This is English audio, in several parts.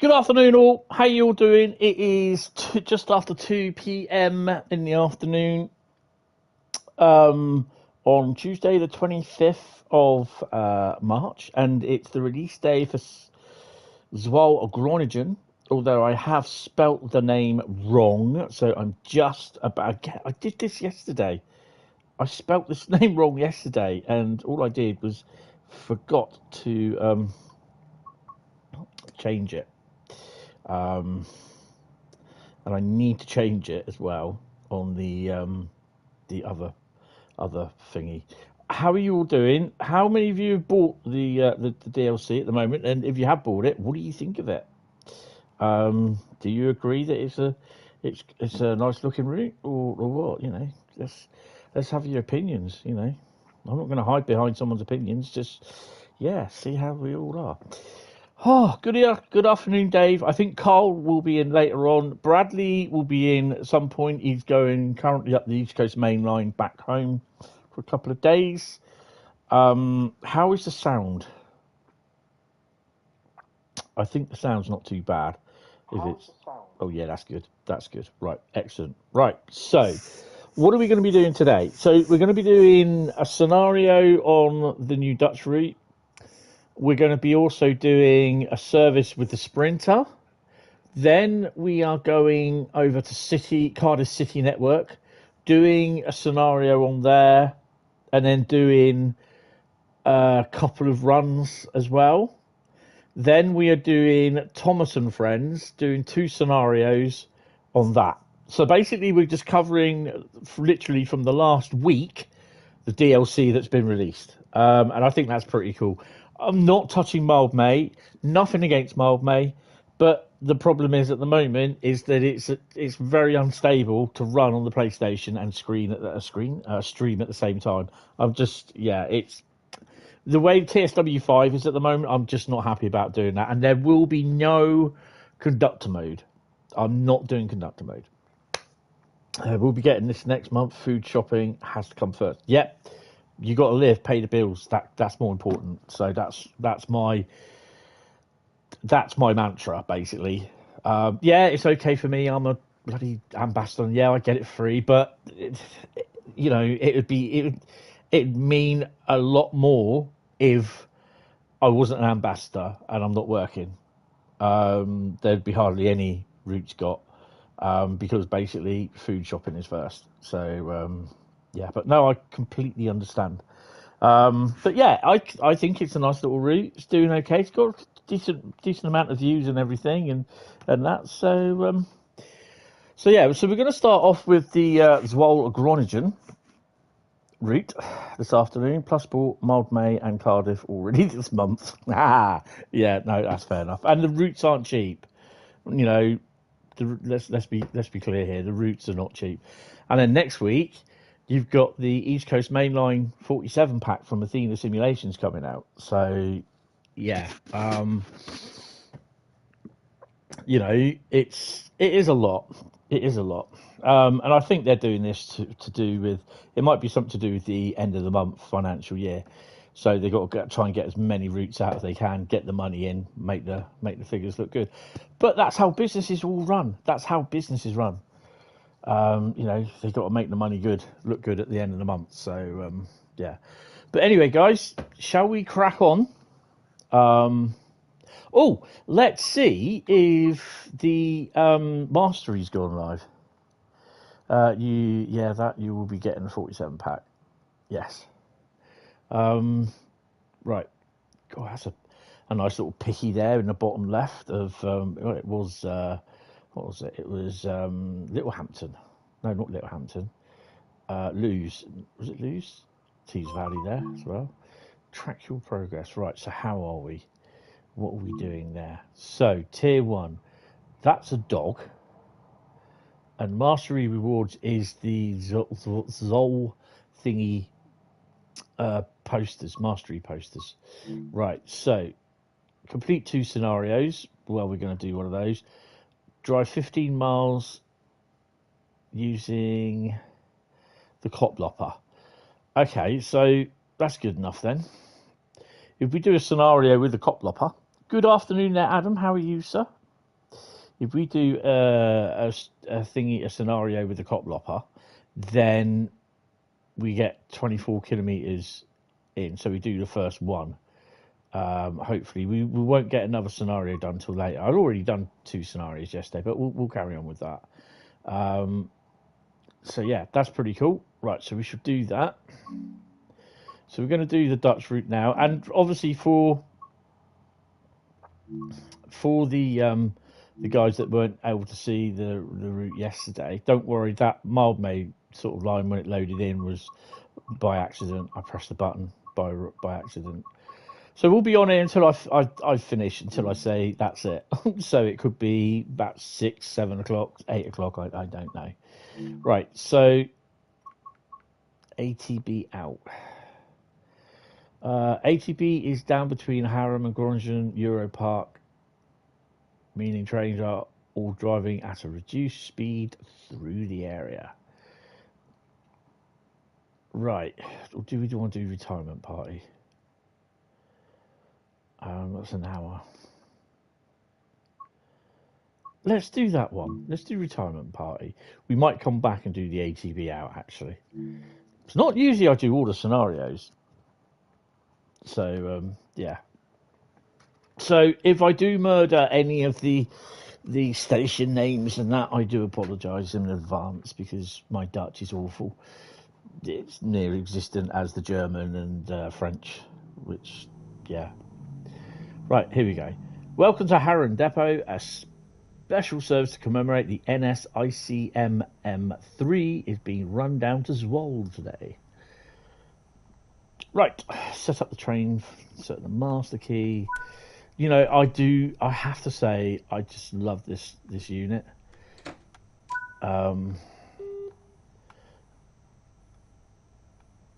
Good afternoon, all. How you all doing? It is just after 2 p.m. in the afternoon on Tuesday, the 25th of March, and it's the release day for Zwolle Groningen. Although I have spelt the name wrong, so I'm just about. I did this yesterday. I spelt this name wrong yesterday, and all I did was forgot to change it. And I need to change it as well on the other thingy. How are you all doing? How many of you have bought the DLC at the moment? And if you have bought it, what do you think of it? Do you agree that it's a nice looking route, or what? You know, let's have your opinions. You know, I'm not going to hide behind someone's opinions. Just see how we all are. Oh, good afternoon, Dave. I think Carl will be in later on. Bradley will be in at some point. He's going currently up the East Coast Main Line back home for a couple of days. How is the sound? I think the sound's not too bad. If it's oh yeah, that's good. That's good. Right, excellent. Right, so what are we going to be doing today? So we're going to be doing a scenario on the new Dutch route. We're going to be also doing a service with the Sprinter. Then we are going over to Cardiff City Network, doing a scenario on there, and then doing a couple of runs as well. Then we are doing Thomas and Friends, doing 2 scenarios on that. So basically, we're just covering literally from the last week the DLC that's been released, and I think that's pretty cool. I'm not touching Mild May. Nothing against Mild May, but the problem is at the moment is that it's very unstable to run on the PlayStation and stream at the same time. It's the way TSW5 is at the moment. I'm just not happy about doing that, and there will be no conductor mode. I'm not doing conductor mode. We'll be getting this next month. Food shopping has to come first. Yep. You got to live, pay the bills. That's more important. So that's my mantra basically. It's okay for me. I'm a bloody ambassador. Yeah, I get it free, but it'd mean a lot more if I wasn't an ambassador and I'm not working. There'd be hardly any routes got because basically food shopping is first. So. But no, I completely understand. But yeah, I think it's a nice little route. It's doing okay. It's got a decent amount of views and everything, and that. So we're going to start off with the Zwolle Groningen route this afternoon. Plus bought Mild May and Cardiff already this month. No, that's fair enough. And the routes aren't cheap. You know, let's be clear here. The routes are not cheap. And then next week, you've got the East Coast Mainline 47 pack from Athena Simulations coming out. So, yeah, it is a lot. It is a lot. And I think they're doing this to do with, it might be something to do with the end of the month financial year. So they've got to try and get as many routes out as they can, get the money in, make the figures look good. But that's how businesses all run. That's how businesses run. They've got to make the money look good at the end of the month. So, But anyway, guys, shall we crack on? Let's see if the Mastery's gone live. You will be getting a 47 pack. Yes. Right. God, that's a nice little picky there in the bottom left of it was what was it? It was Littlehampton. No, not Littlehampton. Lewes. Was it Lewes? Tees Valley there as well. Track your progress. Right, so how are we? What are we doing there? So, tier 1. That's a dog. And mastery rewards is the Zwolle thingy posters, mastery posters. Right, so complete 2 scenarios. Well, we're going to do one of those. Drive 15 miles using the Cloplopper. Okay, so that's good enough then. If we do a scenario with the Cloplopper, good afternoon there, Adam. How are you, sir? If we do a scenario with the Cloplopper, then we get 24 kilometres in. So we do the first one. Hopefully, we won't get another scenario done until later. I've already done 2 scenarios yesterday, but we'll carry on with that. So yeah, that's pretty cool. Right, so we should do that. So we're going to do the Dutch route now, and obviously for the guys that weren't able to see the route yesterday, don't worry. That mild-made sort of line when it loaded in was by accident. I pressed the button by accident. So we'll be on it until I finish, until I say that's it. So it could be about 6, 7 o'clock, 8 o'clock. I don't know. Right. So ATB out. ATB is down between Haarlem and Groningen Euro Park, meaning trains are all driving at a reduced speed through the area. Right. Or do we want to do retirement party? That's an hour. Let's do that one. Let's do retirement party. We might come back and do the ATB out, actually. It's not usually I do all the scenarios. So, yeah. So, if I do murder any of the station names and that, I do apologise in advance because my Dutch is awful. It's near existent as the German and French, which, yeah. Right, here we go. Welcome to Harren Depot, a special service to commemorate the NS ICMM3 is being run down to Zwolle today. Right, set up the train, set the master key. You know, I have to say, I just love this unit. Oh,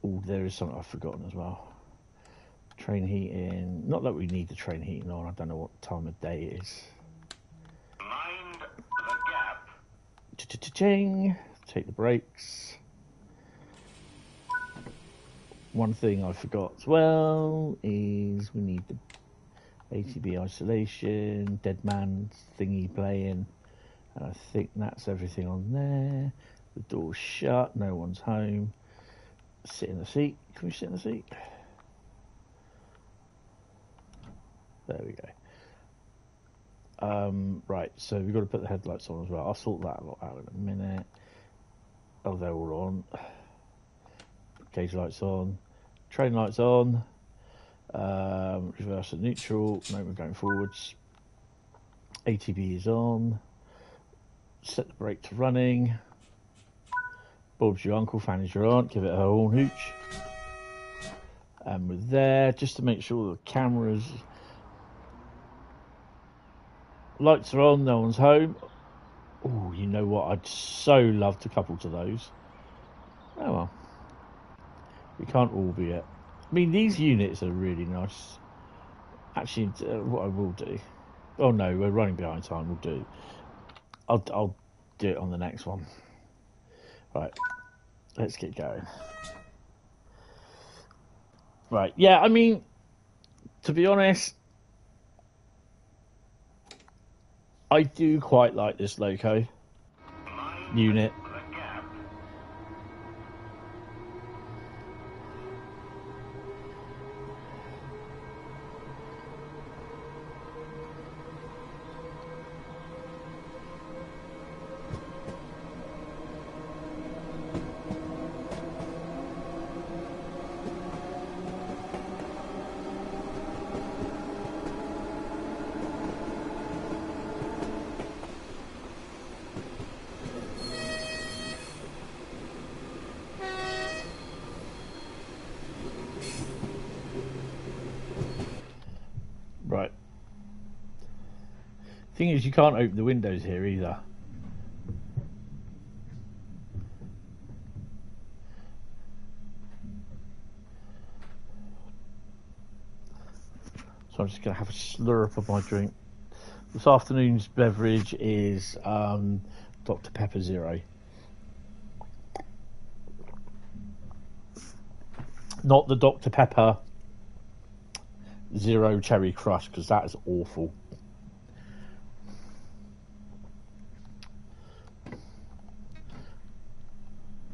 there is something I've forgotten as well. Train heating. Not that we need the train heating on. I don't know what time of day it is. Mind the gap. Cha-cha-cha-ching. Take the brakes. One thing I forgot as well is we need the ATB isolation, dead man thingy playing. And I think that's everything on there. The door's shut. No one's home. Sit in the seat. Can we sit in the seat? There we go. Right, so we've got to put the headlights on as well. I'll sort that lot out in a minute. Oh, they're all on. Gauge lights on. Train lights on. Reverse and neutral. No, we're going forwards. ATB is on. Set the brake to running. Bob's your uncle, Fanny's your aunt. Give it a horn hooch. And we're there just to make sure the cameras... Lights are on, no one's home. Oh, you know what? I'd so love to couple to those. Oh well. We can't all be it. I mean, these units are really nice. Actually, what I will do... Oh no, we're running behind time. We'll do... I'll do it on the next one. Right. Let's get going. Right. Yeah, I mean, to be honest... I do quite like this loco unit. Thing is, you can't open the windows here either. So I'm just going to have a slurp of my drink. This afternoon's beverage is Dr. Pepper Zero. Not the Dr. Pepper Zero Cherry Crush, because that is awful.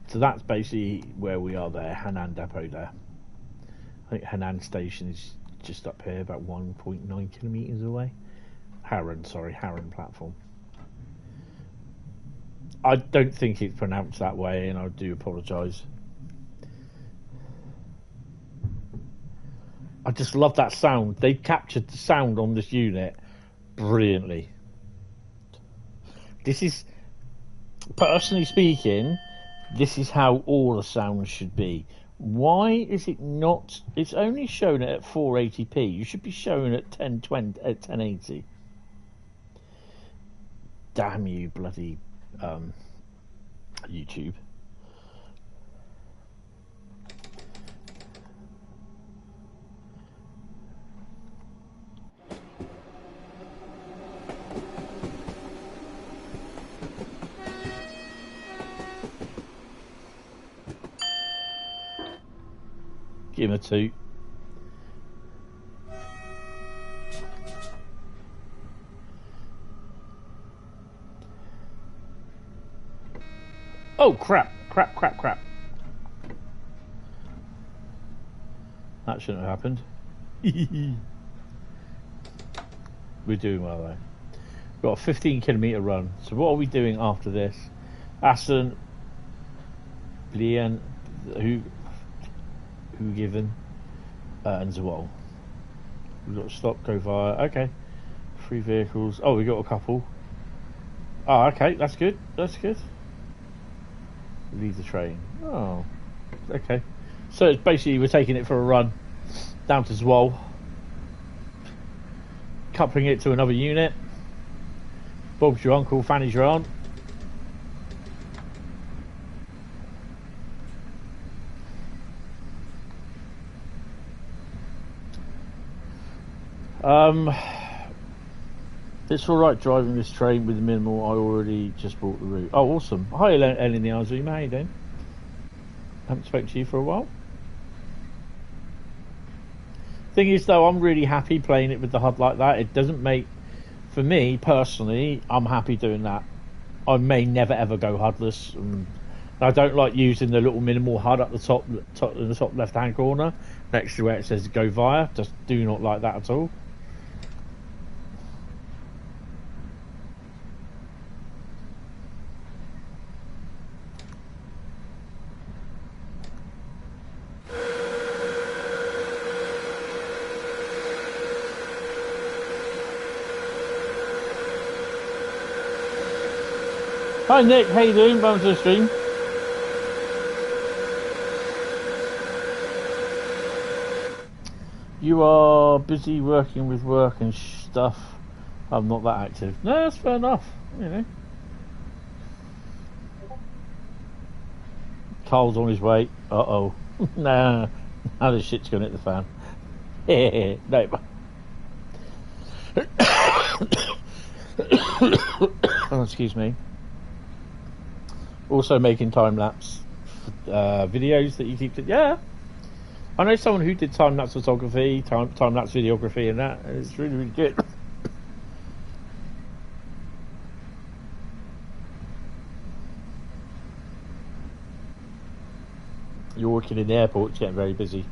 So that's basically where we are there, Henan Depot there. I think Henan Station is just up here, about 1.9 kilometres away. Harran platform. I don't think it's pronounced that way, and I do apologise. I just love that sound. They captured the sound on this unit brilliantly. This is, personally speaking, this is how all the sounds should be. Why is it not? It's only shown at 480p. You should be showing at 1080. Damn you, bloody YouTube. Give him a 2. Oh, crap. That shouldn't have happened. We're doing well, though. We've got a 15-kilometre run. So what are we doing after this? Aston, Blien, who given, and Zwolle. We've got to stop, go via. Okay. 3 vehicles. Oh, we got a couple. Oh, okay. That's good. Leave the train. Oh, okay. So it's basically we're taking it for a run down to Zwolle, coupling it to another unit. Bob's your uncle, Fanny's your aunt. It's alright driving this train with minimal. I already just bought the route. Oh, awesome. Hi, Ellen the Azuma. How you doing? Haven't spoken to you for a while. Thing is, though, I'm really happy playing it with the HUD like that. It doesn't make, for me personally, I'm happy doing that. I may never ever go HUDless. I don't like using the little minimal HUD at the top in the top left-hand corner next to where it says go via. Just do not like that at all. Hi Nick, how you doing? Welcome to the stream. You are busy working with work and stuff. I'm not that active. No, that's fair enough, you know. Carl's on his way. Uh-oh. Nah, now this shit's going to hit the fan. No. Oh, excuse me. Also making time-lapse videos that you keep... Yeah. I know someone who did time-lapse photography, time-lapse videography and that. And it's really, really good. You're working in the airport, it's getting very busy.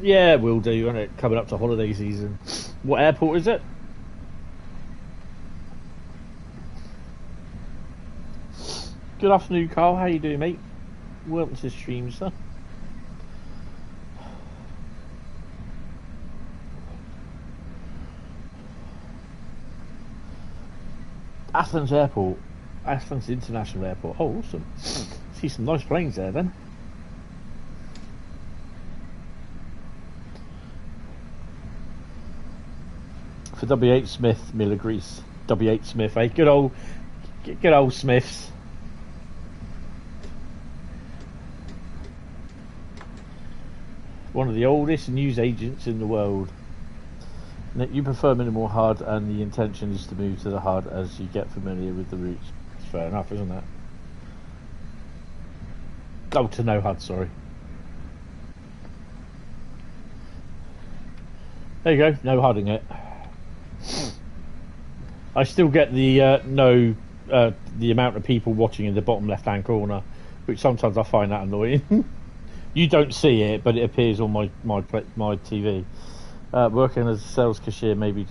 Yeah, will do, isn't it? Coming up to holiday season. What airport is it? Good afternoon, Carl. How you doing, mate? Welcome to the stream, sir. Athens Airport. Athens International Airport. Oh, awesome. See some nice planes there, then. For W8 Smith, Miller Grease. W8 Smith, eh? Good old Smiths. One of the oldest news agents in the world. You prefer minimal HUD, and the intention is to move to the HUD as you get familiar with the routes. It's fair enough, isn't it? Oh, to no HUD, sorry. There you go, no HUDing it. I still get the the amount of people watching in the bottom left-hand corner, which sometimes I find that annoying. You don't see it, but it appears on my TV. Working as a sales cashier, maybe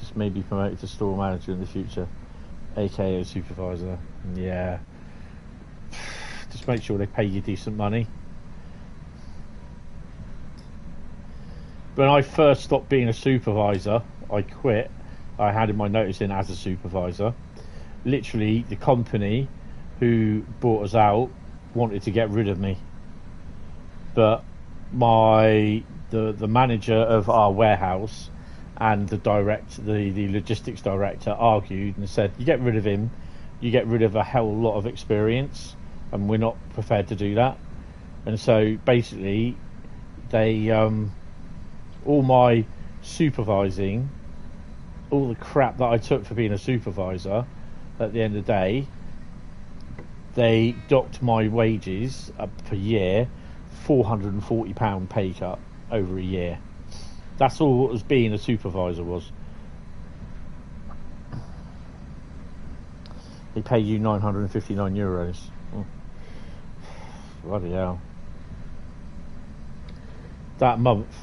promoted to store manager in the future, aka supervisor. Yeah, just make sure they pay you decent money. When I first stopped being a supervisor, I quit. I handed my notice in as a supervisor. Literally, the company who bought us out wanted to get rid of me, but the manager of our warehouse and the logistics director argued and said, you get rid of him, you get rid of a hell of a lot of experience, and we're not prepared to do that. And so basically they all my supervising, all the crap that I took for being a supervisor, at the end of the day they docked my wages up per year, £440 pay cut over a year. That's all as being a supervisor was. They pay you €959. Oh. Bloody hell. That month.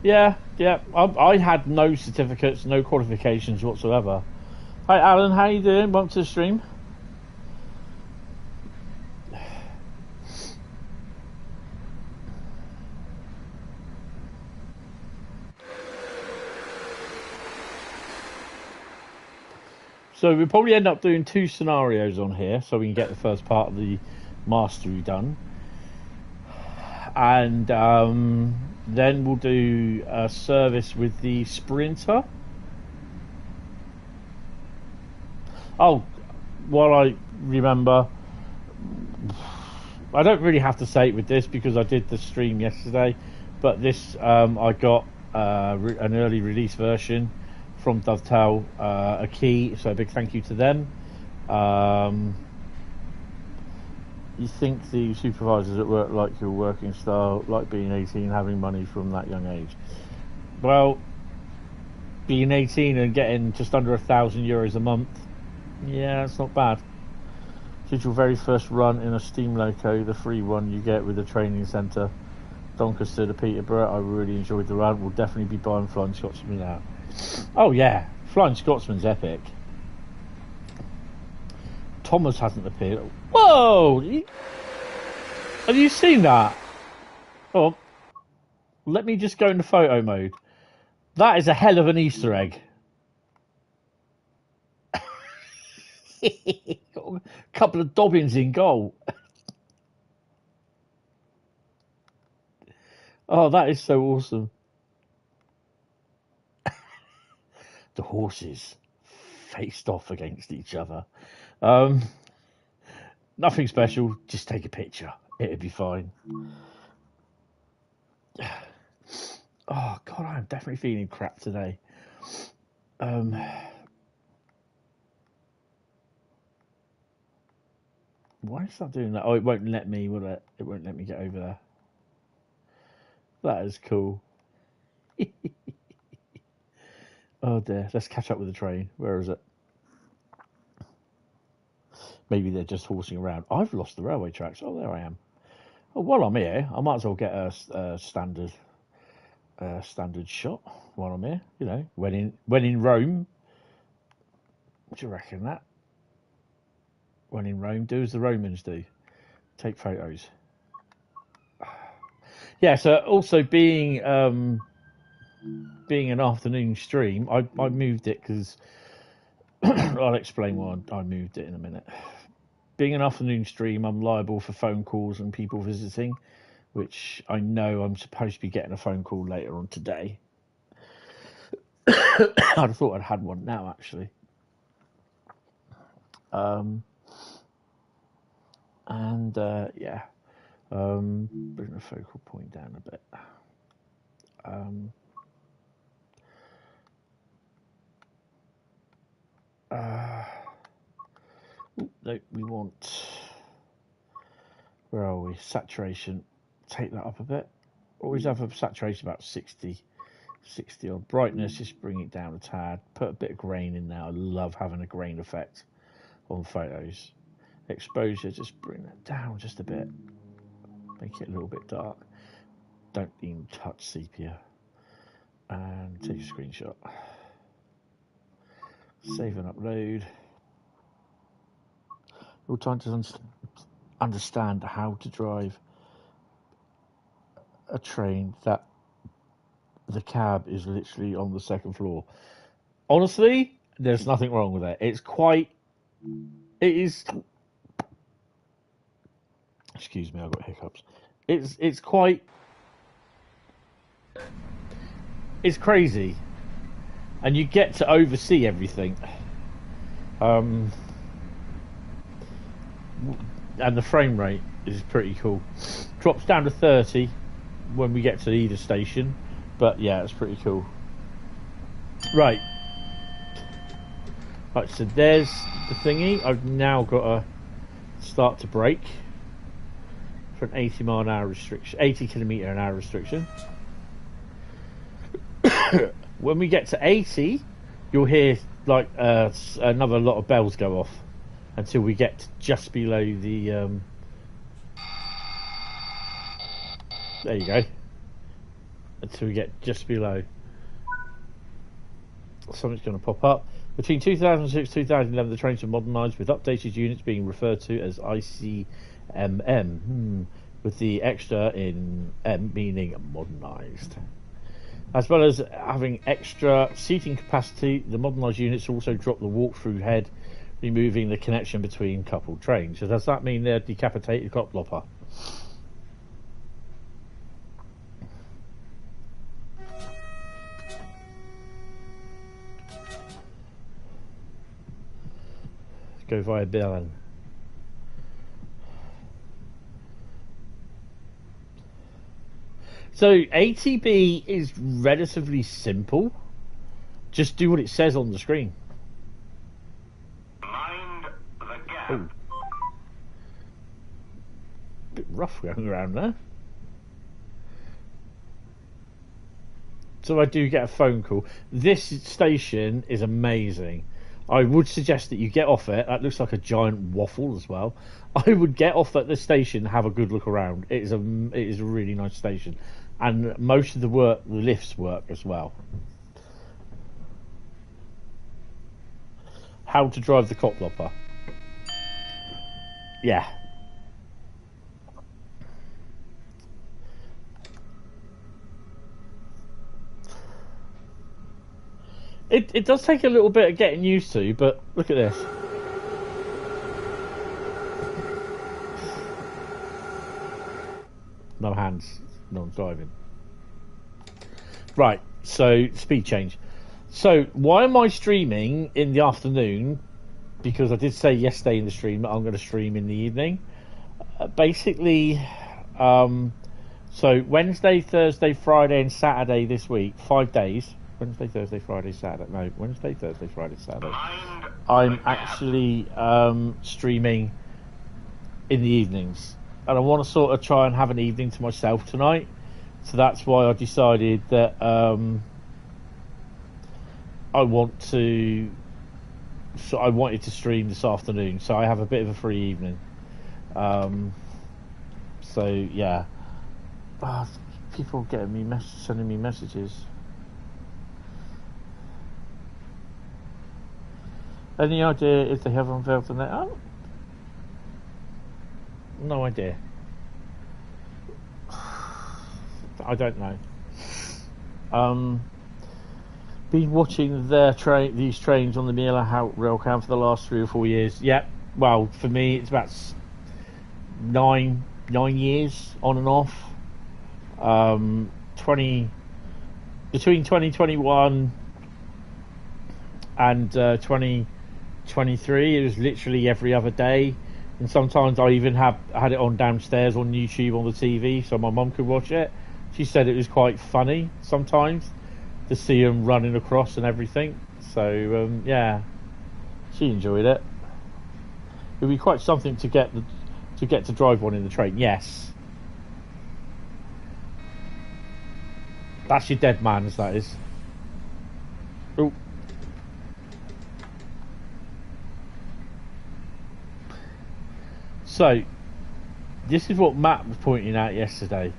Yeah. I had no certificates, no qualifications whatsoever. Hi Alan, how you doing? Welcome to the stream. So we'll probably end up doing 2 scenarios on here, so we can get the first part of the mastery done. And then we'll do a service with the Sprinter. Oh, well, I remember, I don't really have to say it with this because I did the stream yesterday, but this I got an early release version from Dovetail, a key, so a big thank you to them. You think the supervisors at work like your working style, like being 18, having money from that young age? Well, being 18 and getting just under €1,000 a month, yeah, it's not bad. Did your very first run in a steam loco, the free one you get with the training centre, Doncaster to Peterborough? I really enjoyed the run. We'll definitely be buying Flying Scotsman now. Oh yeah, Flying Scotsman's epic. Thomas hasn't appeared. Whoa! Have you seen that? Oh, let me just go into photo mode. That is a hell of an Easter egg. Got a couple of Dobbins in goal. Oh, that is so awesome. The horses faced off against each other. Nothing special, just take a picture. It'll be fine. Oh God, I'm definitely feeling crap today. Why is that doing that? Oh, it won't let me, will it? It won't let me get over there. That is cool. Oh dear, let's catch up with the train. Where is it? Maybe they're just horsing around. I've lost the railway tracks. Oh, there I am. Oh, while I'm here, I might as well get a standard shot while I'm here. You know, when in Rome. What do you reckon that? When in Rome, do as the Romans do. Take photos. Yeah. So also being an afternoon stream, I moved it because I'll explain why I moved it in a minute. being an afternoon stream, I'm liable for phone calls and people visiting, which I know I'm supposed to be getting a phone call later on today. I'd have thought I'd had one now, actually. Yeah. Bring the focal point down a bit. No, we want, where are we? Saturation. Take that up a bit. Always have a saturation about 60 on brightness. Just bring it down a tad. Put a bit of grain in there. I love having a grain effect on photos. Exposure, just bring that down just a bit. Make it a little bit dark. Don't even touch sepia. And take a screenshot. Save and upload. We're trying to understand how to drive a train that the cab is literally on the second floor. Honestly, there's nothing wrong with it. It is. Excuse me, I've got hiccups. It's quite. It's crazy, and you get to oversee everything. And the frame rate is pretty cool. Drops down to 30 when we get to either station, but yeah, it's pretty cool. Right, so there's the thingy. I've now got to start to brake for an 80 mile an hour restriction, 80 kilometre an hour restriction. When we get to 80, you'll hear like another lot of bells go off until we get to just below the there you go, until we get just below. Something's going to pop up. Between 2006 and 2011, the trains were modernised with updated units being referred to as ICMM, with the extra in M meaning modernised. As well as having extra seating capacity, the modernised units also drop the walk-through head, removing the connection between coupled trains. So does that mean they're decapitated coploper? Go via Berlin. So ATB is relatively simple. Just do what it says on the screen. Mind the gap. Oh. Bit rough going around there. So I do get a phone call. This station is amazing. I would suggest that you get off it. That looks like a giant waffle as well. I would get off at the station, have a good look around. It is a really nice station, and most of the lifts work as well. How to drive the coploper? Yeah. It does take a little bit of getting used to, but look at this. No hands, no one's driving. Right, so speed change. So why am I streaming in the afternoon? Because I did say yesterday in the stream that I'm going to stream in the evening. Basically, so Wednesday, Thursday, Friday and Saturday this week, 5 days. Wednesday, Thursday, Friday, Saturday. No, Wednesday, Thursday, Friday, Saturday. I'm actually streaming in the evenings. And I want to sort of try and have an evening to myself tonight. So that's why I decided that I wanted to stream this afternoon. So I have a bit of a free evening. So, yeah. People getting me sending me messages. Any idea if they have unveiled the net? Oh, no idea. I don't know. Been watching these trains on the Railcam for the last 3 or 4 years. Yep, well, for me, it's about 9 years on and off. 20 between 2021 and 2023, it was literally every other day, and sometimes I even had it on downstairs on YouTube on the TV so my mum could watch it. She said it was quite funny sometimes to see them running across and everything. So yeah, she enjoyed it. It would be quite something to get to drive one in the train. Yes, that's your dead man's. That is. Oh. So, this is what Matt was pointing out yesterday.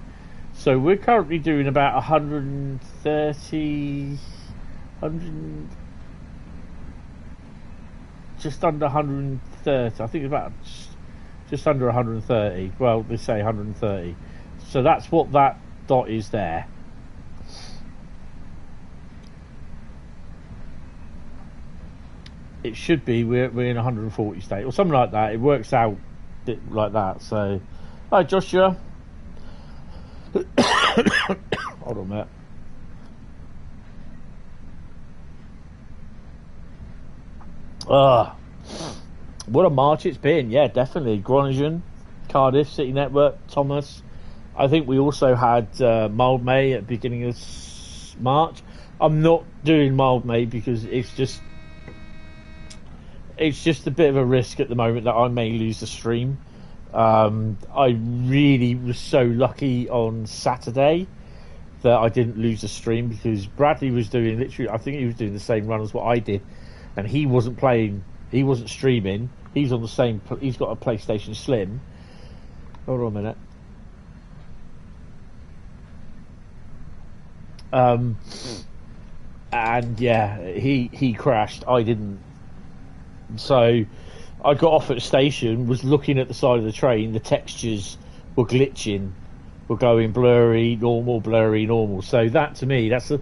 So we're currently doing about 130, just under 130. I think it's about just under 130. Well, they say 130. So that's what that dot is there. It should be we're in 140 state or something like that. It works out like that. So, hi Joshua. Hold on a minute. What a march it's been. Yeah, definitely. Groningen, Cardiff City Network, Thomas. I think we also had Mild May at the beginning of March. I'm not doing Mild May because it's just a bit of a risk at the moment that I may lose the stream. I really was so lucky on Saturday that I didn't lose the stream because Bradley was doing literally, I think he was doing the same run as what I did, and he wasn't playing, he wasn't streaming. He's on the same, he's got a PlayStation Slim. Hold on a minute. And yeah, he crashed. I didn't. So I got off at the station, was looking at the side of the train, the textures were glitching, were going blurry, normal, blurry, normal. So that to me, that's a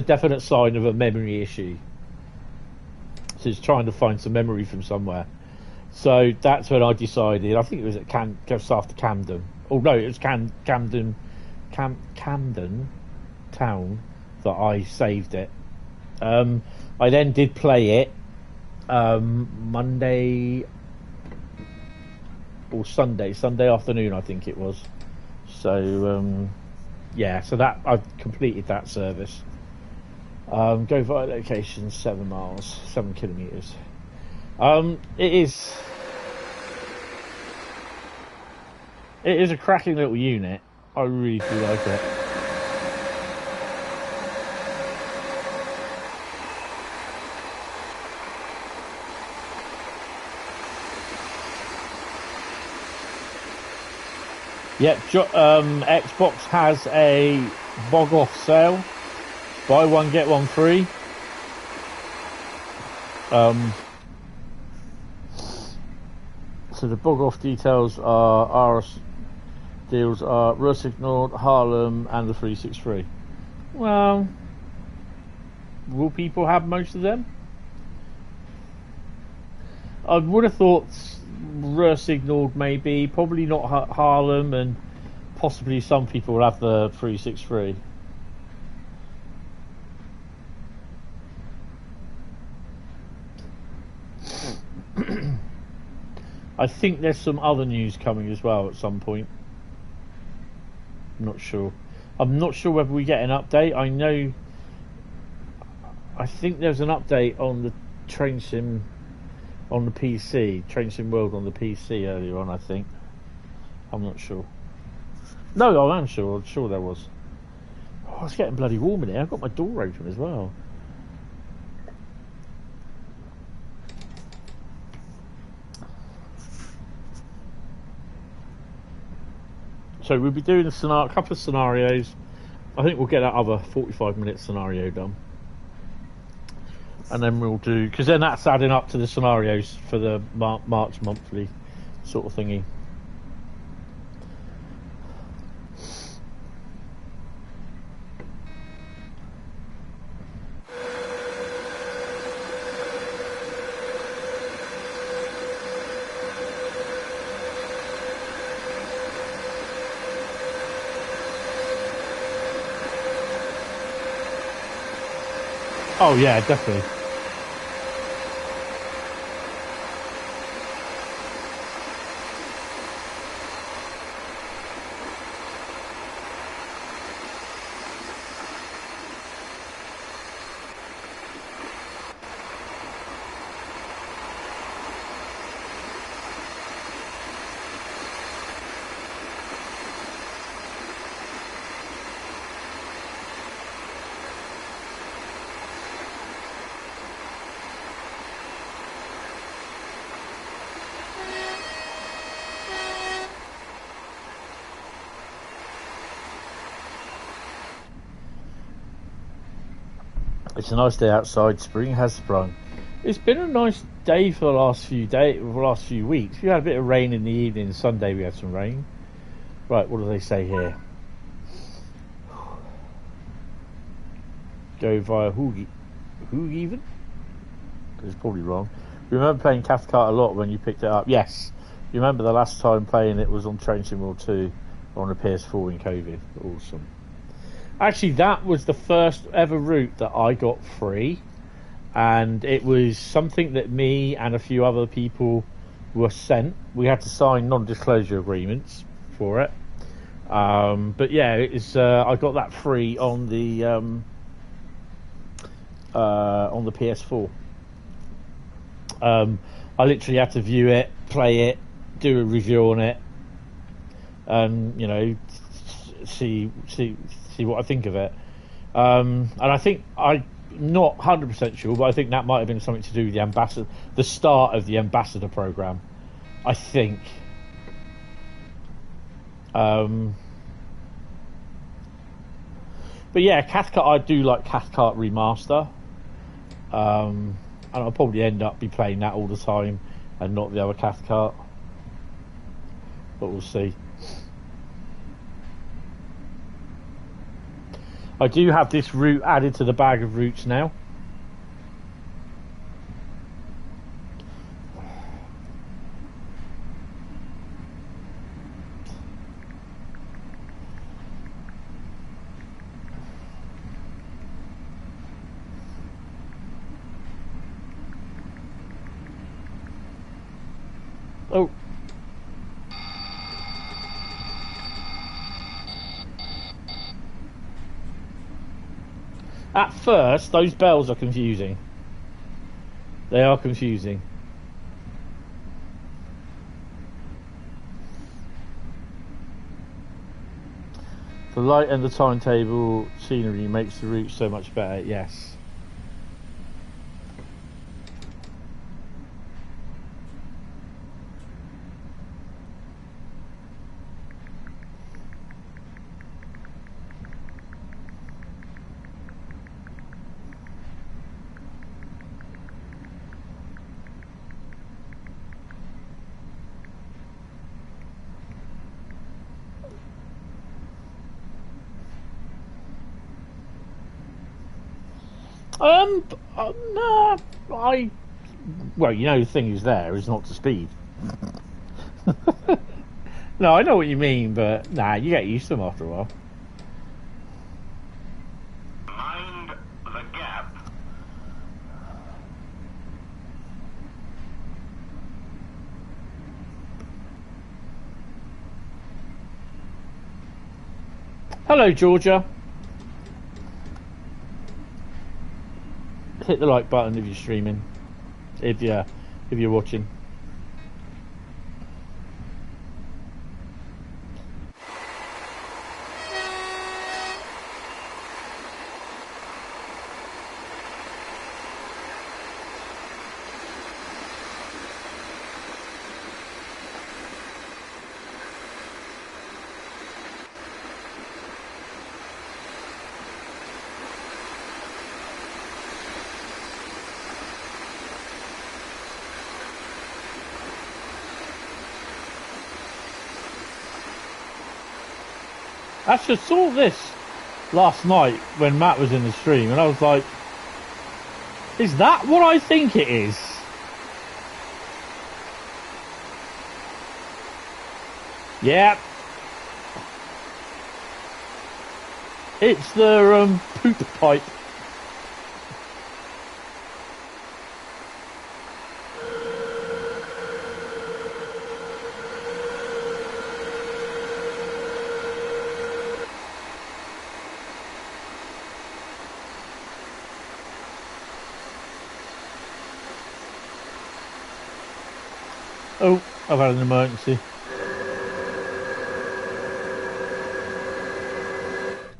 definite sign of a memory issue. So it's trying to find some memory from somewhere. So that's when I decided, I think it was at just after Camden. Oh no, it was Camden Town that I saved it. I then did play it Monday or Sunday afternoon, I think it was. So yeah, so that I've completed that service. Go via location 7 miles, 7 kilometers. It is a cracking little unit. I really do like it. Yep, Xbox has a bog off sale. Buy one, get one free. So the bog off details are deals are Ruhr, Harlem, and the 363. Well, will people have most of them? I would have thought Ruhr signalled maybe, probably not Harlem, and possibly some people will have the 363. I think there's some other news coming as well at some point. I'm not sure. I'm not sure whether we get an update. I think there's an update on the train sim on the PC, Train Sim World on the PC earlier on, I think. I'm not sure. No, I am sure. I'm sure there was. Oh, it's getting bloody warm in here. I've got my door open as well. So we'll be doing a couple of scenarios. I think we'll get that other 45-minute scenario done. And then we'll do, because then that's adding up to the scenarios for the March monthly sort of thingy. Oh yeah, definitely. It's a nice day outside. Spring has sprung. It's been a nice day for the last few weeks. We had a bit of rain in the evening. Sunday we had some rain. Right, what do they say here? Go via Hooghaven? It's probably wrong. You remember playing Cathcart a lot when you picked it up? Yes. You remember the last time playing it was on Train Sim World 2 on the PS4 in COVID. Awesome. Actually, that was the first ever route that I got free, and it was something that me and a few other people were sent. We had to sign non-disclosure agreements for it, but yeah, it's I got that free on the PS4. I literally had to view it, play it, do a review on it, and you know, see what I think of it. And I think I'm not 100% sure, but I think that might have been something to do with the ambassador, the start of the ambassador program. I think. But yeah, Cathcart, I do like Cathcart Remaster. And I'll probably end up be playing that all the time and not the other Cathcart. But we'll see. I do have this route added to the bag of routes now. Oh. At first, those bells are confusing. They are confusing. The light and the timetable scenery makes the route so much better, yes. No, well, you know, the thing is there is not to speed. No, I know what you mean, but nah, you get used to them after a while. Mind the gap. Hello, Georgia. Hit the like button if you're streaming, if you're watching. I actually saw this last night when Matt was in the stream, and I was like, is that what I think it is? Yeah. It's the poop pipe. Oh, I've had an emergency.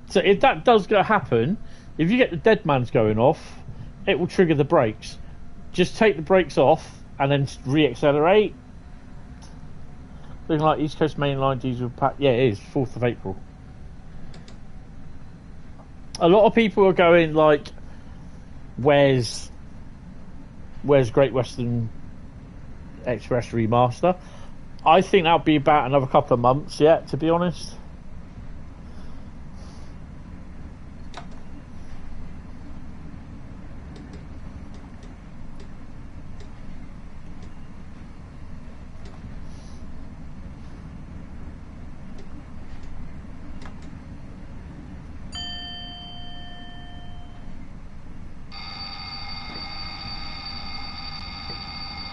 So if that does go happen, if you get the dead man's going off, it will trigger the brakes. Just take the brakes off and then re-accelerate. Looking like East Coast Mainline diesel pack. Yeah, it is 4th of April. A lot of people are going like, where's Great Western Express Remaster? I think that'll be about another couple of months yet, to be honest.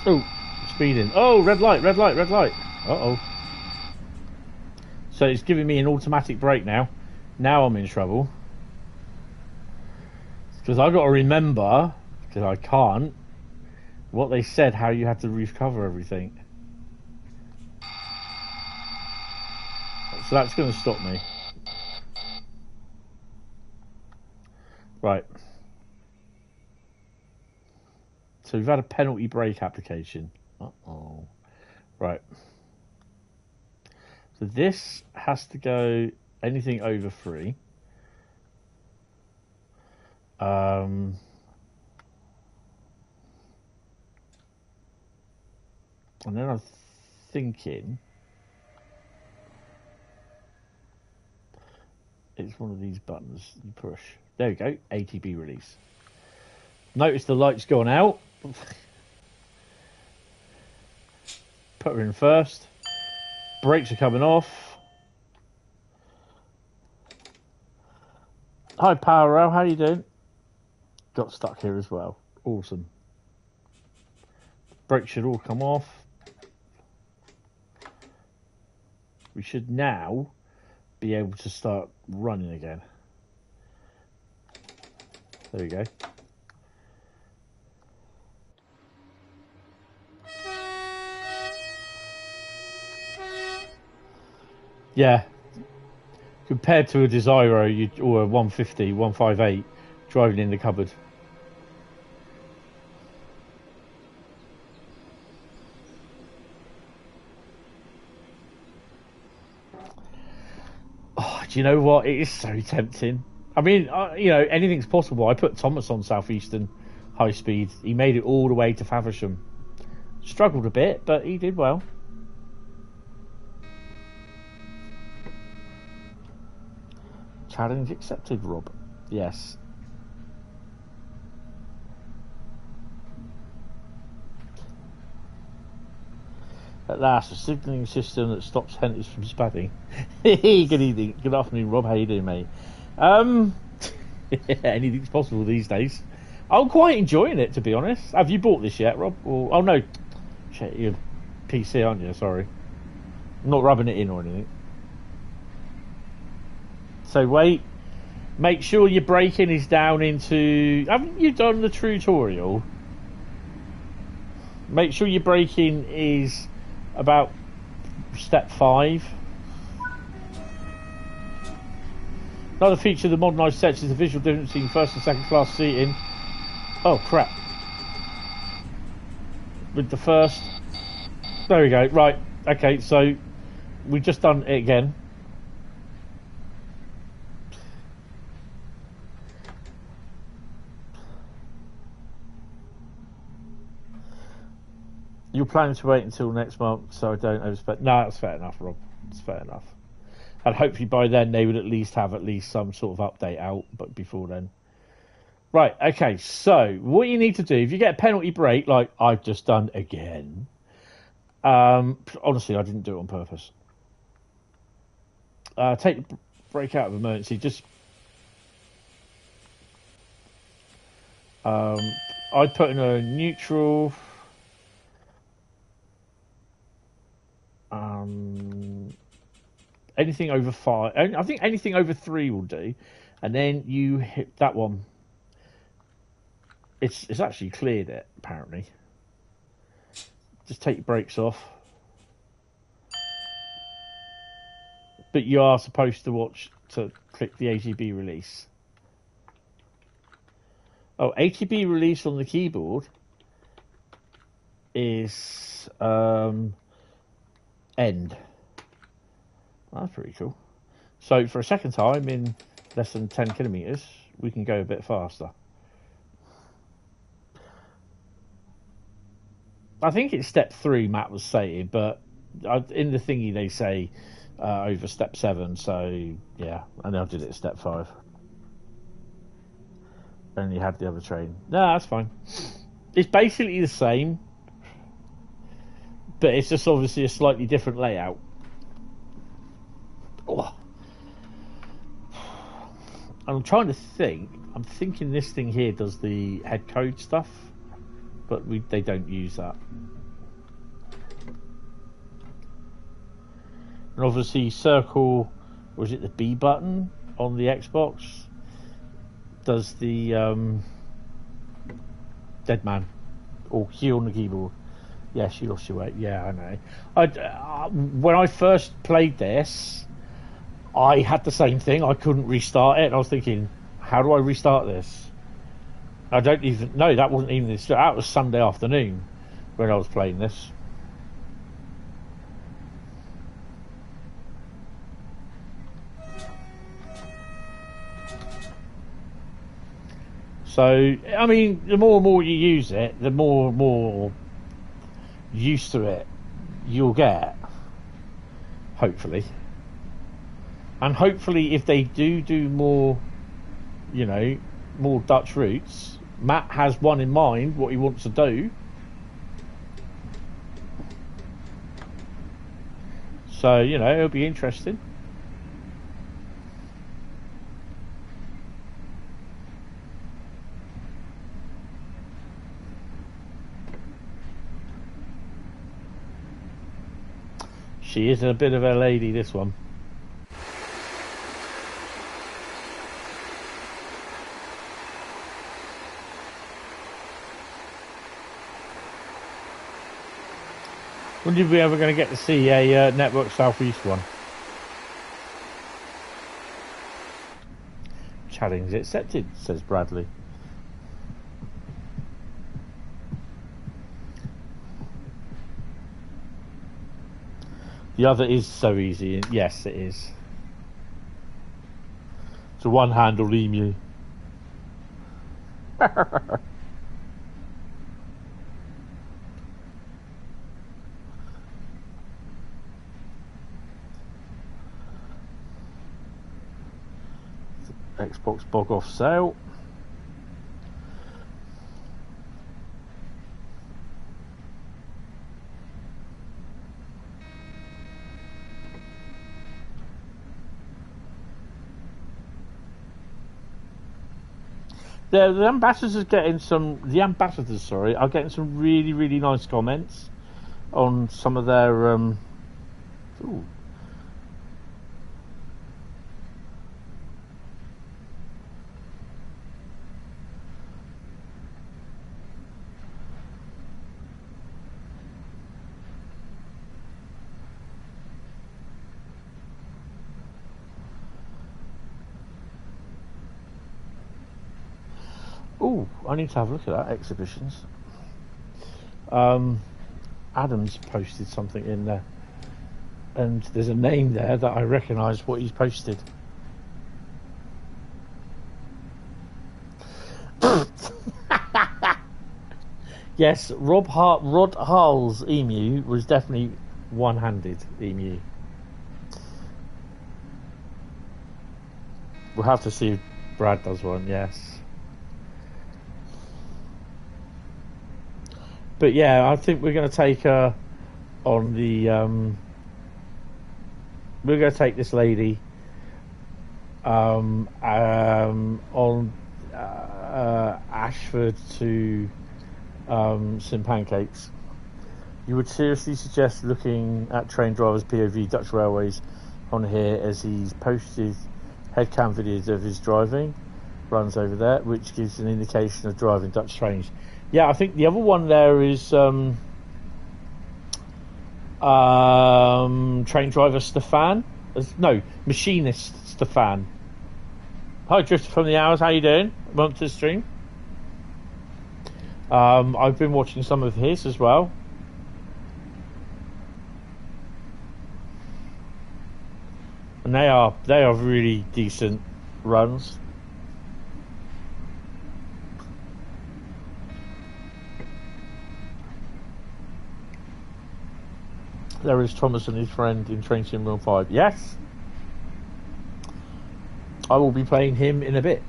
Oh, speeding. Oh, red light, red light, red light. Uh-oh. So it's giving me an automatic brake now. Now I'm in trouble. Because I've got to remember, because I can't, what they said, how you had to recover everything. So that's going to stop me. Right. So we've had a penalty brake application. Uh-oh. Right. So this has to go anything over 3. And then I'm thinking it's one of these buttons you push. There we go, ATB release. Notice the light's gone out. Put her in first. Brakes are coming off. Hi Power Rail, how you doing? Got stuck here as well. Awesome. Brakes should all come off. We should now be able to start running again. There we go. Yeah. Compared to a Desiro or a 150, 158 driving in the cupboard. Oh, do you know what? It is so tempting. I mean, you know, anything's possible. I put Thomas on Southeastern Highspeed. He made it all the way to Faversham. Struggled a bit, but he did well. Challenge accepted, Rob. Yes. At last, a signalling system that stops Hentis from spadding. Good evening. Good afternoon, Rob. How you doing, mate? Anything's possible these days. I'm quite enjoying it, to be honest. Have you bought this yet, Rob? Or, oh, no. Shit, you're PC, aren't you? Sorry. I'm not rubbing it in or anything. So wait, make sure your braking is down into... Haven't you done the tutorial? Make sure your braking is about step 5. Another feature of the modernised sets is the visual difference between first and second class seating. Oh crap. With the first... There we go, right, okay, so we've just done it again. You're planning to wait until next month, so I don't overspend. No, that's fair enough, Rob. It's fair enough. And hopefully by then they would at least have some sort of update out, but before then. Right, okay, so what you need to do, if you get a penalty brake, like I've just done again, honestly, I didn't do it on purpose. Take the brake out of emergency, just... I'd put in a neutral... anything over 5, I think anything over 3 will do, and then you hit that one. It's actually cleared it apparently. Just take your brakes off, but you are supposed to click the ATB release. Oh, ATB release on the keyboard is end. That's pretty cool. So for a second time in less than 10 kilometers, we can go a bit faster. I think it's step 3, Matt was saying, but in the thingy they say over step 7, so yeah, and I did it at step 5. And you had the other train. No, that's fine. It's basically the same, but it's just obviously a slightly different layout. Oh. I'm trying to think. I'm thinking this thing here does the head code stuff, but they don't use that. And obviously circle, was it the B button on the Xbox? Does the dead man or Q on the keyboard? Yes, you lost your weight. Yeah, I know. When I first played this, I had the same thing. I couldn't restart it, and I was thinking, how do I restart this? I don't even know. That wasn't even this. That was Sunday afternoon when I was playing this. So, I mean, the more and more you use it, the more and more used to it you'll get, hopefully. And hopefully if they do more, more Dutch routes, Matt has one in mind, what he wants to do. So, it'll be interesting. She is a bit of a lady, this one. When are we ever going to get to see a Network Southeast one? Challenge accepted, says Bradley. The other is so easy. Yes, it is. It's a one-handle emu. Xbox bog off sale. The ambassadors are getting some really, really nice comments on some of their ooh. Oh, I need to have a look at that, exhibitions. Adam's posted something in there, and there's a name there that I recognise what he's posted. Yes, Rod Hull's emu was definitely one-handed emu. We'll have to see if Brad does one, yes. But yeah, I think we're going to take her on the. We're going to take this lady on Ashford to St Pancakes. You would seriously suggest looking at train drivers POV Dutch Railways on here, as he's posted headcam videos of his driving runs over there, which gives an indication of driving Dutch trains. Yeah, I think the other one there is train driver Stefan, No, Machinist Stefan. Hi, Drifter from the Hours. How you doing? Welcome to the stream. I've been watching some of his as well. And they are really decent runs. There is Thomas and his friend in Train Sim Run 5. Yes. I will be playing him in a bit.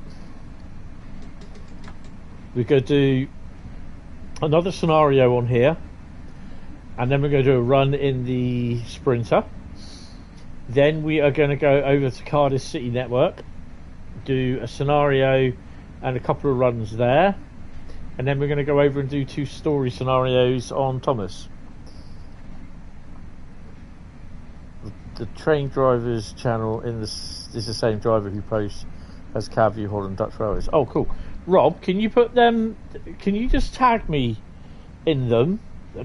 We're going to do another scenario on here. And then we're going to do a run in the Sprinter. Then we are going to go over to Cardiff City Network. Do a scenario and a couple of runs there. And then we're going to go over and do 2 story scenarios on Thomas. The train drivers channel in this is the same driver who posts as Cabview Holland Dutch Railways. Oh, cool. Rob, can you put them? Can you just tag me in them?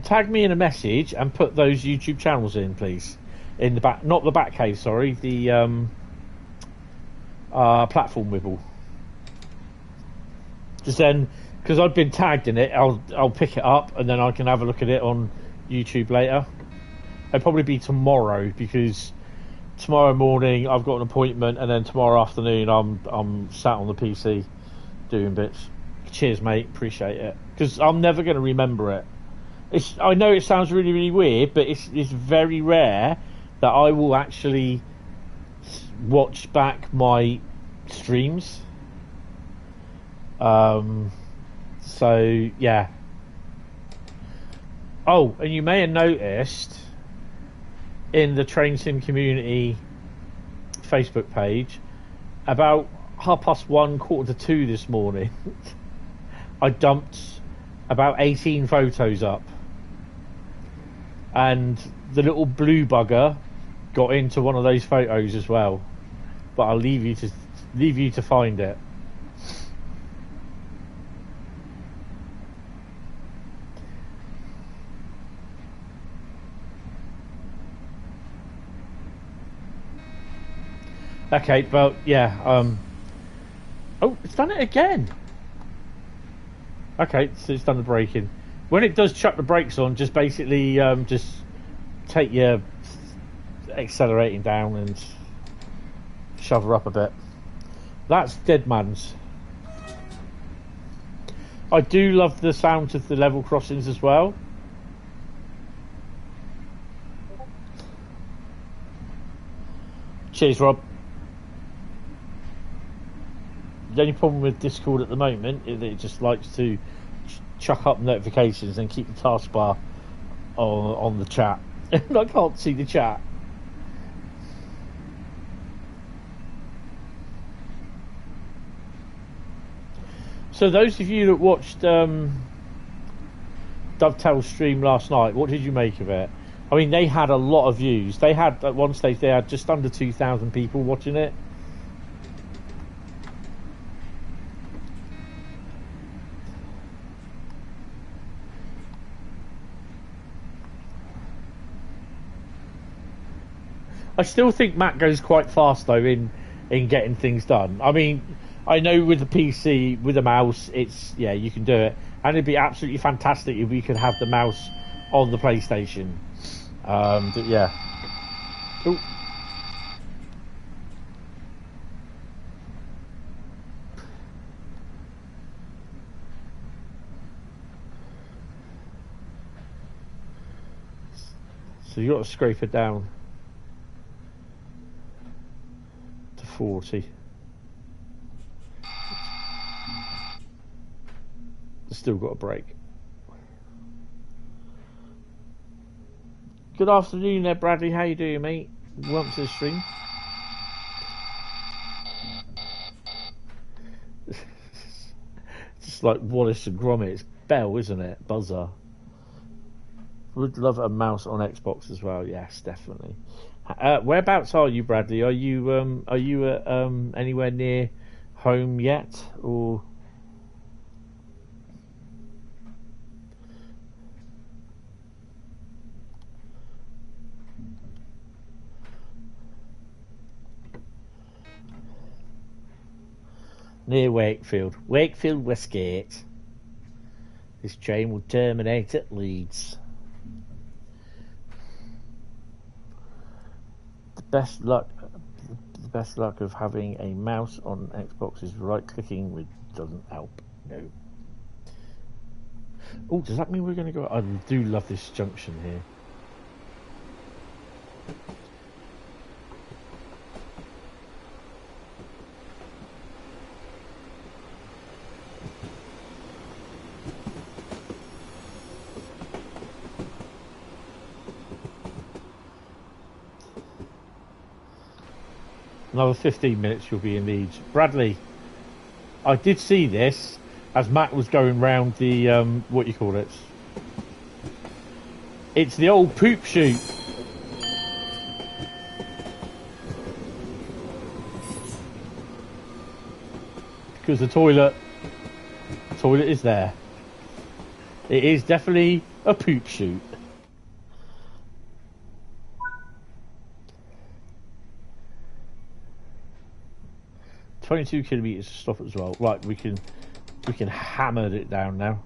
Tag me in a message and put those YouTube channels in, please. In the back, not the back cave. Sorry, the platform wibble. Just then, because I've been tagged in it, I'll pick it up and then I can have a look at it on YouTube later. It'll probably be tomorrow because tomorrow morning I've got an appointment, and then tomorrow afternoon I'm sat on the PC doing bits. Cheers, mate. Appreciate it. Because I'm never going to remember it. I know it sounds really, really weird, but it's very rare that I will actually watch back my streams. So yeah. Oh, and you may have noticed in the Train Sim community Facebook page, about 1:30, 1:45 this morning, I dumped about 18 photos up, and the little blue bugger got into one of those photos as well. But I'll leave you to find it. Okay, but yeah, oh, it's done it again. Okay, so it's done the braking. When it does chuck the brakes on, just basically just take your accelerating down and shove her up a bit. That's Dead Man's. I do love the sound of the level crossings as well. Cheers, Rob. The only problem with Discord at the moment is that it just likes to chuck up notifications and keep the taskbar on the chat. And I can't see the chat. So those of you that watched Dovetail stream last night, what did you make of it? I mean, they had a lot of views. They had, at one stage, they had just under 2,000 people watching it. I still think Matt goes quite fast though in getting things done. I mean, I know with the PC, with the mouse, it's, yeah, you can do it, and it'd be absolutely fantastic if we could have the mouse on the PlayStation. But yeah. Ooh. So you got to scrape it down to 40. Still got a break. Good afternoon there, Bradley. How you doing, mate? Welcome to the stream. Just like Wallace and Gromit. It's Bell, isn't it? Buzzer. Would love a mouse on Xbox as well. Yes, definitely. Whereabouts are you, Bradley? Are you anywhere near home yet, or? near Wakefield. Wakefield Westgate. This train will terminate at Leeds. The best luck of having a mouse on Xbox is right-clicking, which doesn't help. No. Oh, does that mean we're going to go? I do love this junction here. Another 15 minutes you'll be in Leeds. Bradley, I did see this as Matt was going round the, what you call it? It's the old poop chute. Because the toilet is there. It is definitely a poop chute. .22 kilometres to stop as well. Right, we can hammer it down now.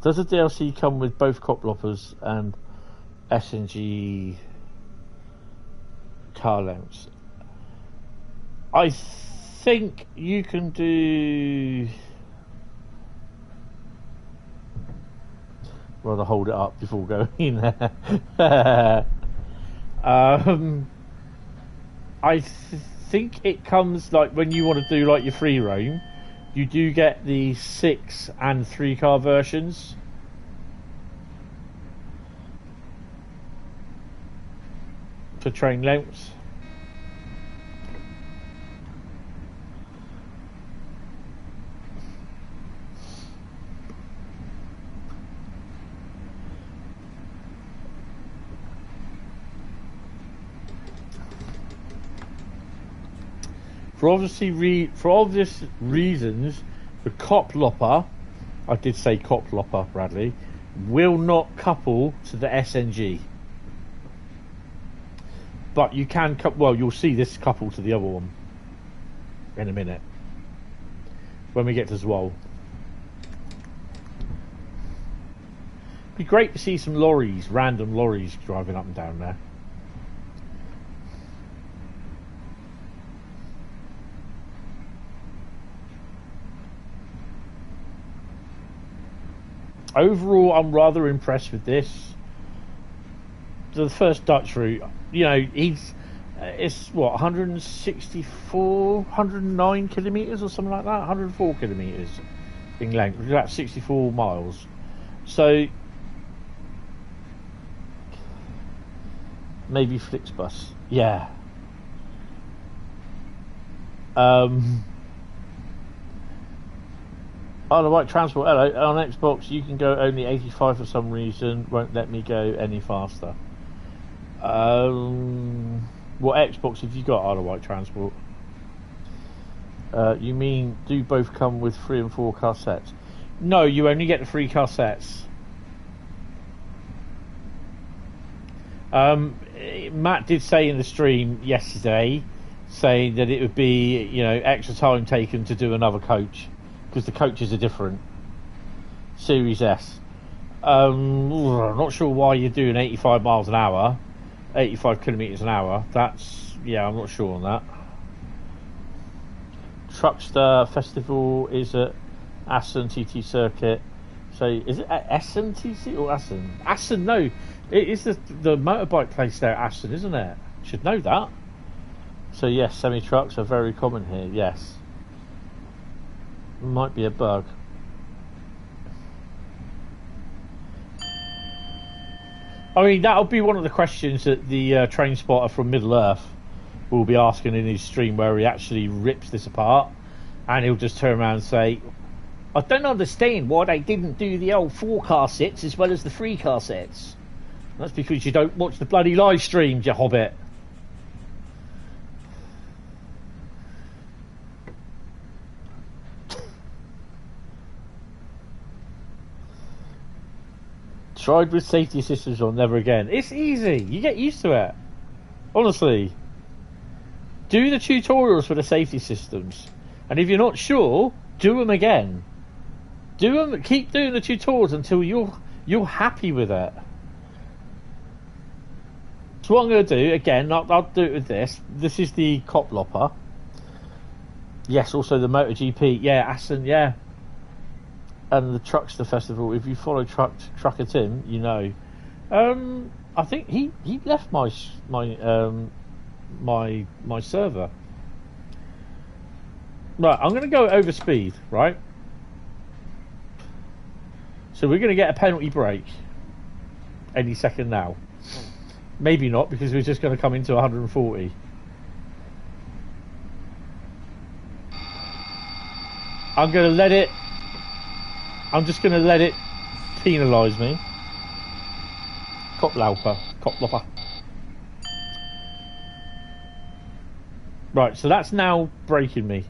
Does the DLC come with both cop loppers and SNG car lamps? I think you can do. Rather hold it up before going in there. I think it comes like when you want to do like your free roam, you do get the 6 and 3 car versions. For train lengths. For obvious reasons, the cop lopper, I did say cop lopper, Bradley, will not couple to the SNG. But you can, well, you'll see this couple to the other one in a minute when we get to Zwolle. Be great to see some lorries, random lorries driving up and down there. Overall, I'm rather impressed with this. The first Dutch route, you know, it's what, 164, 109 kilometres or something like that, 104 kilometres in length, about 64 miles. So maybe Flixbus, yeah. On the right transport, hello. On Xbox, you can go only 85 for some reason. Won't let me go any faster. What Xbox have you got on the right transport? You mean do both come with 3 and 4 cassettes? No, you only get the 3 cassettes. Matt did say in the stream yesterday, saying that it would be, you know, extra time taken to do another coach. Because the coaches are different. Series S. I'm not sure why you're doing 85 miles an hour, 85 kilometres an hour. That's, yeah, I'm not sure on that. Truckster Festival is at Assen TT Circuit. So is it at Essen TT or Assen? Assen, no. It is the motorbike place there at Assen, isn't it? Should know that. So yes, semi-trucks are very common here, yes. Might be a bug. I mean, that'll be one of the questions that the train spotter from Middle Earth will be asking in his stream, where he actually rips this apart and he'll just turn around and say, I don't understand why they didn't do the old 4 car sets as well as the 3 car sets. That's because you don't watch the bloody live streams, you hobbit. Tried with safety systems on, never again. It's easy. You get used to it. Honestly. Do the tutorials for the safety systems. And if you're not sure, do them again. Do them. Keep doing the tutorials until you're happy with it. So what I'm going to do, again, I'll do it with this. This is the cop lopper. Yes, also the MotoGP. Yeah, Aston, yeah. And the Truckster Festival. If you follow Trucker Tim, you know. I think he left my server. Right, I'm going to go over speed, right? So we're going to get a penalty break any second now. Maybe not, because we're just going to come into 140. I'm going to let it... I'm just going to let it penalise me. Cop lopper. Right, so that's now breaking me.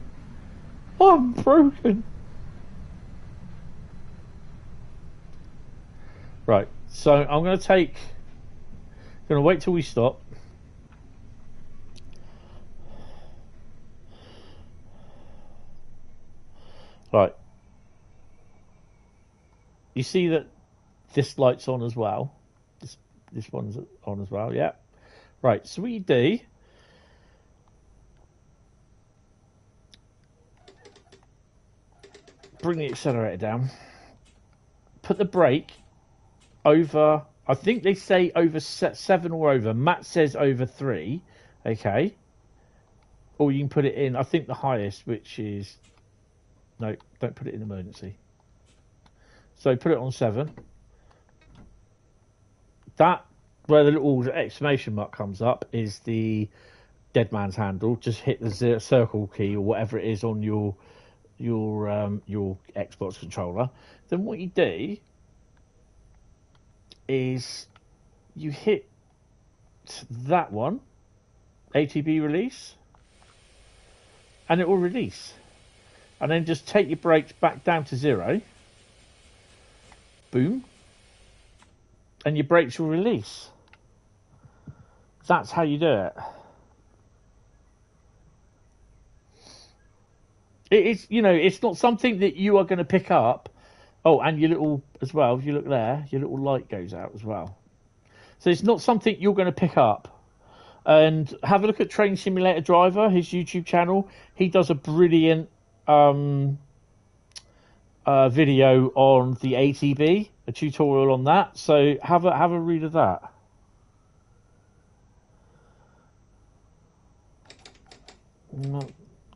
Oh, I'm broken. Right, so I'm going to wait till we stop. Right. You see that this light's on as well. This one's on as well, yeah. Right, so what you do... Bring the accelerator down. Put the brake over... I think they say over 7 or over. Matt says over 3. Okay. Or you can put it in, I think the highest, which is... No, don't put it in emergency. So put it on 7. That, where the little exclamation mark comes up, is the dead man's handle. Just hit the circle key or whatever it is on your Xbox controller. Then what you do is you hit that one, ATB release, and it will release. And then just take your brakes back down to 0. Boom. And your brakes will release. That's how you do it. It's, you know, it's not something that you are going to pick up. Oh, and your little, as well, if you look there, your little light goes out as well. So it's not something you're going to pick up. And have a look at Train Simulator Driver, his YouTube channel. He does a brilliant video on the ATB, a tutorial on that. So have a read of that.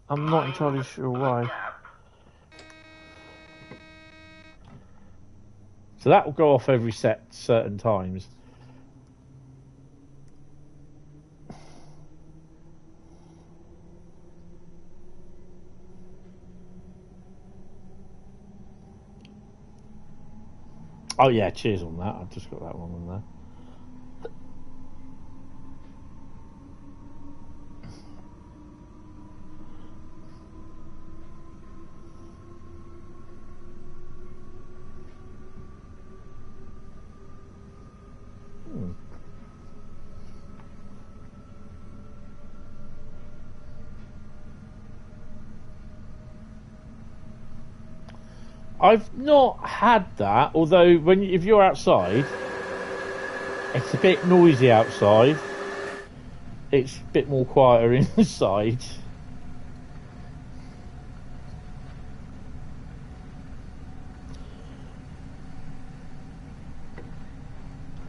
I'm not entirely sure why. So that will go off every certain times. Oh yeah, cheers on that. I've just got that one on there. I've not had that, although if you're outside, it's a bit noisy outside. It's a bit more quieter inside.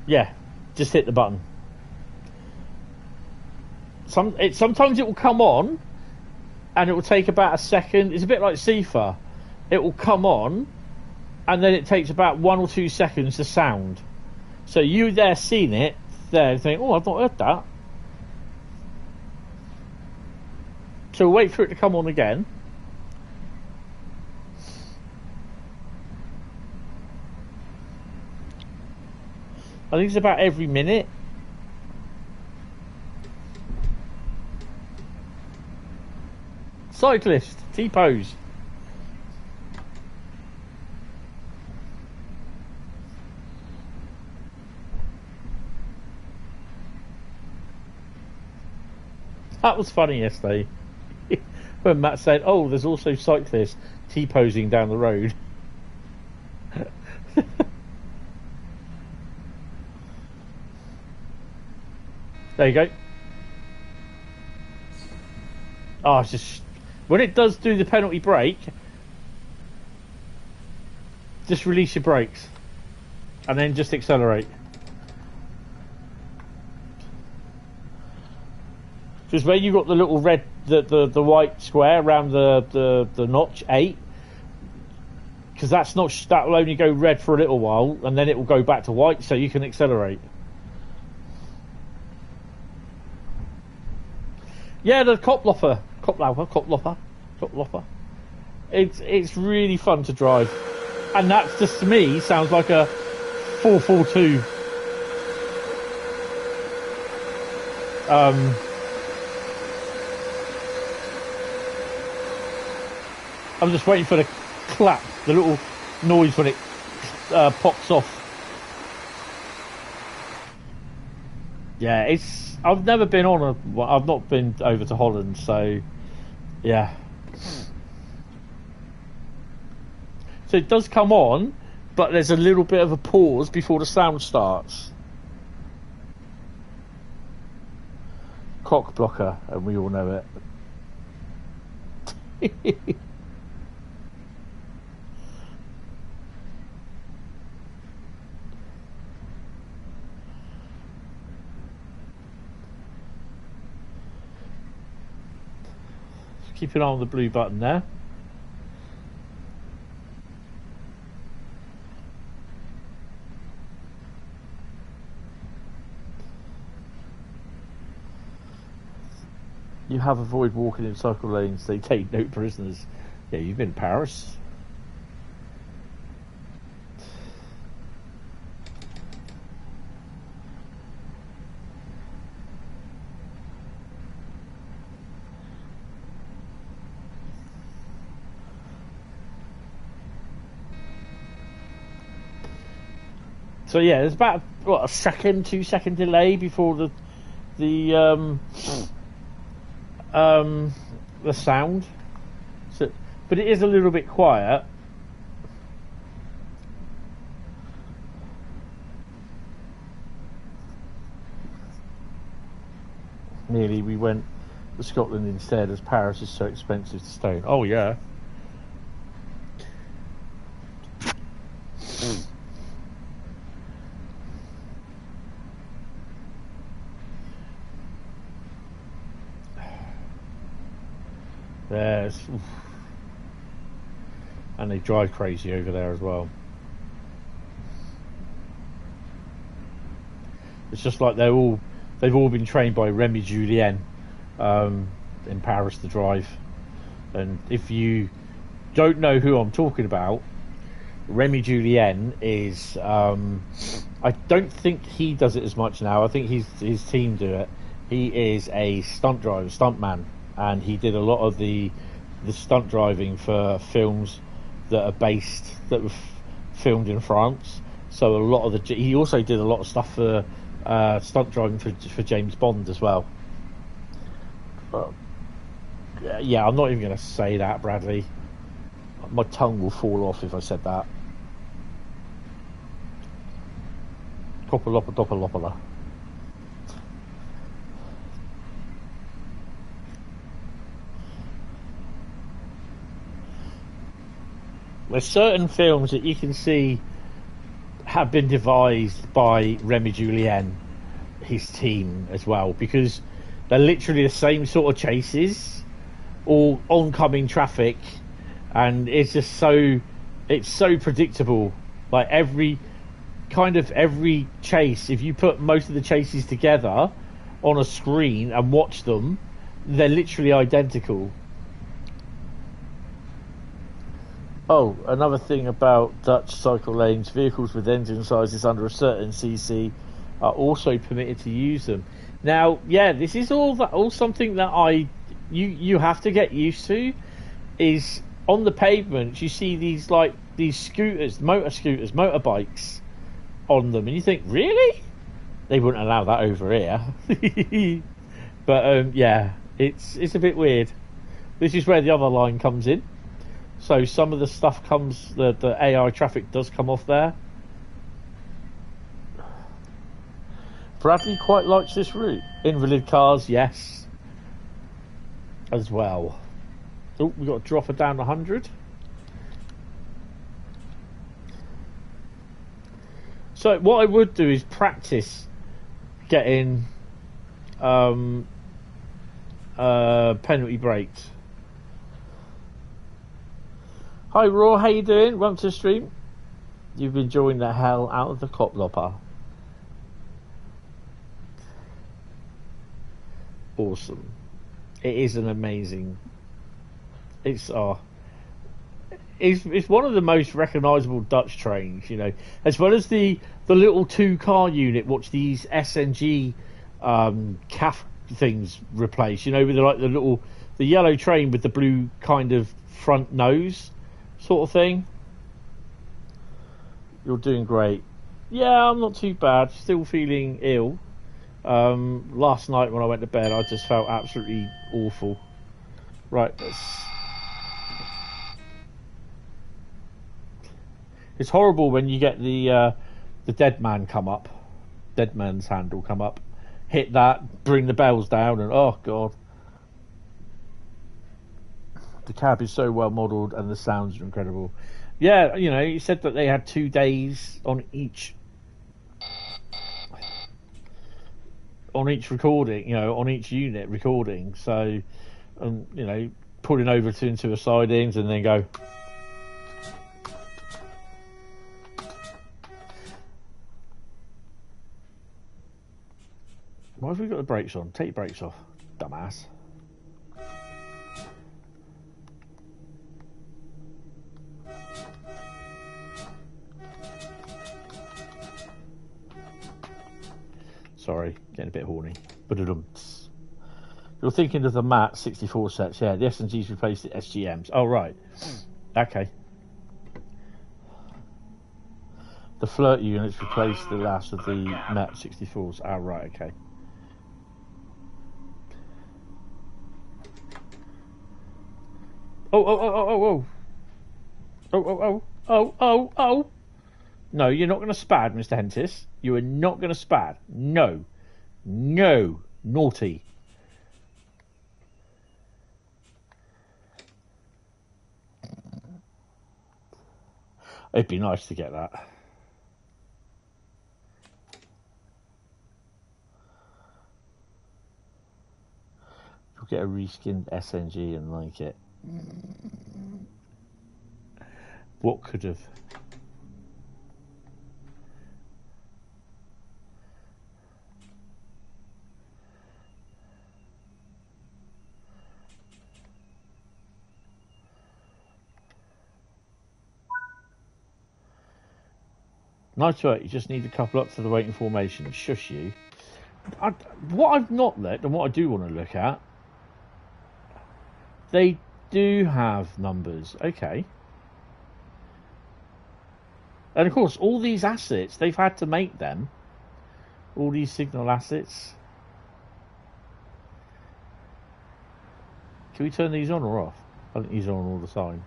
Yeah, just hit the button. Sometimes it will come on, and it will take about a second. It's a bit like SIFA. It will come on, and then it takes about 1 or 2 seconds to sound. So you there seeing it there and think, oh, I've not heard that. So wait for it to come on again. I think it's about every minute. Cyclist, T-pose. That was funny yesterday when Matt said, "Oh, there's also cyclists T-posing down the road." There you go. Oh, it's just when it does do the penalty brake, just release your brakes and then just accelerate. Because where you got the little red, the white square around the notch 8, because that will only go red for a little while and then it will go back to white, so you can accelerate. Yeah, the Kopplopper. It's really fun to drive, and that just to me sounds like a 442. I'm just waiting for the clap, the little noise when it pops off. Yeah, I've never been I've not been over to Holland, so yeah. So it does come on, but there's a little bit of a pause before the sound starts. Cock blocker, and we all know it. Keep an eye on the blue button there. You have avoided walking in cycle lanes. They take no prisoners. Yeah, you've been in Paris. So yeah, there's about a 2-second delay before the sound. So, but it is a little bit quiet. Nearly we went to Scotland instead, as Paris is so expensive to stay in. Oh yeah. There's, and they drive crazy over there as well. It's just like they've all been trained by Remy Julien in Paris to drive. And if you don't know who I'm talking about, Remy Julien is I don't think he does it as much now. I think his team do it. He is a stuntman, and he did a lot of the stunt driving for films that were filmed in France. So a lot of he also did a lot of stuff for stunt driving for James Bond as well. But, yeah, I'm not even going to say that, Bradley. My tongue will fall off if I said that. Doppelopper. There's certain films that you can see have been devised by Remy Julien, his team as well, because they're literally the same sort of chases, all oncoming traffic, and it's just so predictable. Like every chase, if you put most of the chases together on a screen and watch them, they're literally identical. Oh, another thing about Dutch cycle lanes, vehicles with engine sizes under a certain cc are also permitted to use them. Now, yeah, this is all something that you have to get used to. Is on the pavement you see these scooters, motorbikes on them, and you think, really? They wouldn't allow that over here. But yeah, It's a bit weird. This is where the other line comes in. So some of the stuff comes, the AI traffic does come off there. Bradley quite likes this route. Invalid cars, yes, as well. Oh, we've got to drop her down 100. So what I would do is practice getting penalty breaks. Hi Raw, how you doing? Welcome to the stream. You've been enjoying the hell out of the Koplopper. Awesome. It is an amazing. It's one of the most recognisable Dutch trains, you know, as well as the little 2-car unit which these SNG CAF things replace, you know, with the yellow train with the blue kind of front nose sort of thing. You're doing great. Yeah, I'm not too bad. Still feeling ill. Last night when I went to bed, I just felt absolutely awful. Right, it's horrible when you get the dead man's handle come up, hit that, bring the bells down, and oh god, the cab is so well modelled and the sounds are incredible. Yeah, you know, you said that they had 2 days on each recording, you know, on each unit recording. So, you know, pulling over into a sidings and then go. Why have we got the brakes on? Take your brakes off, dumbass. Sorry, getting a bit horny. You're thinking of the MAT 64 sets, yeah. The S&Gs replaced the SGMs. Oh, right. Okay. The flirt units replaced the last of the MAT 64s. Oh, right, okay. Oh. Oh. No, you're not going to spad, Mr. Hentis. You are not going to spad. No. Naughty. It'd be nice to get that. You'll get a reskinned SNG and like it. What could have? Nice work, you just need a couple up to the waiting formation. Shush you. What I've not looked, and what I do want to look at, they do have numbers. Okay. And of course, all these assets, they've had to make them. All these signal assets. Can we turn these on or off? I think these are on all the time.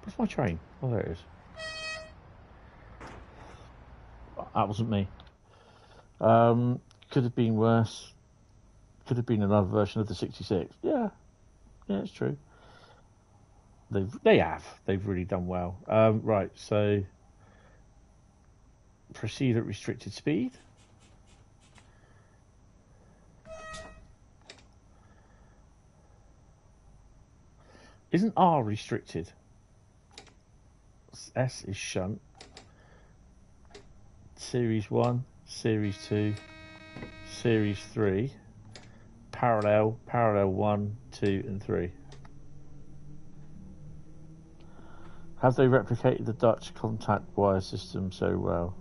Where's my train? Oh, there it is. That wasn't me. Could have been worse. Could have been another version of the 66. Yeah, it's true. They've really done well. Right, so proceed at restricted speed. Isn't R restricted? S is shunt. Series 1, Series 2, Series 3, parallel 1, 2 and 3. Have they replicated the Dutch contact wire system so well?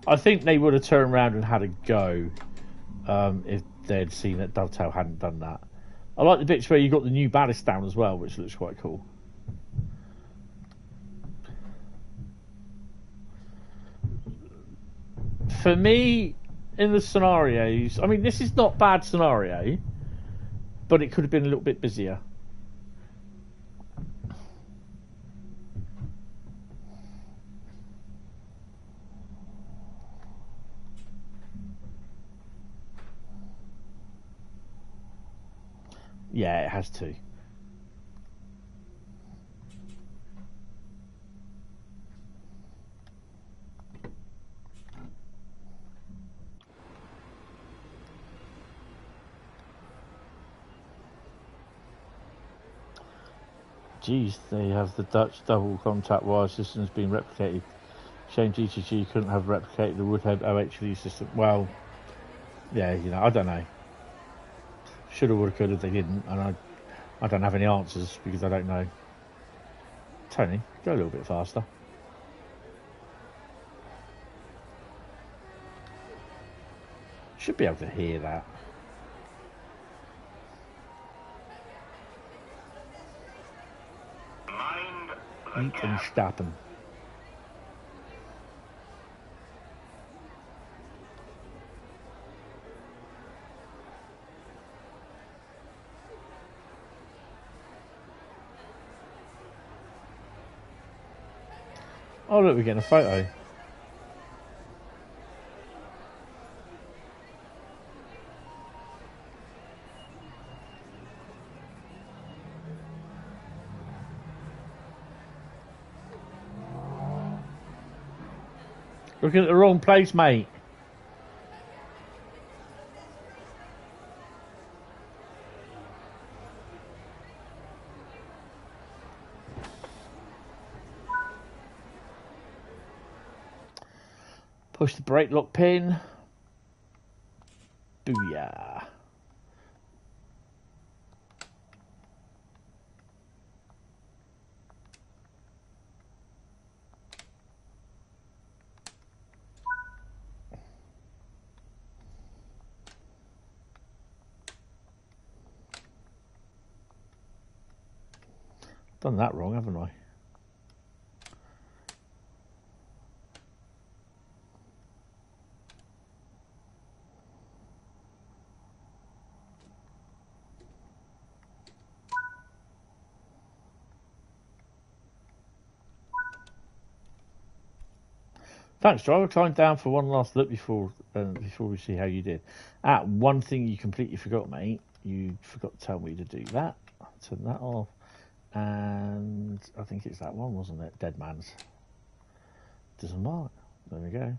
I think they would have turned around and had a go if they'd seen that Dovetail hadn't done that. I like the bits where you got the new ballast down as well, which looks quite cool. for me, in the scenarios, I mean, this is not bad scenario, but it could have been a little bit busier. Yeah, it has to. Geez, they have the Dutch double contact wire systems being replicated. Shame GTG couldn't have replicated the Woodhead OHV system. Well, yeah, you know, I don't know. Shoulda, woulda, coulda, they didn't, and I don't have any answers because I don't know. Tony, go a little bit faster. Should be able to hear that. Mind Eat and stappen. Oh look, we're getting a photo. Looking at the wrong place, mate. Push the brake lock pin. Booyah. Done that wrong, haven't I? Thanks, driver. Climb down for one last look before we see how you did. One thing you completely forgot, mate. You forgot to tell me to do that. Turn that off. And I think it's that one, wasn't it? Dead Man's. Doesn't matter. There we go.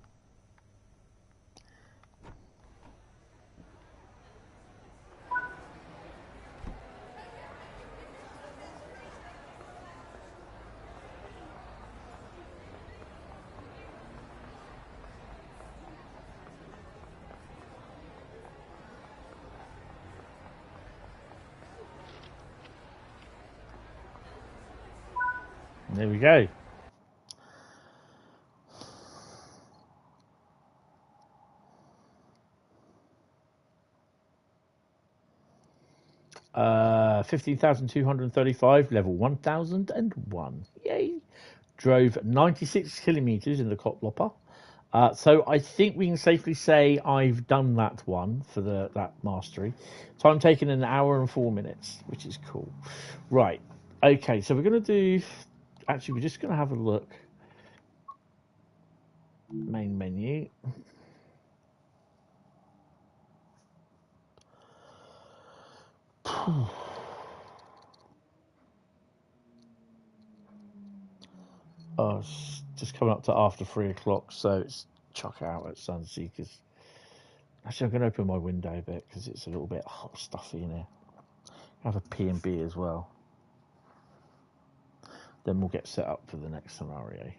There we go. Uh, 15,235, level 1001. Yay. Drove 96 kilometres in the Kotlopper. So I think we can safely say I've done that one for that mastery. Time taken 1 hour and 4 minutes, which is cool. Right. Okay, so we're going to do... Actually, we're just going to have a look. Main menu. Oh, it's just coming up to after 3 o'clock, so it's chuck out at Sunseekers. Actually, I'm going to open my window a bit because it's a little bit hot stuffy in here. Have a P&B as well. Then we'll get set up for the next scenario.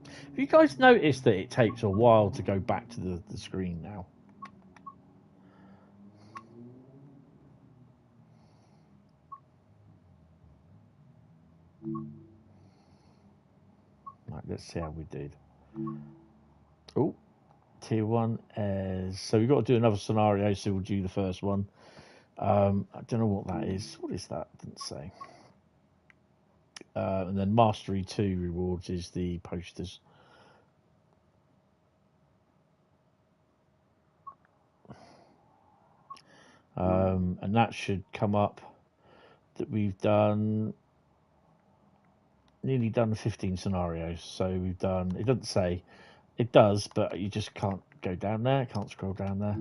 Have you guys noticed that it takes a while to go back to the screen now? Right, let's see how we did. Oh, tier 1 is... So we've got to do another scenario, so we'll do the first one. I don't know what that is. What is that? Didn't say. And then Mastery 2 rewards is the posters. And that should come up that we've done nearly done 15 scenarios. So we've done, it doesn't say, it does, but you just can't go down there, can't scroll down there.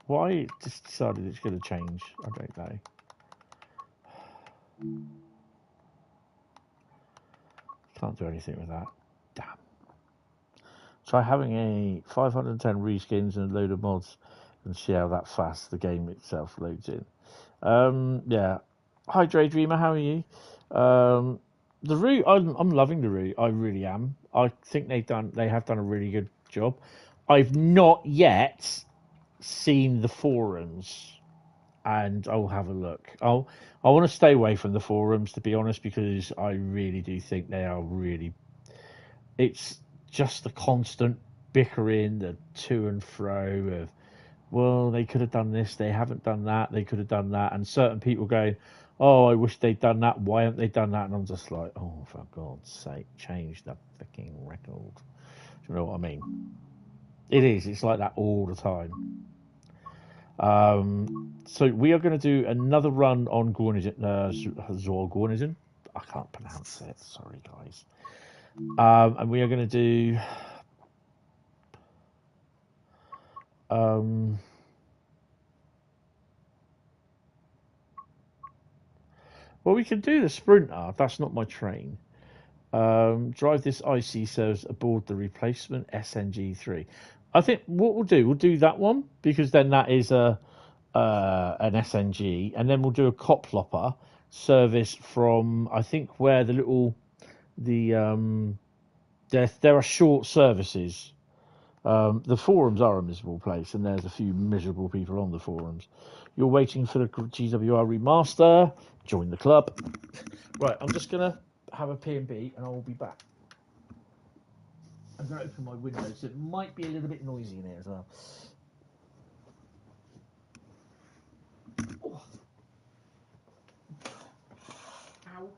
Why it just decided it's going to change, I don't know. Can't do anything with that. Damn. Try having a 510 reskins and a load of mods and see how that fast the game itself loads in. Yeah. Hi, Dre Dreamer, how are you? The Route, I'm loving the Route. I really am. I think they have done a really good job. I've not yet seen the forums, and I'll have a look. I want to stay away from the forums, to be honest, because I really do think they are really. It's just the constant bickering, the to and fro of, well, they could have done this, they haven't done that, they could have done that, and certain people going, oh, I wish they'd done that, why haven't they done that? And I'm just like, oh, for God's sake, change the fucking record. Do you know what I mean? It is, it's like that all the time. So we are going to do another run on Zwolle Groningen. I can't pronounce it, sorry guys. And we are going to do well, we can do the Sprinter. That's not my train. Drive this IC service aboard the replacement SNG3. I think what we'll do that one, because then that is an SNG, and then we'll do a Coplopper service from, I think, where there are short services. The forums are a miserable place, and there's a few miserable people on the forums. You're waiting for the GWR remaster. Join the club. Right, I'm just going to have a P&B, and I will be back. I'm going to open my window, so it might be a little bit noisy in here as well. Oh. Ow.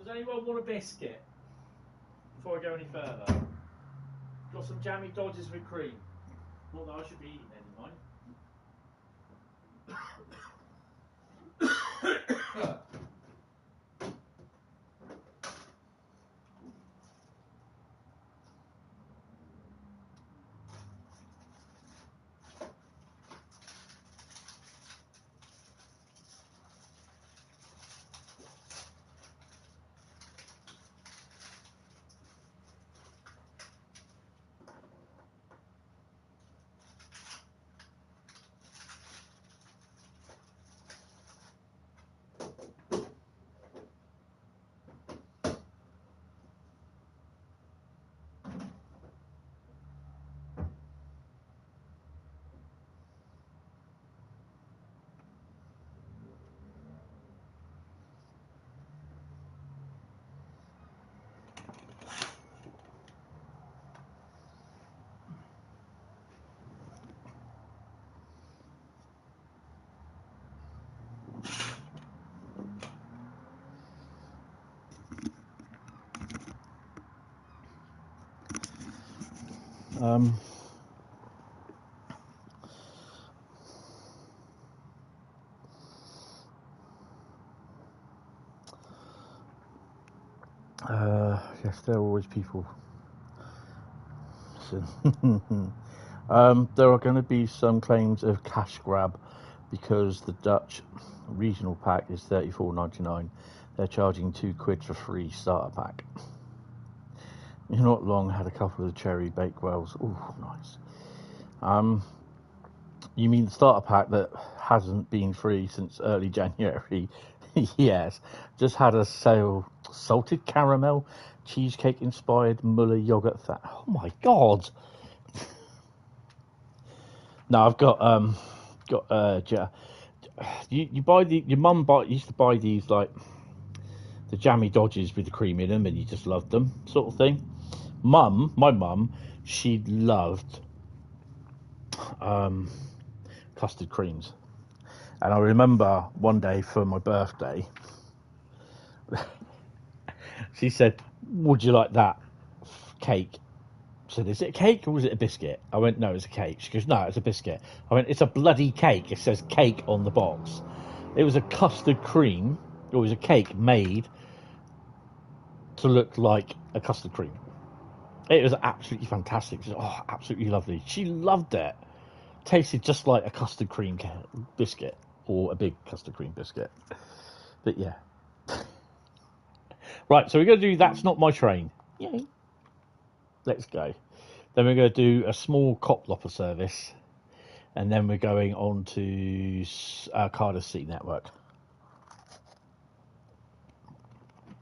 Does anyone want a biscuit before I go any further? Got some jammy dodgers with cream. Not that I should be eating any, mind. Yes, there are always people. There are going to be some claims of cash grab because the Dutch regional pack is £34.99. They're charging £2 for free starter pack. You're not long had a couple of cherry bakewells. Oh, nice. You mean the starter pack that hasn't been free since early January? Yes, just had a sale. Salted caramel, cheesecake inspired Muller yogurt. Oh my god! No, I've got you buy your mum used to buy these like the jammy dodges with the cream in them, and you just loved them, sort of thing. My mum, she loved custard creams, and I remember one day for my birthday, she said, "Would you like that cake?" I said, "Is it a cake or was it a biscuit?" I went, "No, it's a cake." She goes, "No, it's a biscuit." I went, "It's a bloody cake. It says cake on the box." It was a custard cream. It was a cake made to look like a custard cream. It was absolutely fantastic. She said, "Oh, absolutely lovely." She loved it. Tasted just like a custard cream biscuit or a big custard cream biscuit. But yeah. Right, so we're going to do That's Not My Train. Yay. Let's go. Then we're going to do a small Coplopper service. And then we're going on to Cardiff City Network.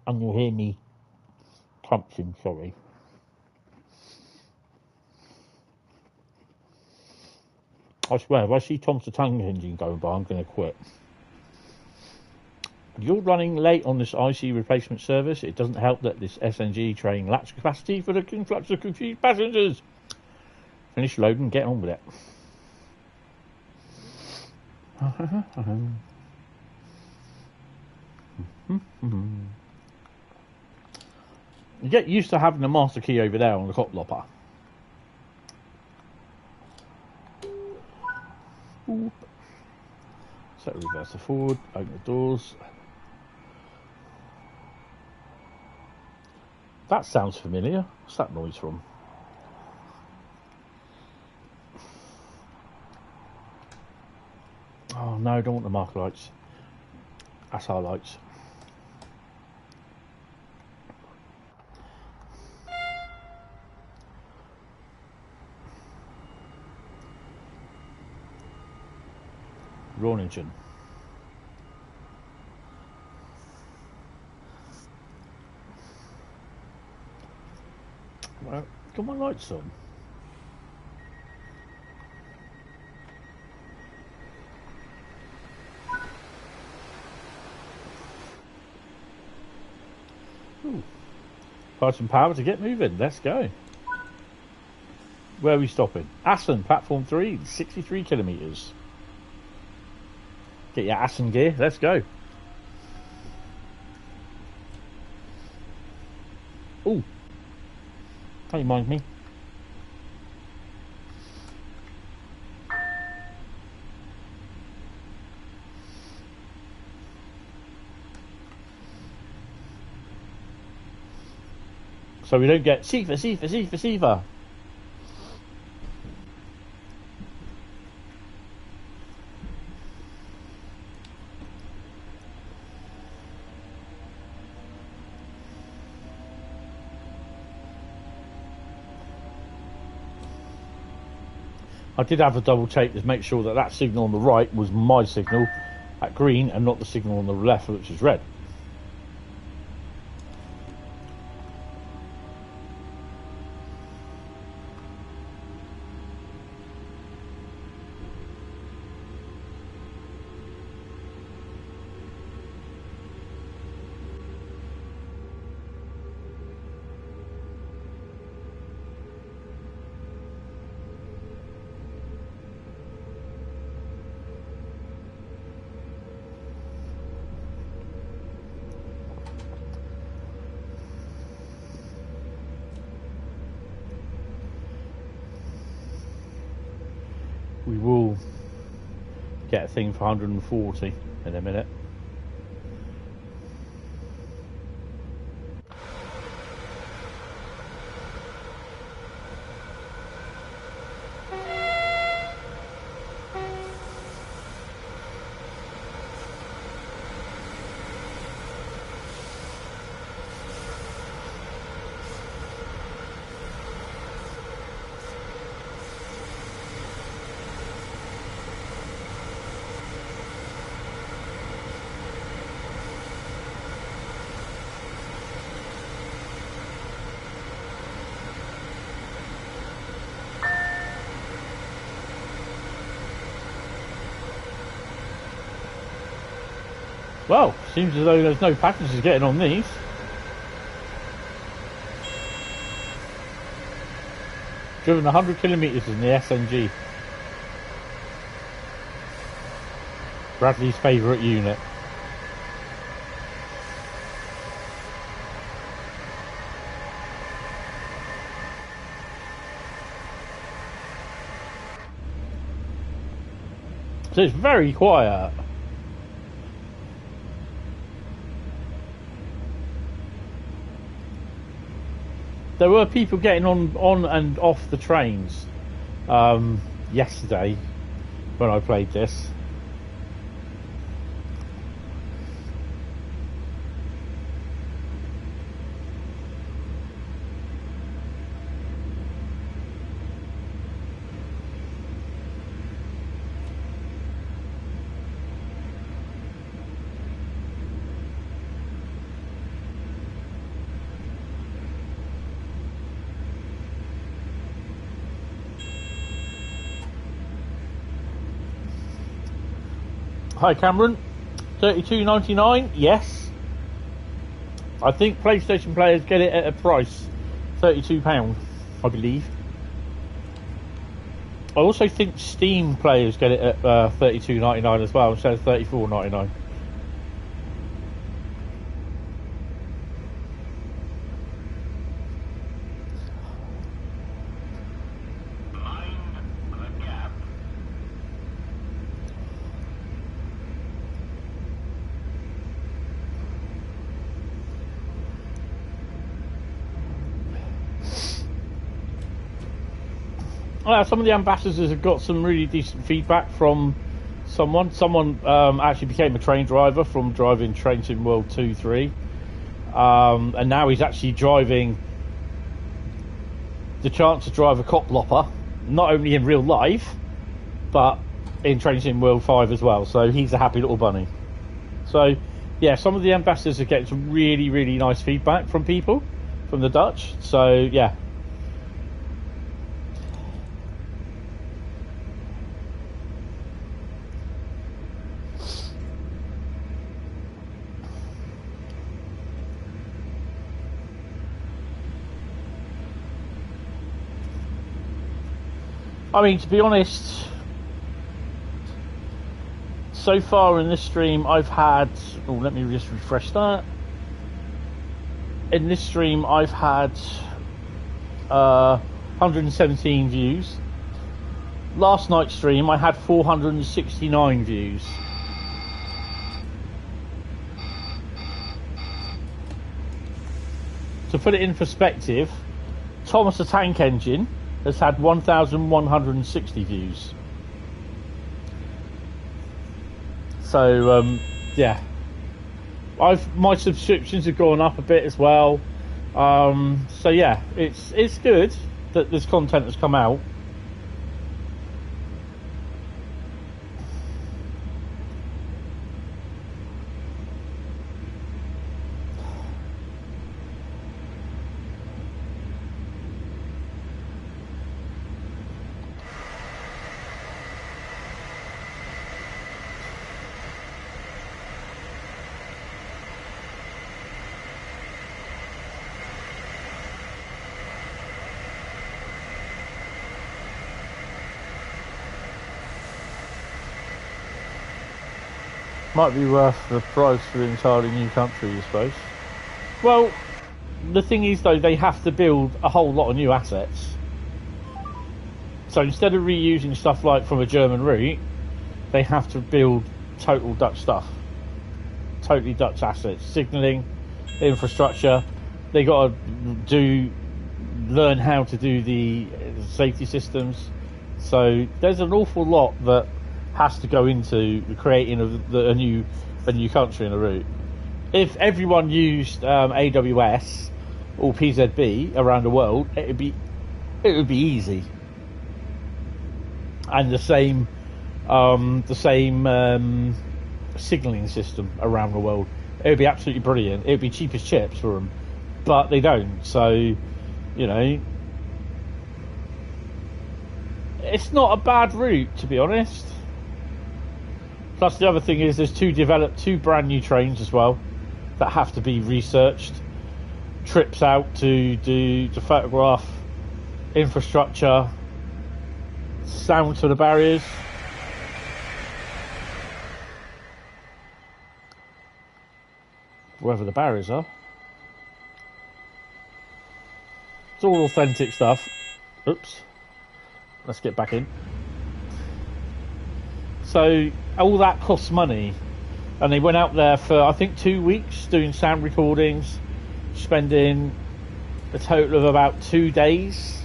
And you'll hear me crunching, sorry. I swear, if I see Thomas the Tank Engine going by, I'm going to quit. You're running late on this IC replacement service. It doesn't help that this SNG train lacks capacity for the influx of confused passengers. Finish loading and get on with it. You get used to having the master key over there on the Coplopper. Set reverse to forward, open the doors. That sounds familiar. What's that noise from? Oh no, I don't want the marker lights. That's our lights. Groningen. Well, got my lights on. Ooh. Find some power to get moving. Let's go. Where are we stopping? Assen, platform 3, 63 kilometres. Get your Assen gear. Let's go. Ooh. Don't mind me. So we don't get Sifa. I did have a double check to make sure that that signal on the right was my signal at green and not the signal on the left, which is red. we will get a thing for 140 in a minute. Well, seems as though there's no passengers getting on these. Driven 100 kilometres in the SNG. Bradley's favourite unit. So it's very quiet. There were people getting on and off the trains yesterday when I played this. Hi Cameron, $32.99, yes. I think PlayStation players get it at a price, £32, I believe. I also think Steam players get it at $32.99 as well, instead of $34.99. Some of the ambassadors have got some really decent feedback from someone. Someone actually became a train driver from driving Train Sim World 2, 3. And now he's actually driving the chance to drive a cop lopper, not only in real life, but in Train Sim World 5 as well. So he's a happy little bunny. So, yeah, some of the ambassadors are getting some really, really nice feedback from people, from the Dutch. So, yeah. I mean, to be honest, so far in this stream I've had, oh, let me just refresh that. In this stream I've had 117 views. Last night's stream I had 469 views. To put it in perspective, Thomas the Tank Engine has had 1,160 views. So yeah, my subscriptions have gone up a bit as well. So yeah, it's good that this content has come out. Might be worth the price for an entirely new country, I suppose. Well, the thing is though, they have to build a whole lot of new assets. So instead of reusing stuff like from a German route, they have to build total Dutch stuff, totally Dutch assets, signalling, infrastructure. They got to learn how to do the safety systems. So there's an awful lot that has to go into the creating of a new country in a route. If everyone used AWS or PZB around the world, it would be easy. And the same signalling system around the world. It would be absolutely brilliant. It would be cheap as chips for them, but they don't. So, you know, it's not a bad route, to be honest. Plus, the other thing is there's two brand new trains as well that have to be researched. Trips out to photograph infrastructure, sound to the barriers. Wherever the barriers are. It's all authentic stuff. Oops. Let's get back in. So all that costs money, and they went out there for I think 2 weeks doing sound recordings, spending a total of about 2 days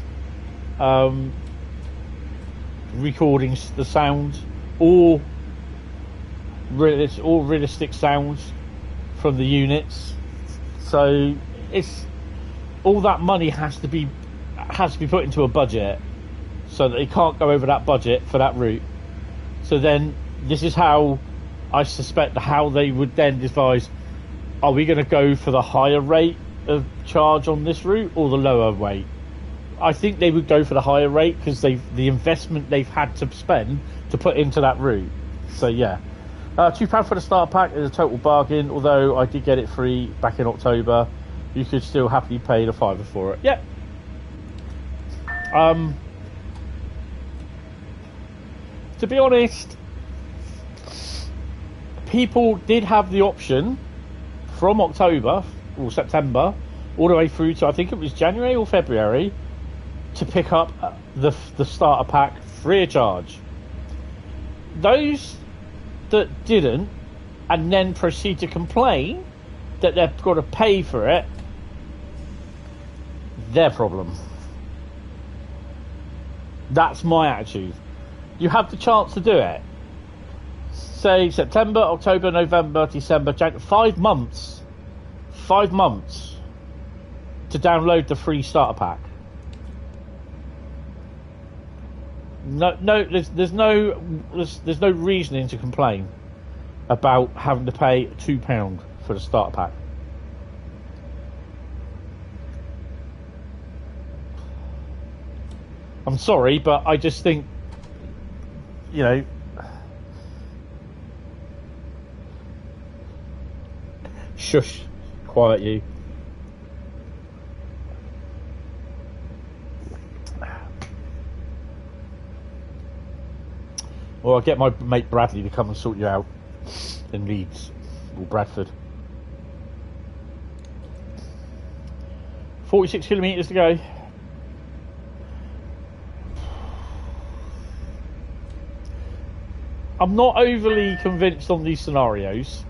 recording the sound, all realistic sounds from the units. So it's all that money has to be put into a budget, so that they can't go over that budget for that route. So then this is how I suspect how they would then devise, are we going to go for the higher rate of charge on this route or the lower rate? I think they would go for the higher rate because the investment they've had to spend to put into that route. So yeah, £2 for the starter pack is a total bargain, although I did get it free back in October. You could still happily pay the £5 for it. Yeah. To be honest, people did have the option from October or September all the way through to I think it was January or February to pick up the starter pack free of charge. Those that didn't and then proceed to complain that they've got to pay for it, their problem. That's my attitude. You have the chance to do it. Say September, October, November, December, January, 5 months. 5 months to download the free starter pack. There's no reasoning to complain about having to pay £2 for the starter pack. I'm sorry, but I just think, you know, shush, quiet you. Or I'll get my mate Bradley to come and sort you out in Leeds or Bradford. 46 kilometres to go. I'm not overly convinced on these scenarios.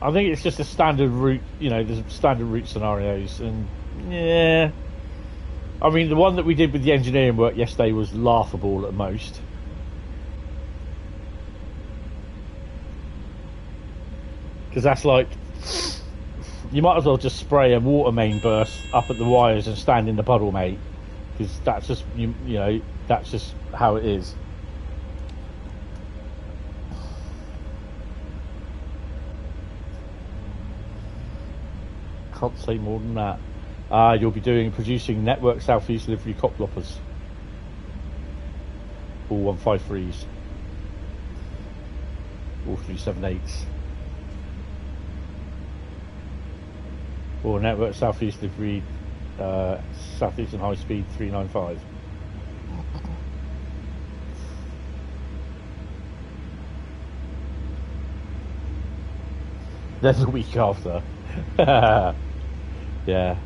I think it's just a standard route, you know, there's standard route scenarios, and yeah. I mean, the one that we did with the engineering work yesterday was laughable at most. Because that's like, you might as well just spray a water main burst up at the wires and stand in the puddle, mate. Because that's just, you know, that's just how it is. Can't say more than that. You'll be producing network Southeast livery cop loppers. All 153s. All 378s. Or network Southeast livery Southeastern Highspeed 395. then the week after. Yeah.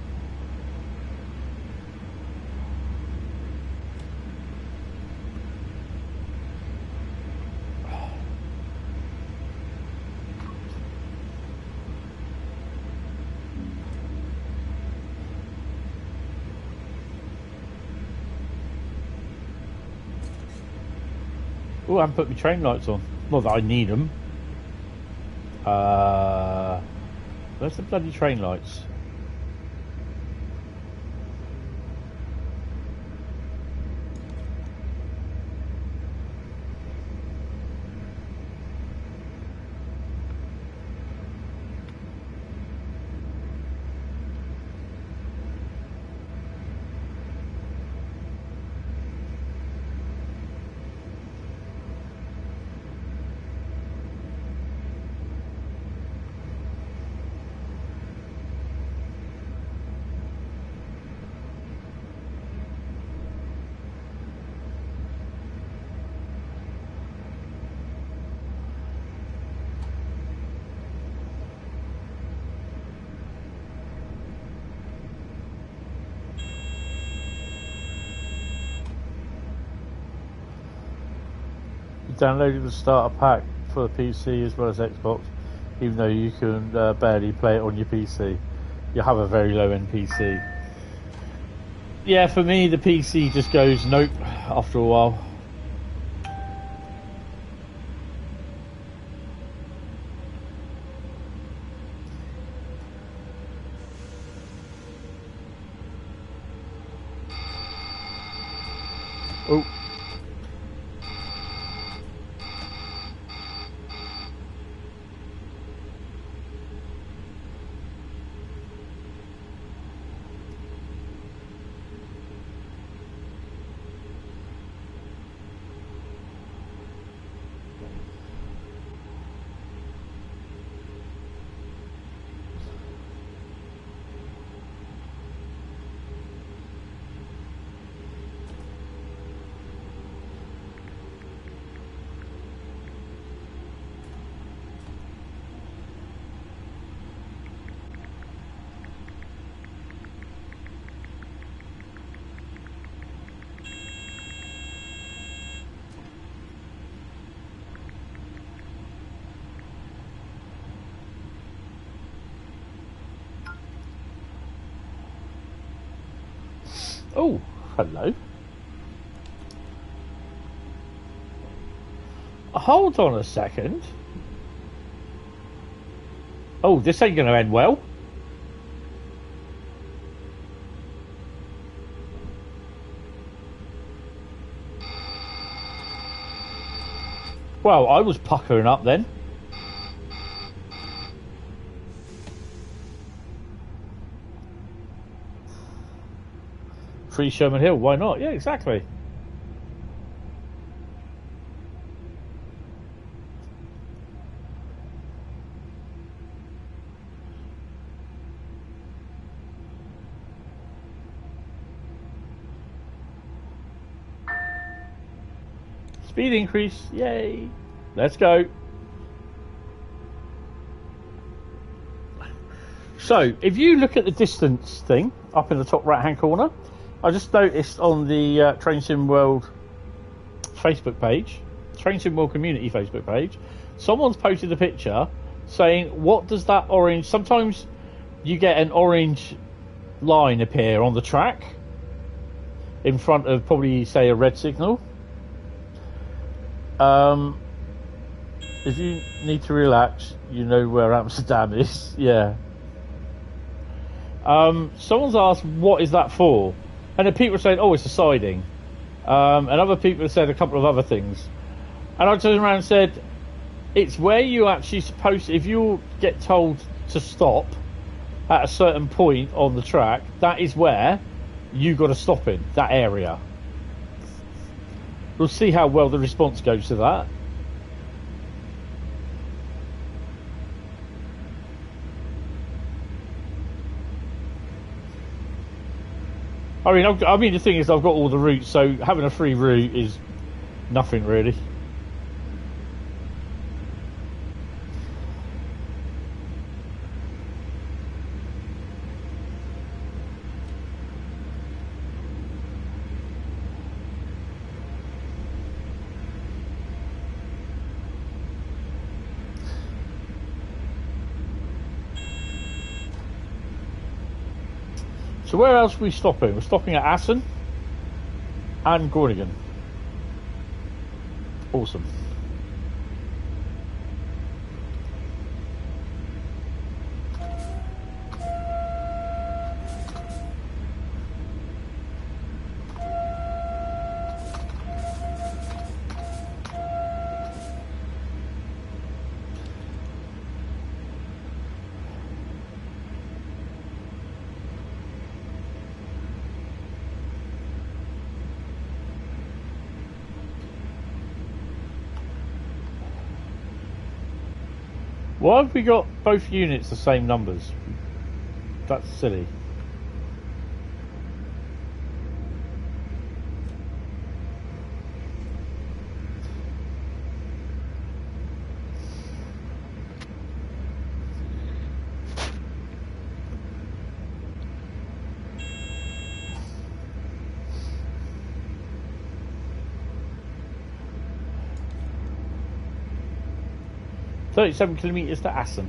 Oh, I haven't put my train lights on. Not that I need them. Where's the bloody train lights? Downloaded the starter pack for the PC as well as Xbox, even though you can barely play it on your PC. You have a very low-end PC. Yeah, for me the PC just goes nope after a while. Oh. Oh, hello. Hold on a second. Oh, this ain't going to end well. Well, I was puckering up then. Free Sherman Hill, why not? Yeah, exactly. Speed increase, yay. Let's go. So, if you look at the distance thing up in the top right hand corner, I just noticed on the Train Sim World Facebook page, Train Sim World Community Facebook page, someone's posted a picture saying, what does that orange... Sometimes you get an orange line appear on the track in front of probably, say, a red signal. If you need to relax, you know where Amsterdam is. Yeah. Someone's asked, what is that for? And then people are saying, oh, it's a siding. And other people have said a couple of other things. And I turned around and said, it's where you actually supposed, if you get told to stop at a certain point on the track, that is where you got to stop in, that area. We'll see how well the response goes to that. I mean, the thing is, I've got all the routes, so having a free route is nothing really. So where else are we stopping? We're stopping at Assen and Groningen. Awesome. Why have we got both units the same numbers? That's silly. "37 kilometres to Assen."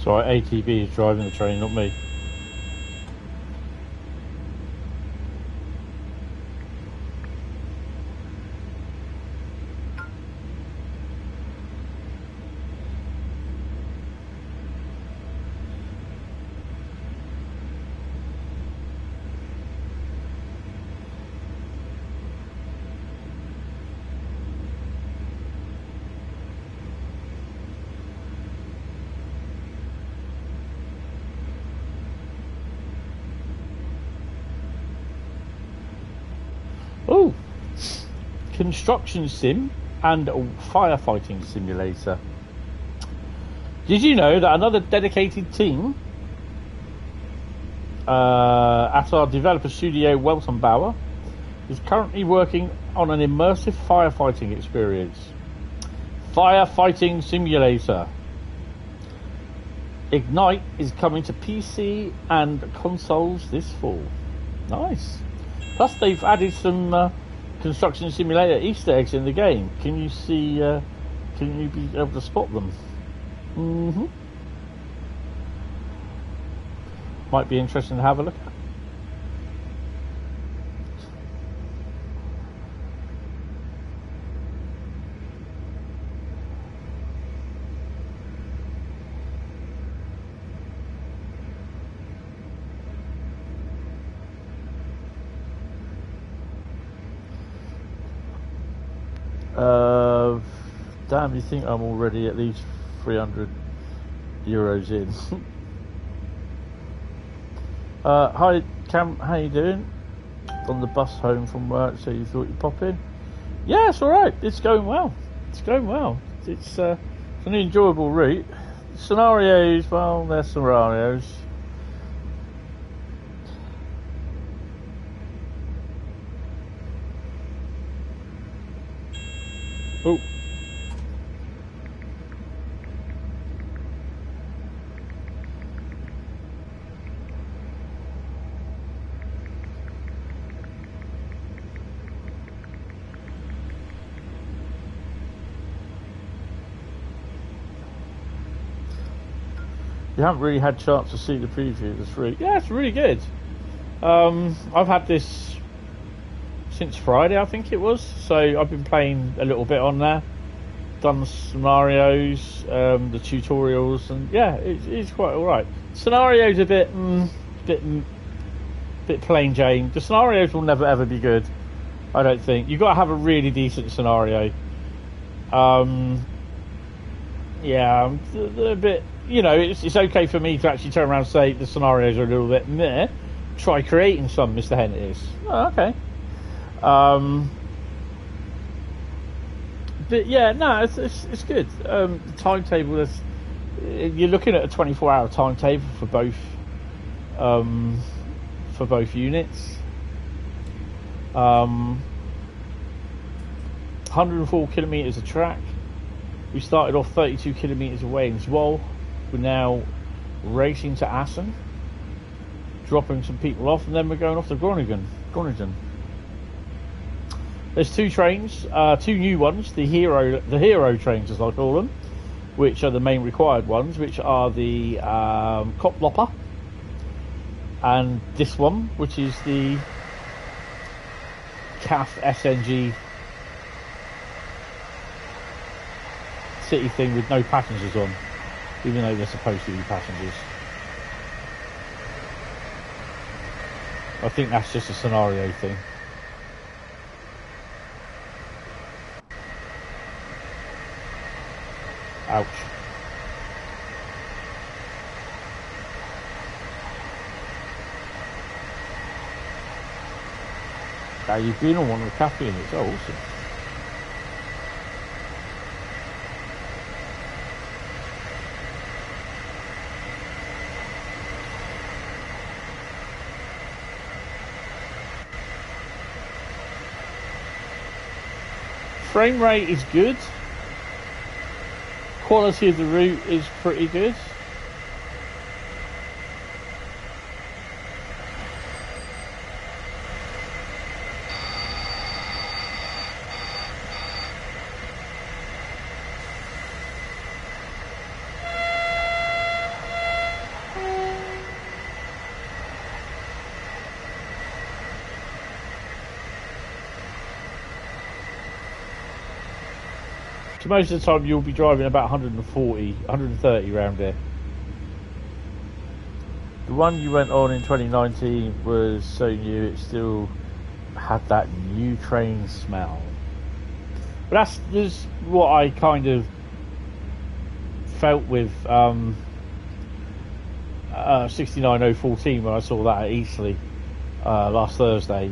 Sorry, ATV is driving the train, not me. Oh, construction sim and a firefighting simulator. Did you know that another dedicated team at our developer studio, Welton Bauer, is currently working on an immersive firefighting experience? Firefighting simulator. Ignite is coming to PC and consoles this fall. Nice. Plus, they've added some construction simulator Easter eggs in the game. Can you see? Can you be able to spot them? Might be interesting to have a look at. Damn, you think I'm already at least 300 euros in? Hi Cam, how you doing? On the bus home from work, so you thought you'd pop in? Yeah, it's alright, it's going well. It's going well. It's an enjoyable route. Scenarios, well, they're scenarios. Oh. You haven't really had a chance to see the preview. Yeah, it's really good. I've had this since Friday, I think it was. So I've been playing a little bit on there, done the scenarios, the tutorials, and yeah, it's quite all right. Scenarios a bit plain Jane. The scenarios will never ever be good, I don't think. You've got to have a really decent scenario. Yeah, a bit. You know, it's okay for me to actually turn around and say the scenarios are a little bit meh. Try creating some, Mr. Hentis. Oh, okay. But yeah, no, it's good. The timetable is. You're looking at a 24-hour timetable for both units. 104 kilometres of track. We started off 32 kilometres away in Zwolle. We're now racing to Assen, dropping some people off, and then we're going off to Groningen. There's two trains, two new ones, the hero trains as I call them, which are the main required ones, which are the Koplopper, and this one, which is the CAF SNG city thing with no passengers on, even though they're supposed to be passengers. I think that's just a scenario thing. Ouch. Now you've been on one of the cafe units, oh awesome. Frame rate is good. Quality of the route is pretty good. So most of the time you'll be driving about 140, 130 around there. The one you went on in 2019 was so new it still had that new train smell. But that's what I kind of felt with 69014 when I saw that at Eastleigh last Thursday.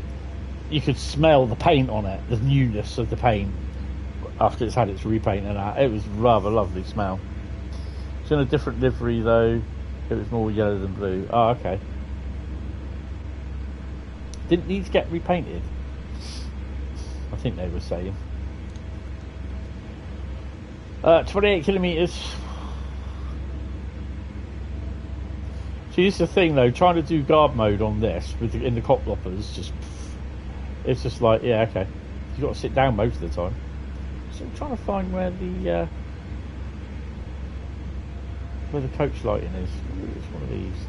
You could smell the paint on it, the newness of the paint. After it's had its repaint and that, it was rather lovely smell. It's in a different livery though. It was more yellow than blue. Oh, okay. Didn't need to get repainted, I think they were saying. 28 kilometres. See, this is the thing though. Trying to do guard mode on this in the Koploppers, it's just like, yeah, okay. You've got to sit down most of the time. So I'm trying to find where the coach lighting is. Maybe it's one of these.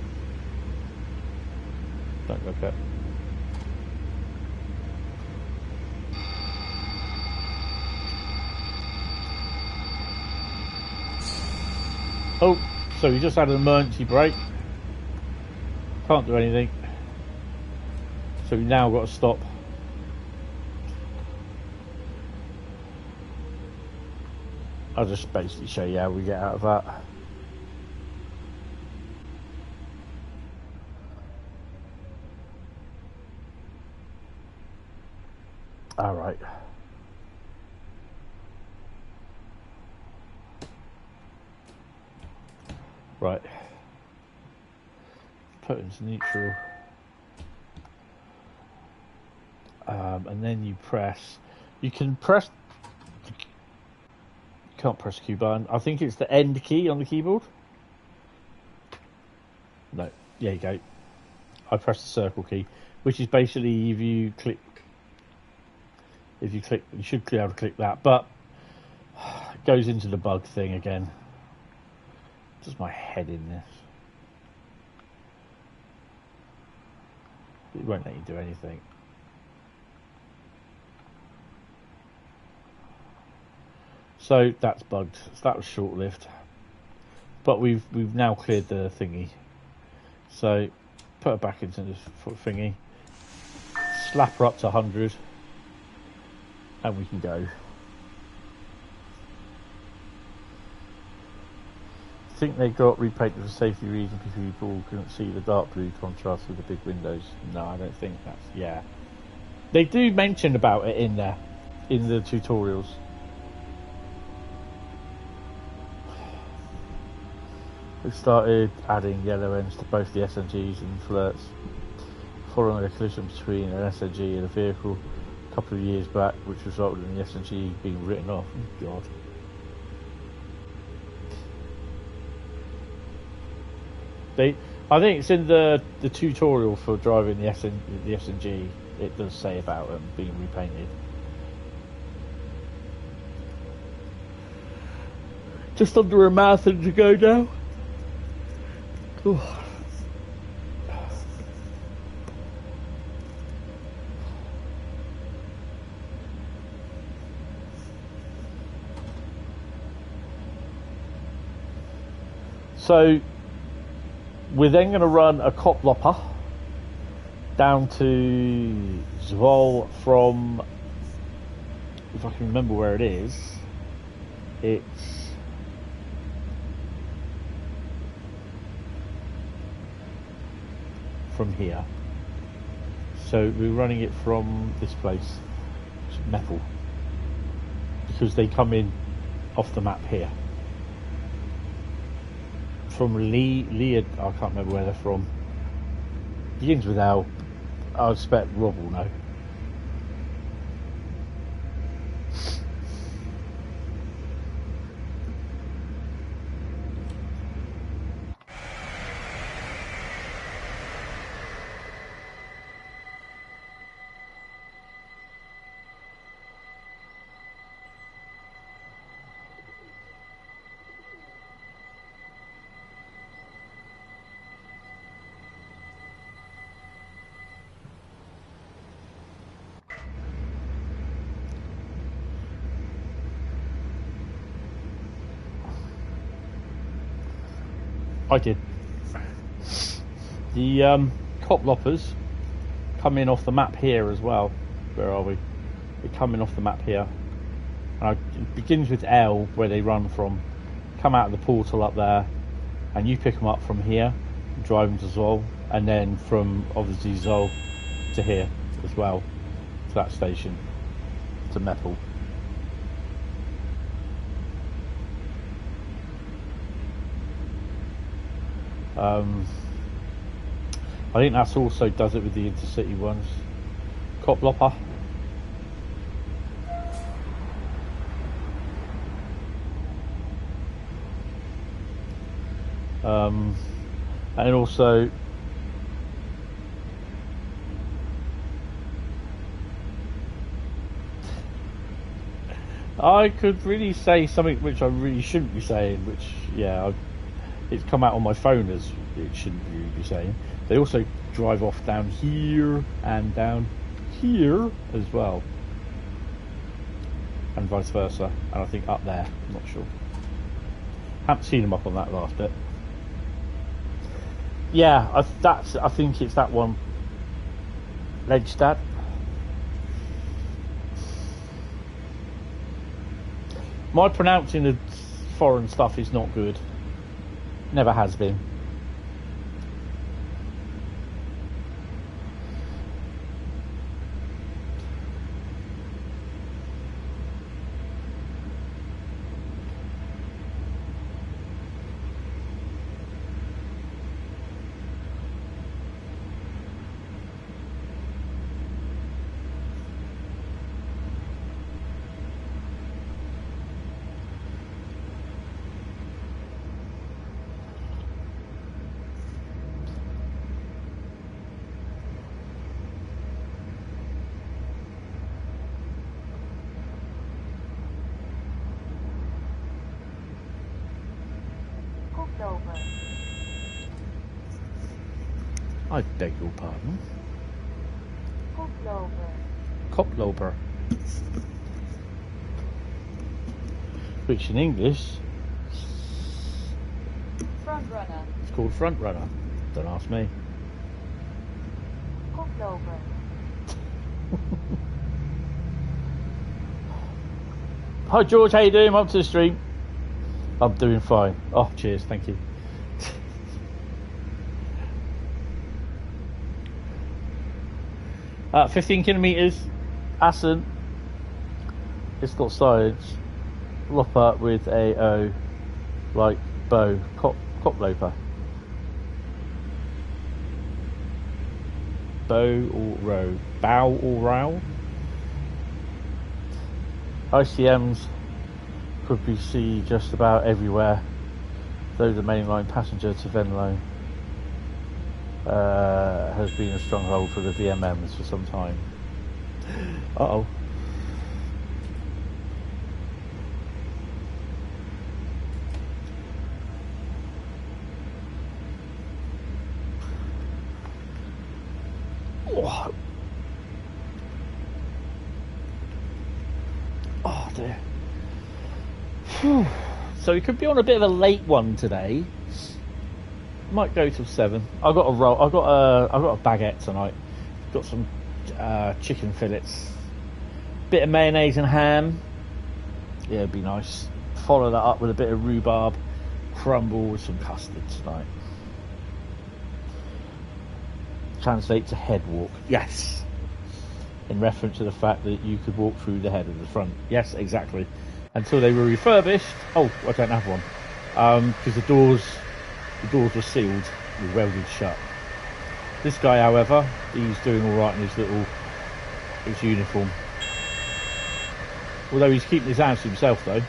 Don't look at. Oh, so we just had an emergency brake. Can't do anything. So we now got to stop. I'll just basically show you how we get out of that. All right. Right. Put into neutral. And then you press. You can press. Can't press the Q button. I think it's the end key on the keyboard. No, there you go. I press the circle key, which is basically if you click, you should be able to click that, but it goes into the bug thing again. Does my head in this? It won't let you do anything. So that's bugged. So that was short-lived. But we've now cleared the thingy. So put her back into this thingy. Slap her up to 100. And we can go. think they got repainted for safety reasons because people couldn't see the dark blue contrast with the big windows. No, I don't think that's... Yeah. They do mention about it in there, in the tutorials. We started adding yellow ends to both the SNGs and flirts, following a collision between an SNG and a vehicle a couple of years back, which resulted in the SNG being written off. Oh, God. I think it's in the tutorial for driving the SNG. It does say about them being repainted. Just under a marathon to go now. Ooh. So we're then going to run a koplopper down to Zwolle from, if I can remember where it is, it's from here. So we're running it from this place, Meppel, because they come in off the map here. From Lee, I can't remember where they're from. Begins with L. I expect Rob will know. I did. The koploppers come in off the map here as well. Where are we? They're coming off the map here. It begins with L, where they run from. Come out of the portal up there, and you pick them up from here, drive them to Zwolle, and then from obviously Zwolle to here as well, to that station, to Meppel. I think that's also does it with the intercity ones. Koplopper. And also I could really say something which I really shouldn't be saying, which it's come out on my phone as it shouldn't really be saying. They also drive off down here and down here as well, and vice versa, and I think up there, I'm not sure. Haven't seen them up on that last bit. Yeah, I think it's that one. Ledstad. My pronouncing of foreign stuff is not good. Never has been. I beg your pardon. Koploper. Which in English, front runner. It's called front runner. Don't ask me. Koploper. Hi George, how you doing? Welcome to the stream. I'm doing fine. Oh, cheers, thank you. 15 kilometres, Assen. It's got sides. Lopper with a O, like bow, cop loper. Bow or row? Bow or row? ICMs could be seen just about everywhere, though the mainline passenger to Venlo has been a stronghold for the VMMs for some time. Uh-oh. Oh dear. Whew. So we could be on a bit of a late one today. Might go till 7. I've got a roll. I've got a baguette tonight. Got some chicken fillets, bit of mayonnaise and ham. Yeah, it'd be nice. Follow that up with a bit of rhubarb crumble with some custard tonight. Translate to head walk. Yes. In reference to the fact that you could walk through the head of the front. Yes, exactly. Until they were refurbished. Oh, I don't have one. Because the doors were sealed, were welded shut. This guy, however, he's doing all right in his uniform. Although he's keeping his hands to himself, though.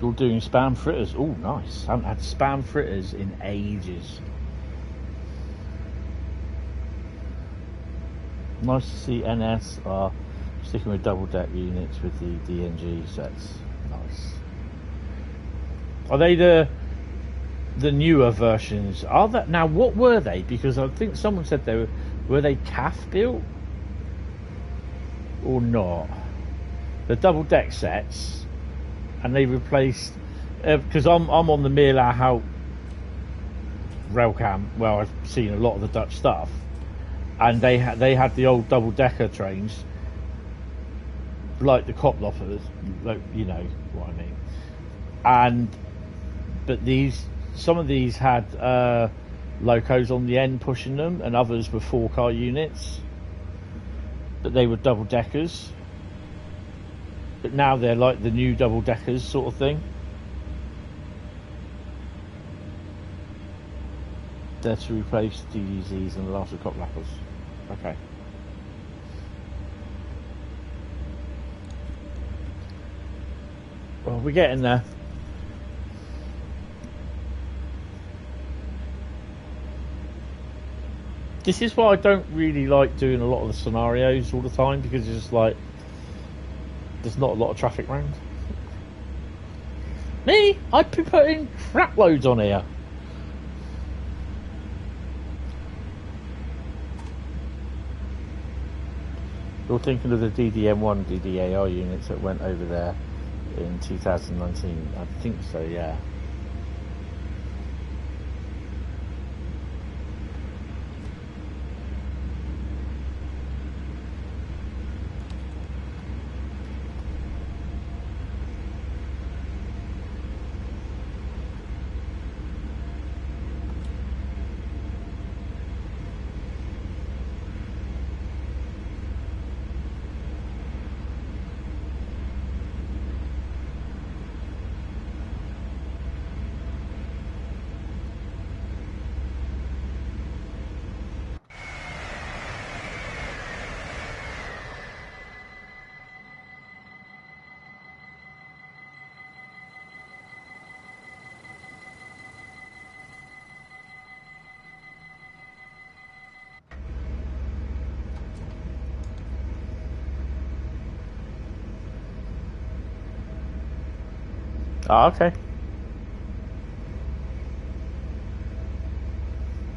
You're doing spam fritters. Oh, nice. I haven't had spam fritters in ages. Nice to see NS are sticking with double deck units with the DNG sets. Nice. Are they the newer versions? Are that now? What were they? Because I think someone said they were they CAF built or not? The double deck sets. And they replaced, because I'm on the Meerlau Haupt Railcam. Well, I've seen a lot of the Dutch stuff, and they had the old double decker trains, like the Koploppers, like, you know what I mean. But some of these had locos on the end pushing them, and others were 4-car units, but they were double deckers. But now they're like the new double deckers sort of thing. They're to replace DDZs and the last of Coplappers. Okay. Well, we're getting there. This is why I don't really like doing a lot of the scenarios all the time, because it's just like there's not a lot of traffic round. Me? I'd be putting crap loads on here. You're thinking of the DDM1 DDAR units that went over there in 2019. I think so, yeah. Ah, okay.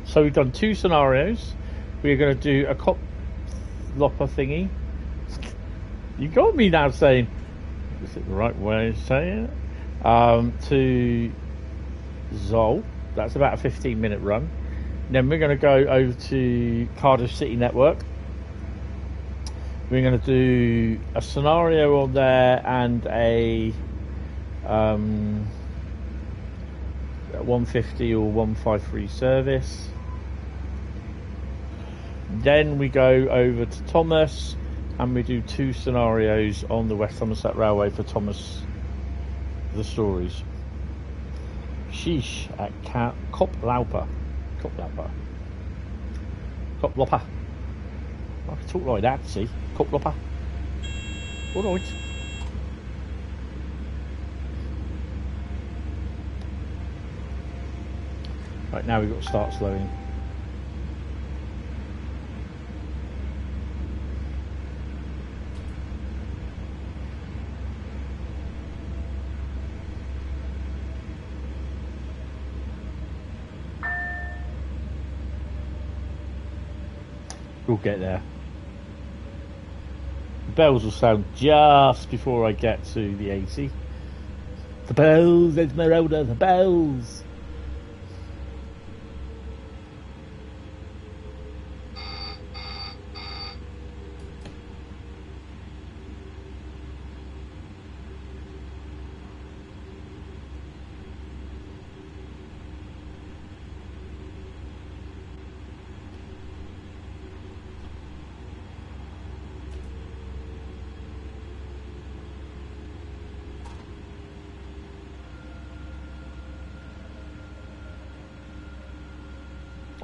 So we've done 2 scenarios. We're going to do a COP Lopper thingy. You got me now saying, is it the right way of saying it? To Zwolle. That's about a 15-minute run. Then we're going to go over to Cardiff City Network. We're going to do a scenario on there and a 150 or 153 service. Then we go over to Thomas and we do 2 scenarios on the West Somerset Railway for Thomas the Stories. Sheesh at Koplauper. Koplopper. I can talk like that, see? Koplopper. Alright. Right, now we've got to start slowing. We'll get there. The bells will sound just before I get to the 80. The bells, Esmeralda, the bells.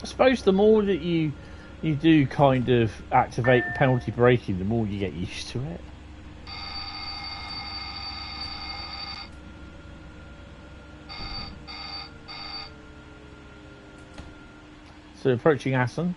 I suppose the more that you do kind of activate penalty braking, the more you get used to it. So approaching Assen.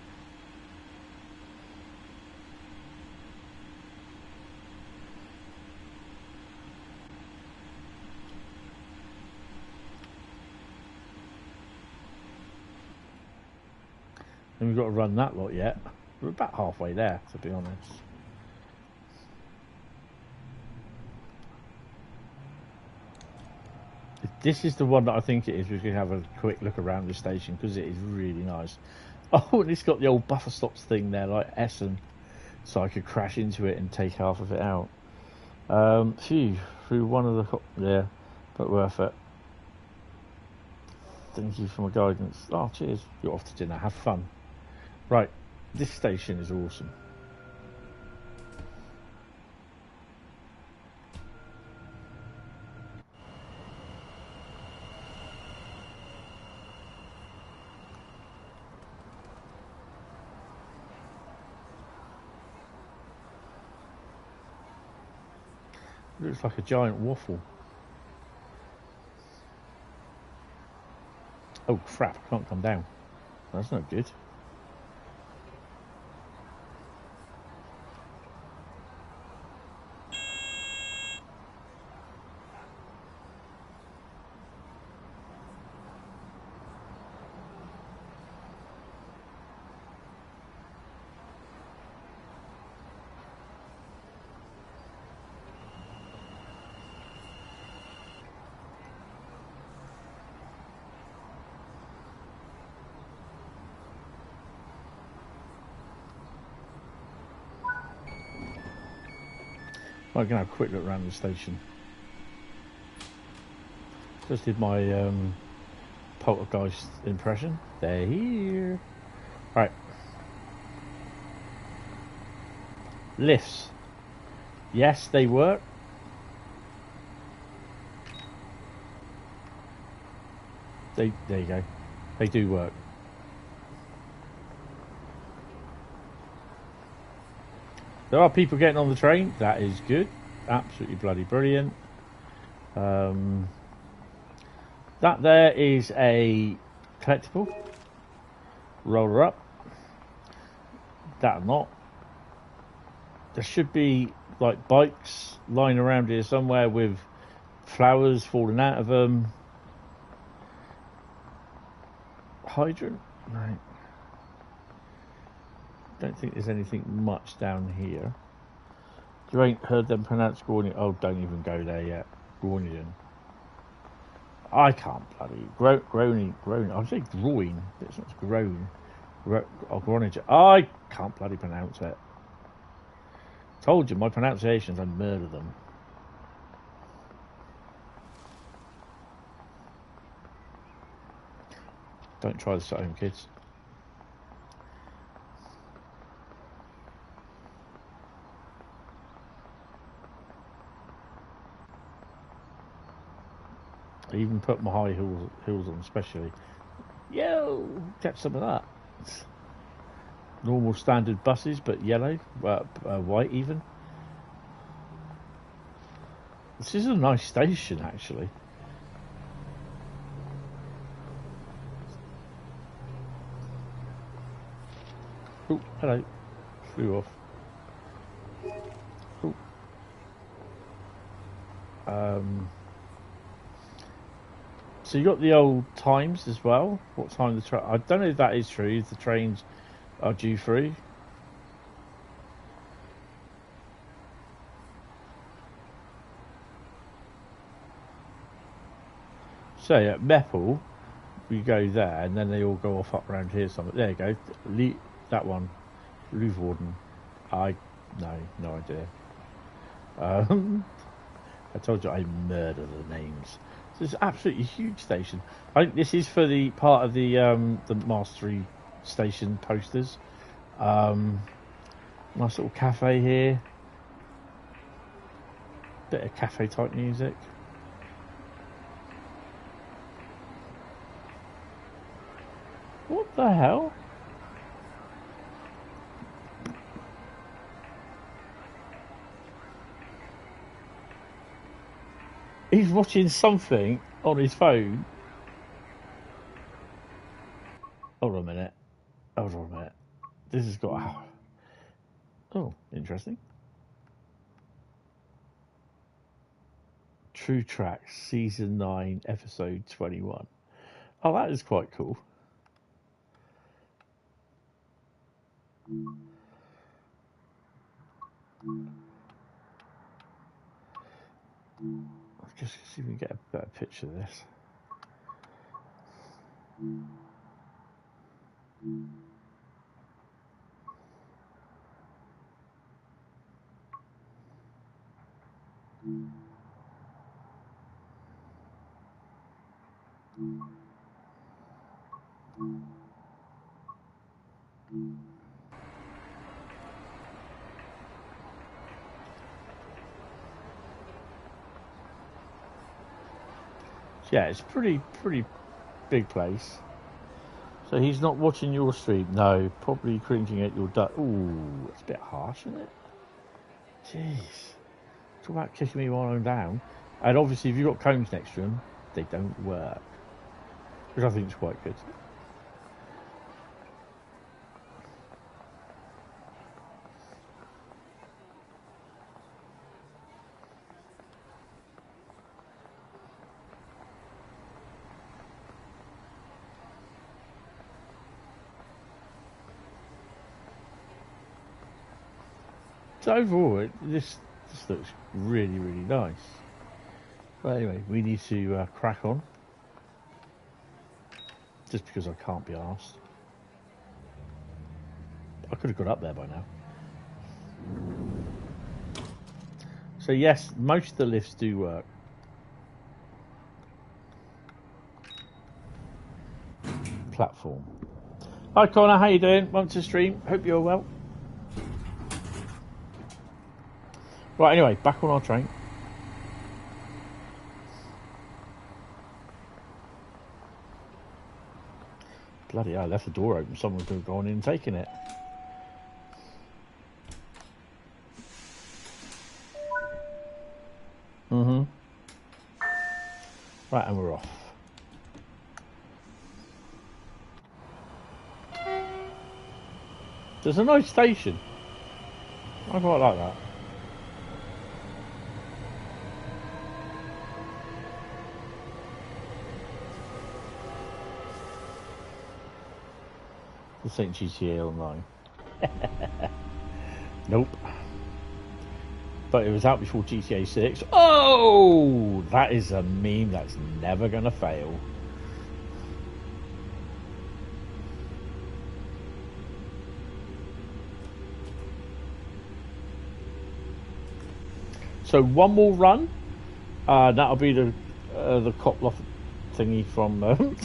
And we've got to run that lot yet. We're about halfway there, to be honest. This is the one that I think it is. We're going to have a quick look around the station because it is really nice. Oh, and it's got the old buffer stops thing there, like Essen, so I could crash into it and take half of it out. Phew, through one of the... yeah, but worth it. Thank you for my guidance. Oh, cheers. You're off to dinner. Have fun. Right, this station is awesome. Looks like a giant waffle. Oh crap, I can't come down. That's not good. I'm going to have a quick look around the station. Just did my poltergeist impression. They're here. Right. Lifts. Yes, they work. There you go. They do work. There are people getting on the train. That is good. Absolutely bloody brilliant. That there is a collectible. Roller up. That not. There should be like bikes lying around here somewhere with flowers falling out of them. Hydrant. Right. don't think there's anything much down here. You ain't heard them pronounce Groningen. Oh, don't even go there yet. Groningen. I can't bloody Groningen. I say groin. It's not groan. Groningen. I can't bloody pronounce it. Told you my pronunciations. I murder them. Don't try this at home, kids. I even put my high heels on, especially. Yo, catch some of that. Normal standard buses, but yellow, white even. This is a nice station, actually. Oh, hello. Flew off. Oh. So you got the old times as well. What time the train? I don't know if that is true. If the trains are due through. So at Meppel, we go there, and then they all go off up around here. Somewhere. There you go. That one, Louvorden. No idea. I told you I murder the names. So it's an absolutely huge station. I think this is for the part of the Mastery station posters. Nice little cafe here. Bit of cafe type music. What the hell? He's watching something on his phone. Hold on a minute. This has got... Oh, interesting. True Tracks, Season 9, Episode 21. Oh, that is quite cool. Just see if we can get a better picture of this. Yeah, it's pretty big place. So he's not watching your stream? No, probably cringing at your duck. Ooh, it's a bit harsh, isn't it? Jeez. Talk about kicking me while I'm down. And obviously, if you've got cones next to them, they don't work. Which I think is quite good. So overall, this looks really nice. But anyway, we need to crack on. Just because I can't be arsed. I could have got up there by now. So yes, most of the lifts do work. Platform. Hi Connor, how you doing? Welcome to the stream. Hope you're well. Right, anyway, back on our train. Bloody hell, I left the door open. Someone could have gone in and taken it. Right, and we're off. There's a nice station. I quite like that. The St GTA Online. Nope. But it was out before GTA 6. Oh! That is a meme that's never going to fail. So one more run. That'll be the Coploft thingy from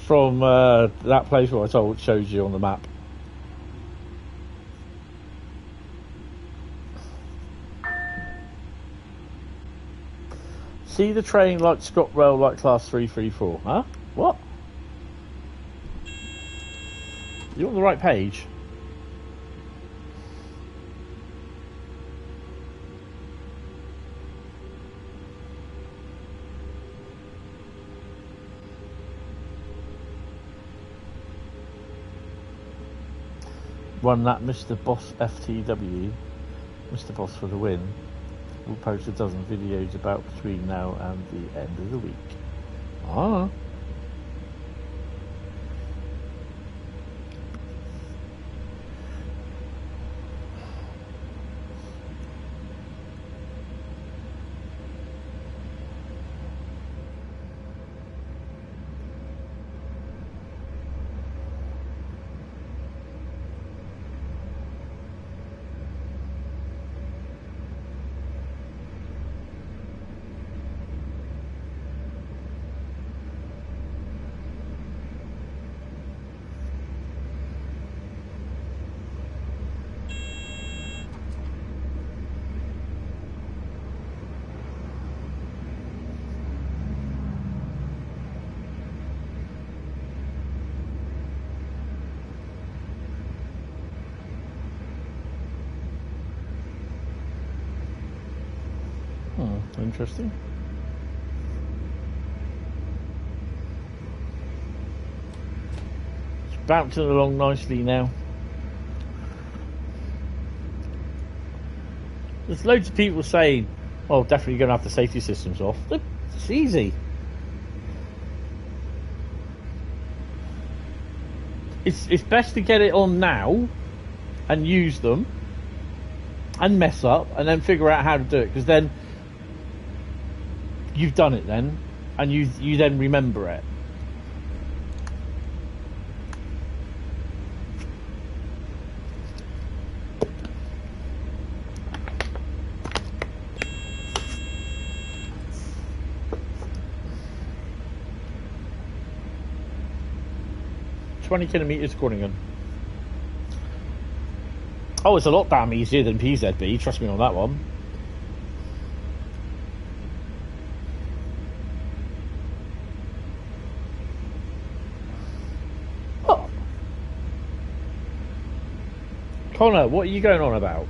from that place where I showed you on the map. See the train like ScotRail, like class 334, huh? What? You're on the right page. Run that Mr. Boss FTW, Mr. Boss for the win. We'll post a dozen videos about between now and the end of the week. Ah. Interesting. It's bouncing along nicely now. There's loads of people saying, "Oh, definitely going to have the safety systems off." It's easy. It's best to get it on now and use them and mess up and then figure out how to do it, because then you've done it then, and you then remember it. "20 kilometres Groningen." Oh, it's a lot damn easier than PZB, trust me on that one. Connor, what are you going on about?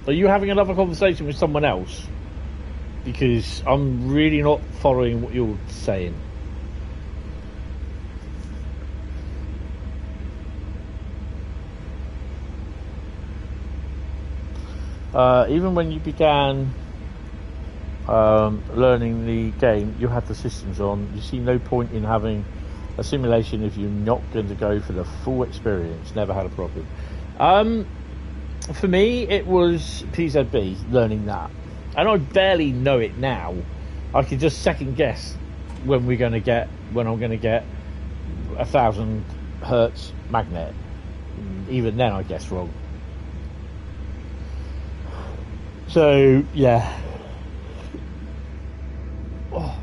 Are you having another conversation with someone else? Because I'm really not following what you're saying. Even when you began learning the game, you had the systems on. You see no point in having a simulation if you're not going to go for the full experience. Never had a problem. For me, it was PZB, learning that, and I barely know it now. I can just second guess when I'm going to get 1,000 hertz magnet. Even then, I guess wrong. So yeah. Oh.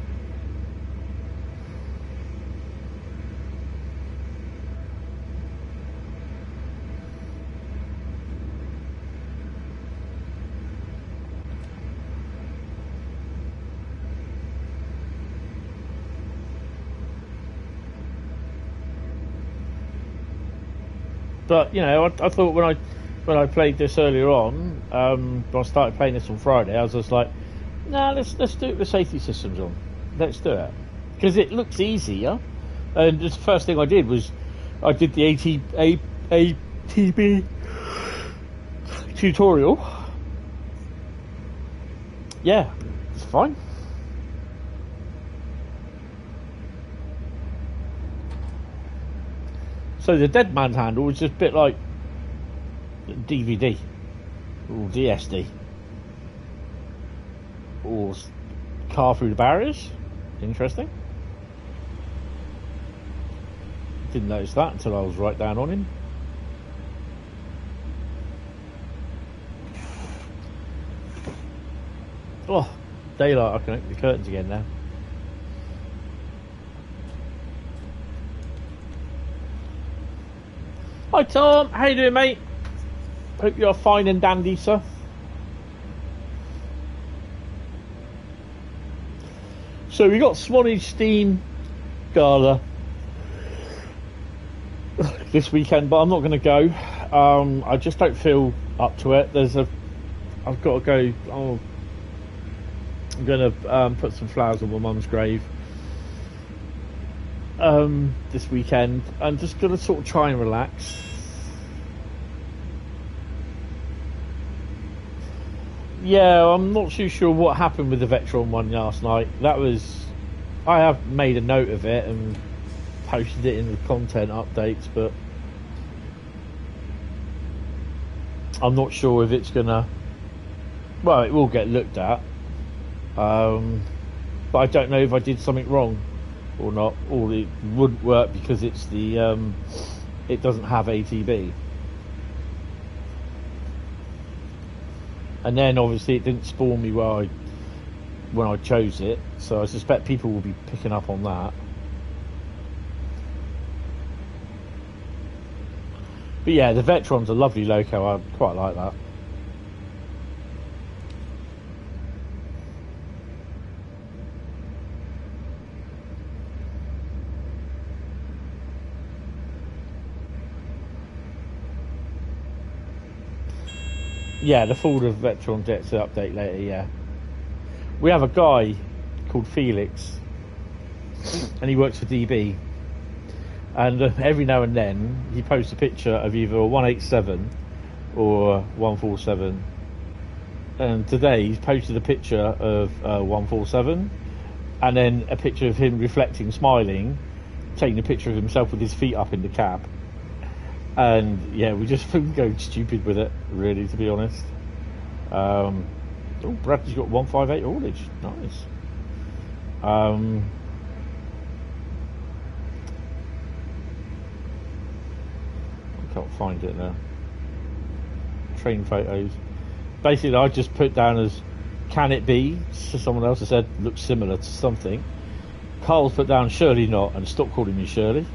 But you know, I thought when I played this earlier on, when I started playing this on Friday, I was just like, nah, let's do it with the safety systems on. Let's do it, because it looks easier. And the first thing I did was I did the ATB tutorial. Yeah, it's fine. So So the dead man's handle is just a bit like DVD or DSD or car through the barriers. Interesting. Didn't notice that until I was right down on him. Oh, daylight! I can open the curtains again now. Hi Tom, how you doing, mate? Hope you're fine and dandy, sir. So we got Swanage Steam Gala this weekend, but I'm not going to go. I just don't feel up to it. I've got to go. I'm going to put some flowers on my mum's grave this weekend. I'm just going to sort of try and relax. Yeah, I'm not too sure what happened with the Vectron one last night. I have made a note of it and posted it in the content updates, but I'm not sure if it's gonna, well, it will get looked at, but I don't know if I did something wrong or not, or it wouldn't work because it's it doesn't have ATB. And then obviously it didn't spawn me when I chose it, so I suspect people will be picking up on that. But yeah, the Vectron's a lovely loco. I quite like that. Yeah, the Ford of Vectron gets an update later, yeah. We have a guy called Felix, and he works for DB. And every now and then, he posts a picture of either a 187 or a 147. And today, he's posted a picture of a 147, and then a picture of him reflecting, smiling, taking a picture of himself with his feet up in the cab. And yeah, we just go stupid with it, really, to be honest. Oh, Bradley's got 158 haulage. Nice. I can't find it now. Train photos. Basically, I just put down as, can it be? So someone else has said, looks similar to something. Carl's put down, surely not, and stop calling me Shirley.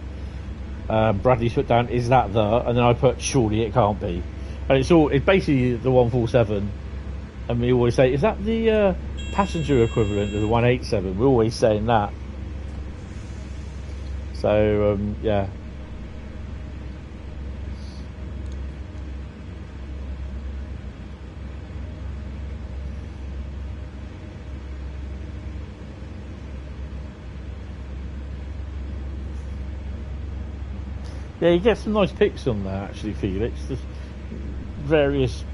Bradley's put down, is that the? And then I put, surely it can't be. And it's basically the 147. And we always say, is that the passenger equivalent of the 187? We're always saying that. So, yeah. Yeah, you get some nice pics on there, actually, Felix. There's various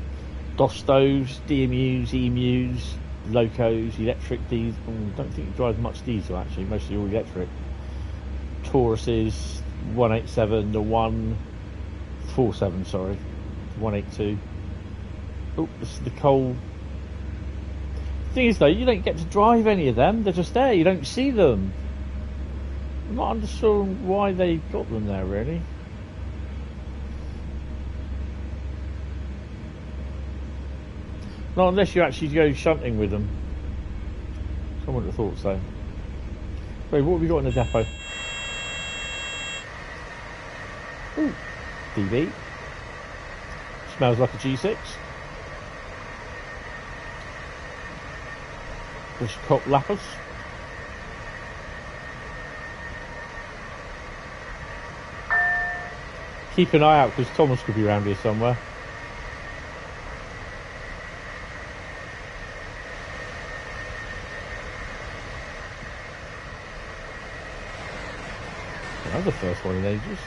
Dostos, DMUs, EMUs, locos, electric diesel. I don't think it drives much diesel, actually, mostly all electric. Tauruses, 187, the 147, sorry, 182. Oh, this is the coal. The thing is, though, you don't get to drive any of them. They're just there. You don't see them. I'm not sure why they got them there, really. Not unless you actually go shunting with them. Someone would have thought so. Wait, what have we got in the depot? Ooh, DB. Smells like a G6. Bush Cop Lappers. Keep an eye out because Thomas could be around here somewhere. Another first one in ages.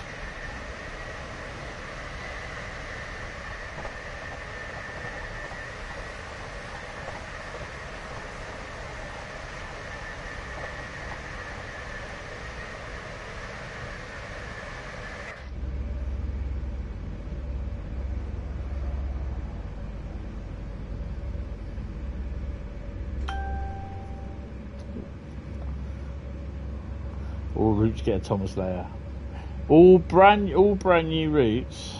All routes get a Thomas layer. All brand new routes.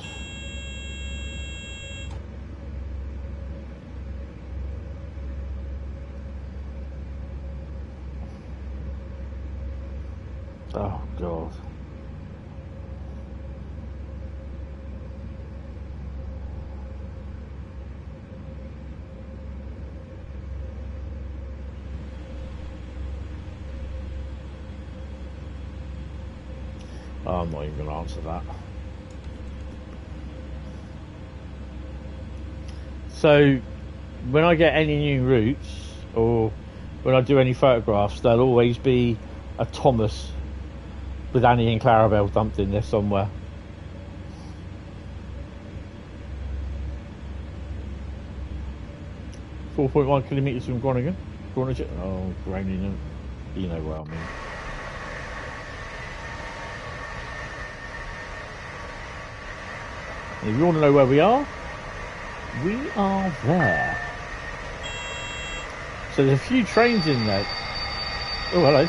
Oh God. Oh, I'm not even going to answer that. So, when I get any new routes, or when I do any photographs, there'll always be a Thomas with Annie and Clarabelle dumped in there somewhere. .1 kilometres from Groningen. Oh, Groningen. You know what I mean. And if you want to know where we are there. So there's a few trains in there. Oh, hello.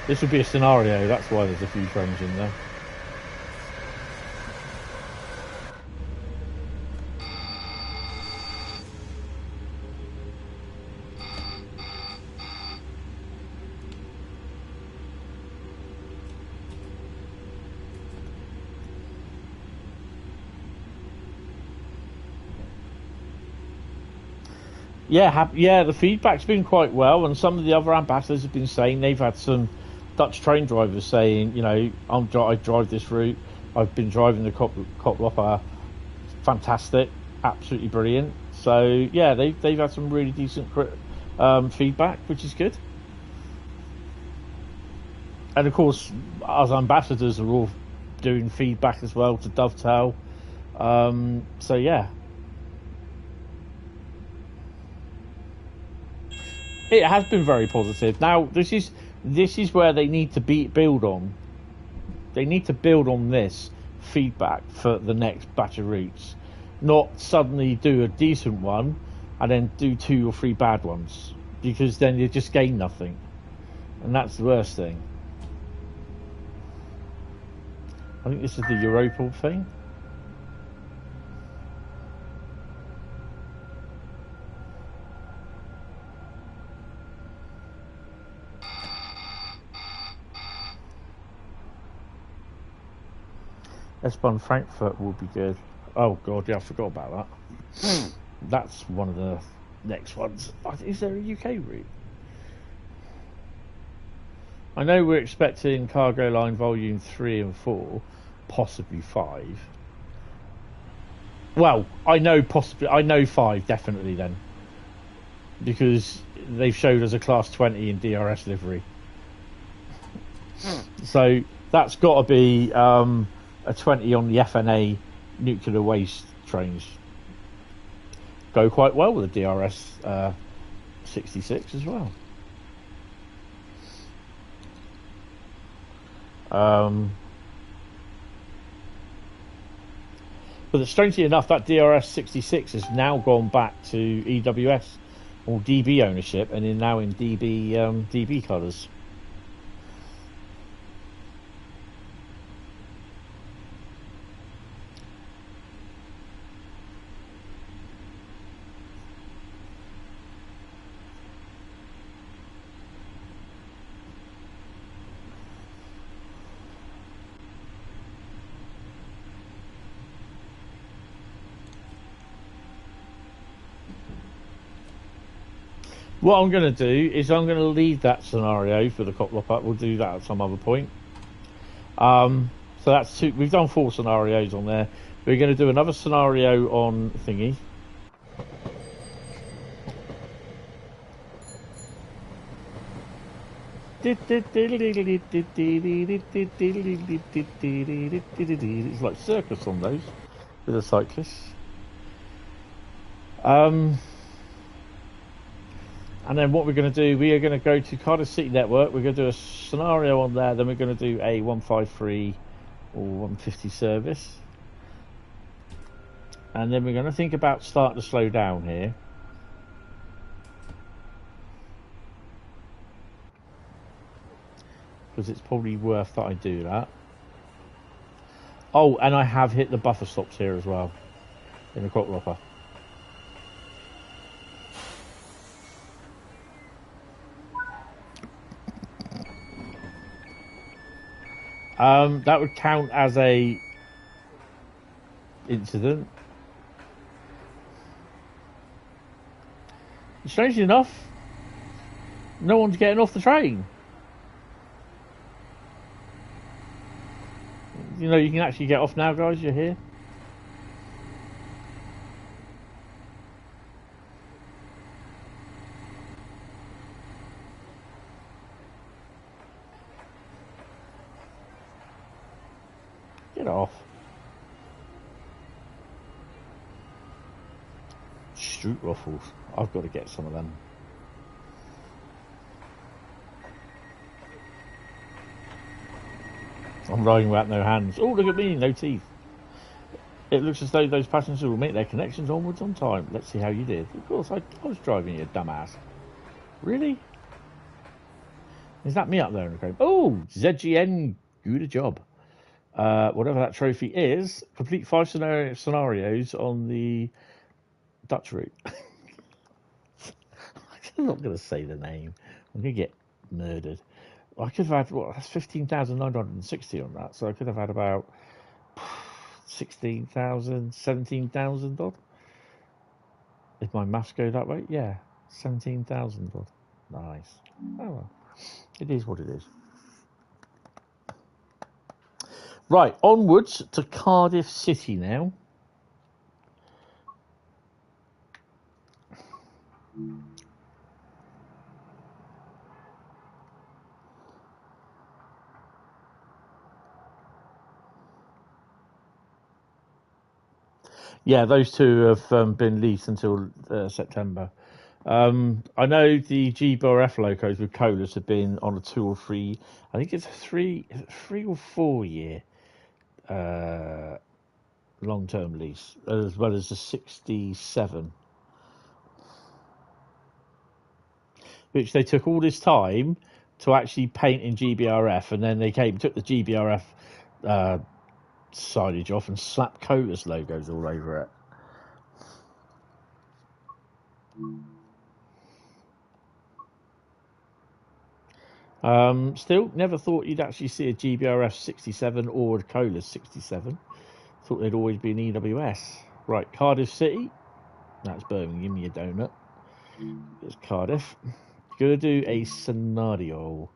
This would be a scenario, that's why there's a few trains in there. Yeah, the feedback's been quite well, and some of the other ambassadors have been saying they've had some Dutch train drivers saying, you know, I drive this route. I've been driving the Koploper, fantastic, absolutely brilliant. So yeah, they've had some really decent feedback, which is good. And of course, as ambassadors are all doing feedback as well to Dovetail. So yeah. It has been very positive. Now this is where they need to build on. They need to build on this feedback for the next batch of routes, not suddenly do a decent one and then do 2 or 3 bad ones, because then you just gain nothing, and that's the worst thing. I think this is the Europol thing. S1 Frankfurt will be good. Oh God, yeah, I forgot about that. That's one of the next ones. Is there a UK route? I know we're expecting Cargo Line Volume 3 and 4, possibly 5. Well, I know 5 definitely then, because they've showed us a Class 20 in DRS livery. So that's got to be a 20 on the FNA nuclear waste trains. Go quite well with the DRS 66 as well. But strangely enough, that DRS 66 has now gone back to EWS or DB ownership, and is now in DB colours. What I'm going to do is I'm going to leave that scenario for the Koploper. We'll do that at some other point. So that's 2. We've done 4 scenarios on there. We're going to do another scenario on thingy. It's like circus on those with a cyclist. And then what we're going to do, we are going to go to Cardiff City Network. We're going to do a scenario on there. Then we're going to do a 153 or 150 service. And then we're going to think about starting to slow down here. because it's probably worth that I do that. Oh, and I have hit the buffer stops here as well in the crop rocker. That would count as a incident. Strangely enough, no one's getting off the train. You know, you can actually get off now, guys. You're here. Get off. Street ruffles. I've got to get some of them. I'm riding without no hands. Oh, look at me, no teeth. It looks as though those passengers will make their connections onwards on time. Let's see how you did. Of course, I was driving, you dumbass. Really? Is that me up there in the crane? Oh, ZGN, good job. Whatever that trophy is, complete 5 scenarios on the Dutch route. I'm not going to say the name. I'm going to get murdered. I could have had, what, that's 15,960 on that, so I could have had about 16,000, 17,000 odd. If my maths go that way, yeah, 17,000 odd. Nice. Oh well, it is what it is. Right, onwards to Cardiff City now. Yeah, those two have been leased until September. I know the GBRF locos with Colas have been on a 2 or 3. I think it's a 3 or 4 year long-term lease, as well as the 67, which they took all this time to actually paint in GBRF, and then they took the GBRF signage off and slapped Colas logos all over it. Still, never thought you'd actually see a GBRF 67 or a Colas 67. Thought they'd always be an EWS. Right, Cardiff City. That's Birmingham. Give me a donut. It's Cardiff. Gonna do a scenario.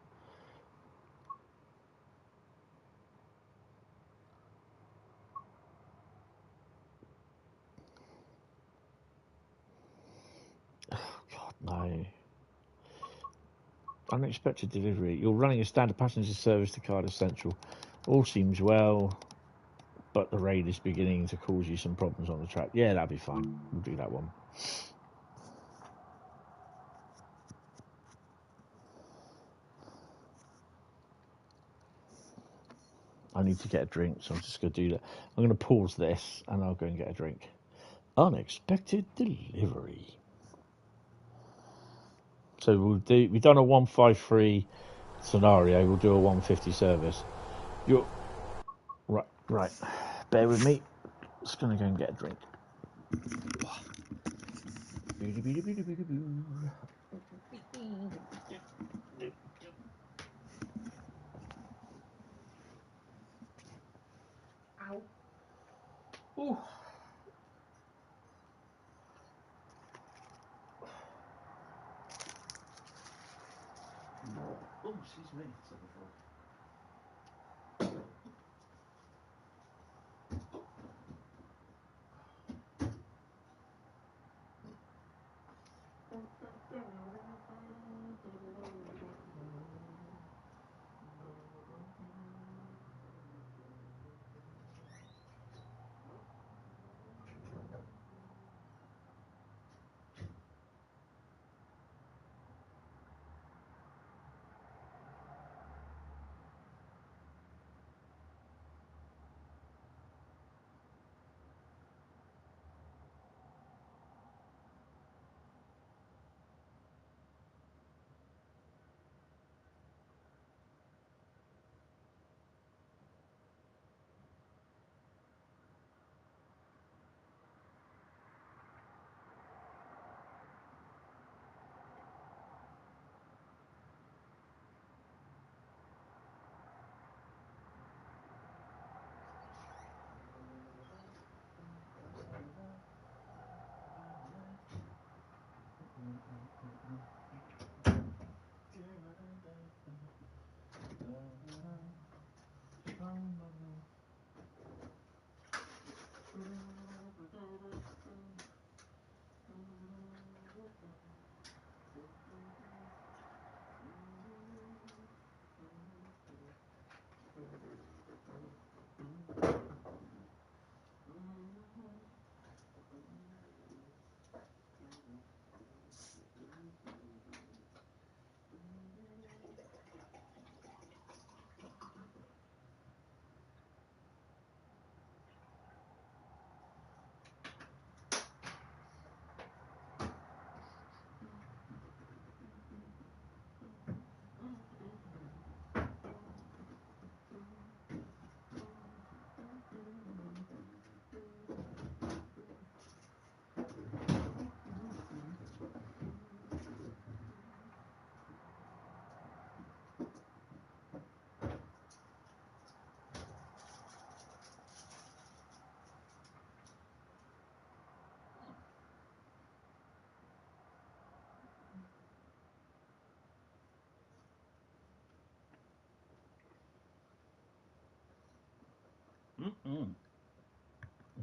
Oh, God, no. Unexpected delivery. You're running a standard passenger service to Cardiff Central. All seems well, but the rain is beginning to cause you some problems on the track. Yeah, that'll be fine. We'll do that one. I need to get a drink, so I'm just going to do that. I'm going to pause this, and I'll go and get a drink. Unexpected delivery. So we've done a 153 scenario. We'll do a 150 service. Right. Bear with me. Just going to go and get a drink. Ow. Ooh. Oh, excuse me.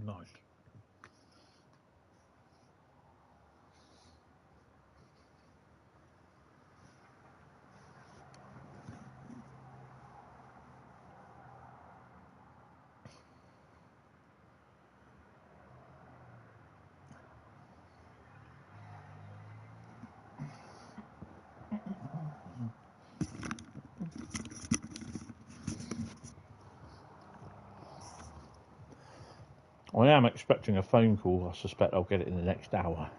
Nice. I am expecting a phone call. I suspect I'll get it in the next hour.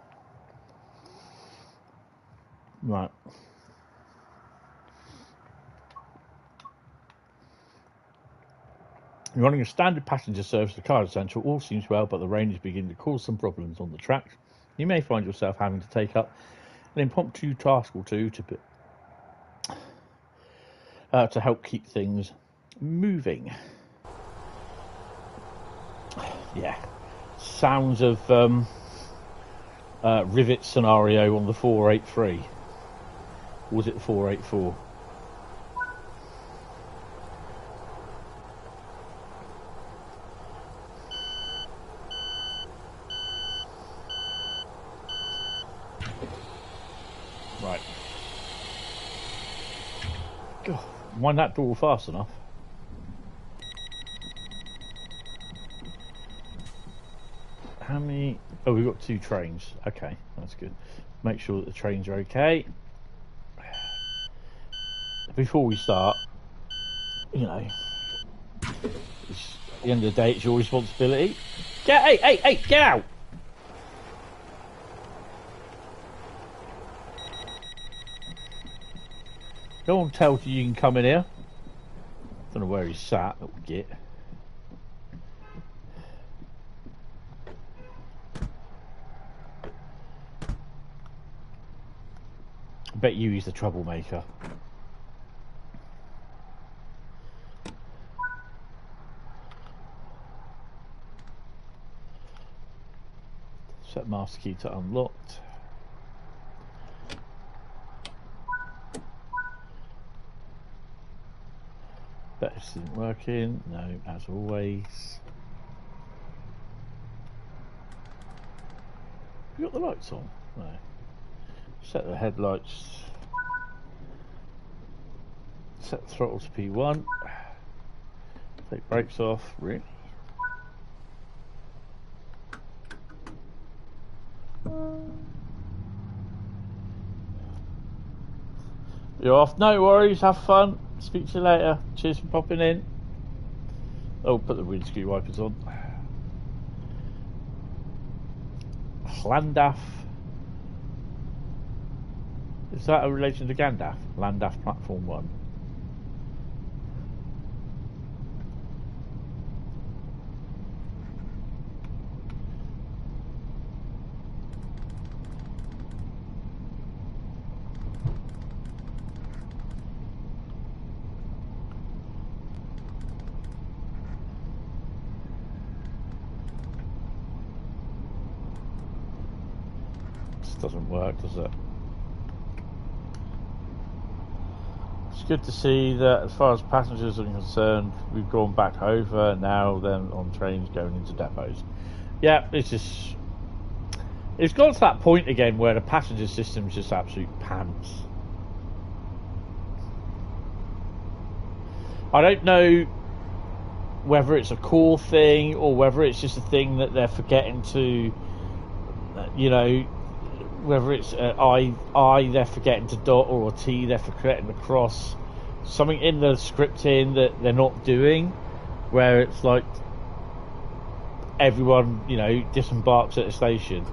Right. Running a standard passenger service at Cardiff Central all seems well, but the rain is beginning to cause some problems on the tracks. You may find yourself having to take up an impromptu task or two to help keep things moving. Yeah, sounds of rivet scenario on the 483. Or was it the 484? Right. God, wind that door fast enough. How many? Oh, we've got 2 trains. Okay, that's good. Make sure that the trains are okay. Before we start, you know, at the end of the day, it's your responsibility. Hey, get out! Go on, tell you can come in here. Don't know where he's sat, little git. I bet you he's the troublemaker. Set master key to unlocked. Bet this isn't working. No, as always. You got the lights on? No. Set the headlights. Set the throttle to P1. Take brakes off. Really? You're off. No worries. Have fun. Speak to you later. Cheers for popping in. Oh, put the windscreen wipers on. Llandaff. Is that a relation to Gandalf? Llandaff Platform 1. This doesn't work, does it? It's good to see that as far as passengers are concerned, we've gone back over now, then on trains going into depots. Yeah, it's got to that point again where the passenger system is just absolute pants. I don't know whether it's a core thing or whether it's just a thing that they're forgetting to, you know, whether it's I they're forgetting to dot or a T they're forgetting to cross. Something in the scripting that they're not doing, where it's like everyone, you know, disembarks at a station.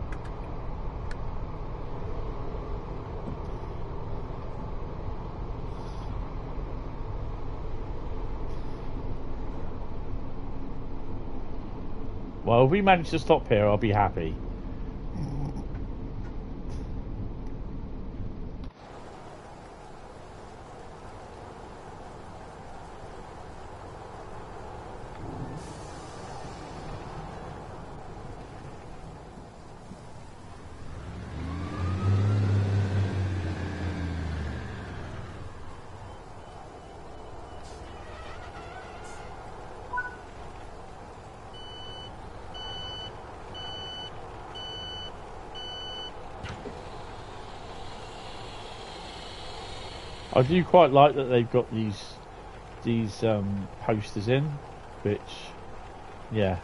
Well, if we manage to stop here, I'll be happy. I do quite like that they've got these posters in, which, yeah,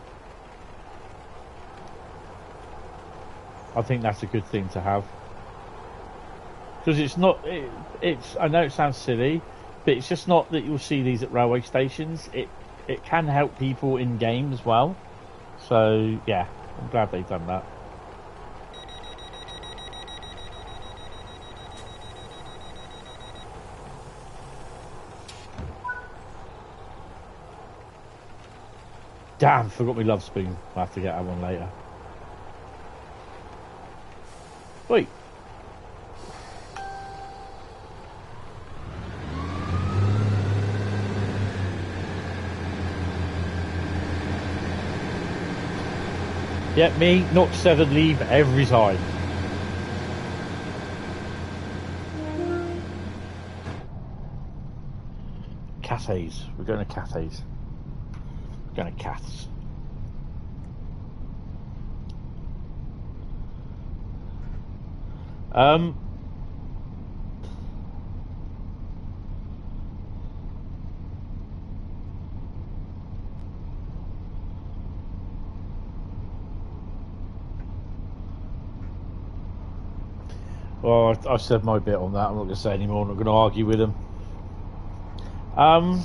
I think that's a good thing to have, because it's not. It's I know it sounds silly, but it's just not that you'll see these at railway stations. It can help people in game as well. So yeah, I'm glad they've done that. Damn, forgot my love spoon. I'll have to get that one later. Wait. Get me, not 7 leave every time. Cathays. We're going to Cathays. We're going to Caths. Well, I've said my bit on that. I'm not going to say any more. I'm not going to argue with them. I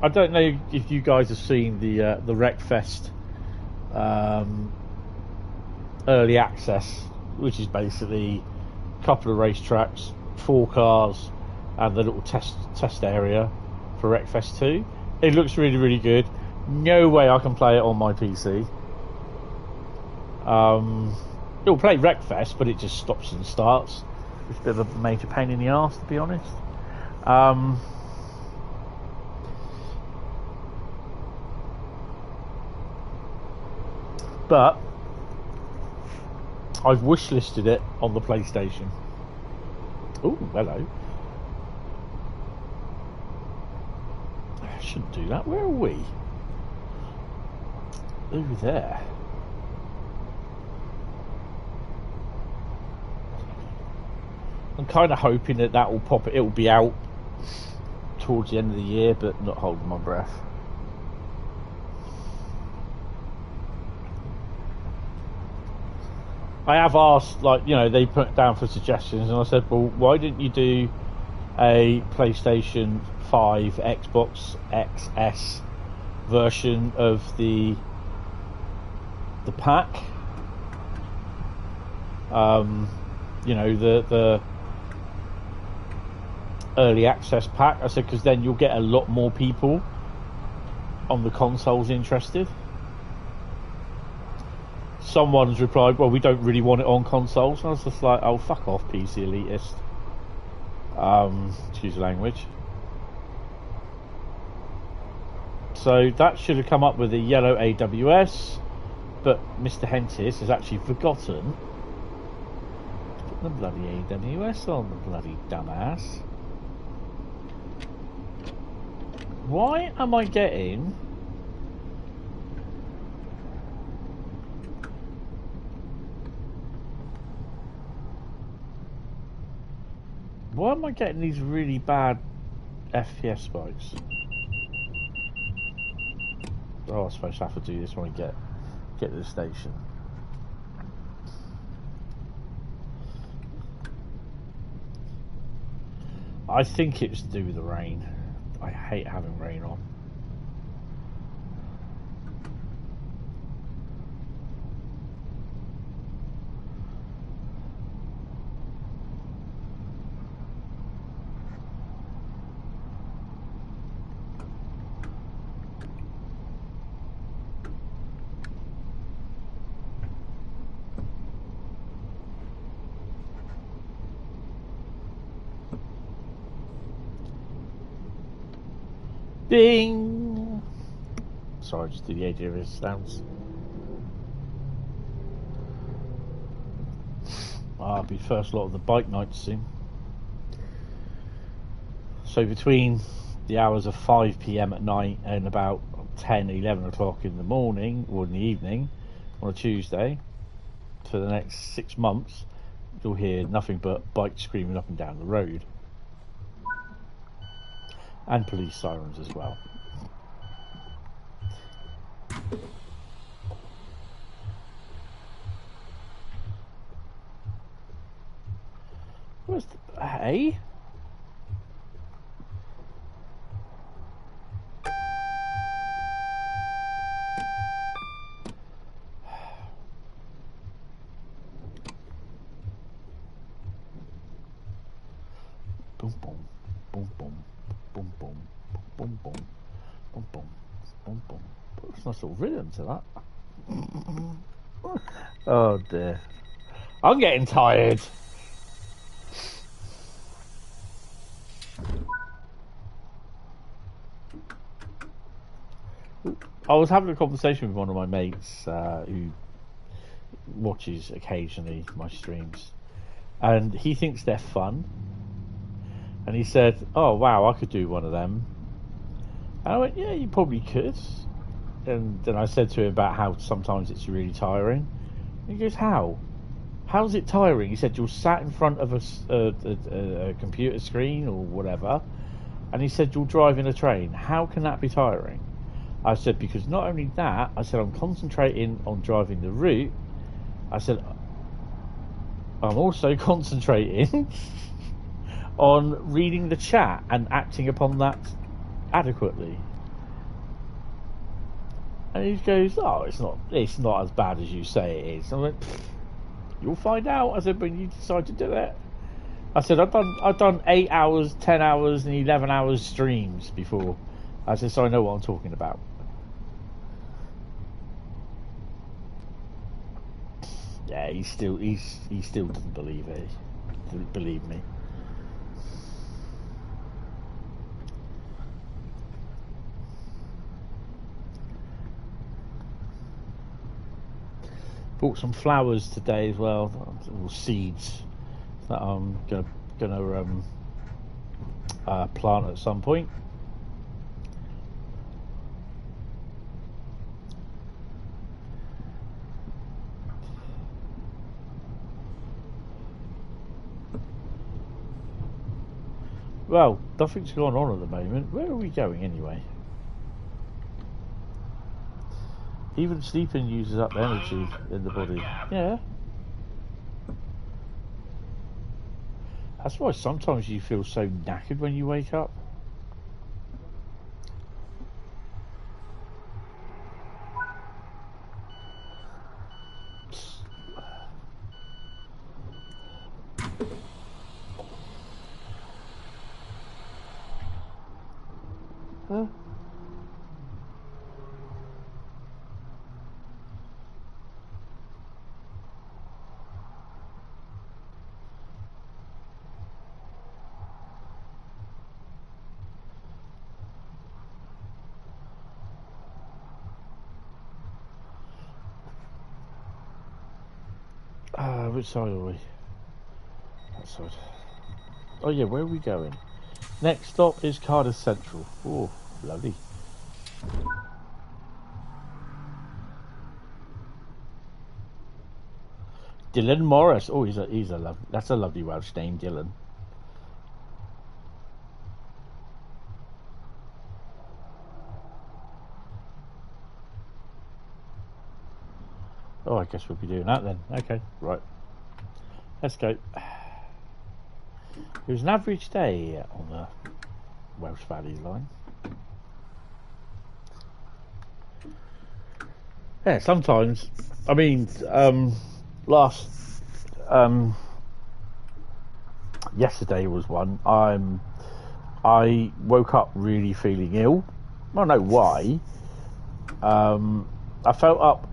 don't know if you guys have seen the Wreckfest early access, which is basically a couple of racetracks, 4 cars, and the little test area for Wreckfest 2. It looks really, really good. No way I can play it on my PC. It'll play Wreckfest, but it just stops and starts. It's a bit of a major pain in the arse, to be honest. But I've wishlisted it on the PlayStation. Oh, hello. I shouldn't do that. Where are we? Over there. I'm kind of hoping that will pop. It will be out towards the end of the year, but not holding my breath. I have asked, like, you know, they put it down for suggestions, and I said, well, why didn't you do a PlayStation 5 Xbox XS version of the pack? You know, the early access pack. I said, because then you'll get a lot more people on the consoles interested. Someone's replied, well, we don't really want it on consoles. And I was just like, oh, fuck off, PC elitist. Excuse the language. So that should have come up with a yellow AWS, but Mr. Hentis has actually forgotten to put the bloody AWS on, the bloody dumbass. Why am I getting... Why am I getting these really bad FPS spikes? Oh, I suppose I have to do this when I get to the station. I think it's to do with the rain. I hate having rain on. Ding! Sorry, just do the idea of his sounds. I'll be first lot of the bike nights soon. So between the hours of 5 PM at night and about 10, 11 o'clock in the morning or in the evening on a Tuesday for the next 6 months, you'll hear nothing but bikes screaming up and down the road. And police sirens as well. Where's the... Hey? Boom, boom, boom, boom, boom, boom, boom, boom, boom, boom, boom, boom. That's a nice little rhythm to that. Oh dear. I'm getting tired. I was having a conversation with one of my mates who watches occasionally my streams, and he thinks they're fun. And he said, "Oh wow, I could do one of them." And I went, "Yeah, you probably could." And then I said to him about how sometimes it's really tiring. And he goes, "How? How's it tiring?" He said, "You're sat in front of a computer screen or whatever." And he said, "You're driving a train. How can that be tiring?" I said, "Because not only that," I said, "I'm concentrating on driving the route." I said, "I'm also concentrating on reading the chat and acting upon that adequately." And he goes, "Oh, it's not as bad as you say it is." I went, "You'll find out." I said, "When you decide to do it." I said, I've done 8 hours, 10 hours and 11 hours streams before. I said, so I know what I'm talking about. Yeah, he still doesn't believe it. Didn't believe me. Bought some flowers today as well, little seeds that I'm gonna plant at some point. Well, nothing's going on at the moment. Where are we going anyway? Even sleeping uses up energy in the body. Yeah. That's why sometimes you feel so knackered when you wake up. Huh? Which side are we? That side. Oh yeah, where are we going? Next stop is Cardiff Central. Oh, lovely. Dylan Morris. Oh, that's a lovely Welsh name, Dylan. Oh, I guess we'll be doing that then. Okay, right. Let's go. It was an average day on the Welsh Valleys line. Yeah, sometimes. I mean, yesterday was one. I woke up really feeling ill. I don't know why. I felt up.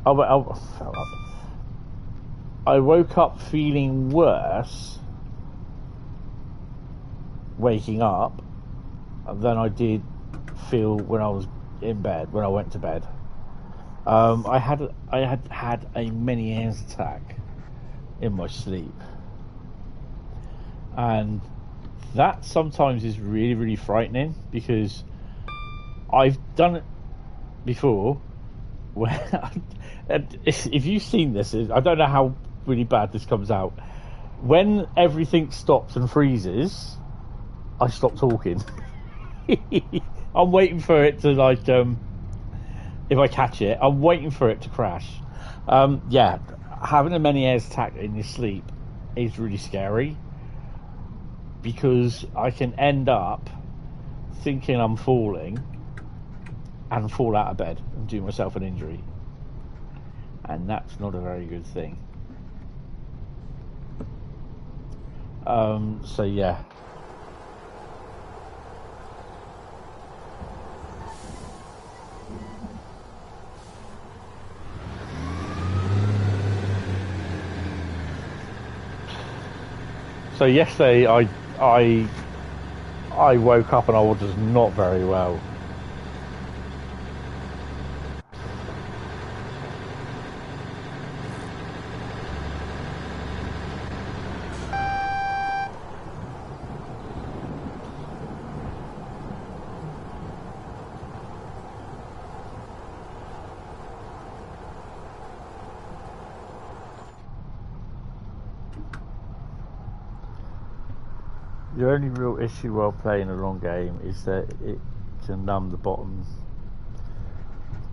I woke up feeling worse waking up than I did feel when I was in bed, when I went to bed. I had a many hands attack in my sleep, and that sometimes is really, really frightening, because I've done it before where if you've seen this, I don't know how really bad this comes out, when everything stops and freezes, I stop talking. I'm waiting for it to, like, if I catch it, I'm waiting for it to crash. Yeah, having a Menier's attack in your sleep is really scary, because I can end up thinking I'm falling and fall out of bed and do myself an injury, and that's not a very good thing. So yeah. So yesterday I woke up and I was just not very well. The only real issue while playing a long game is that it can numb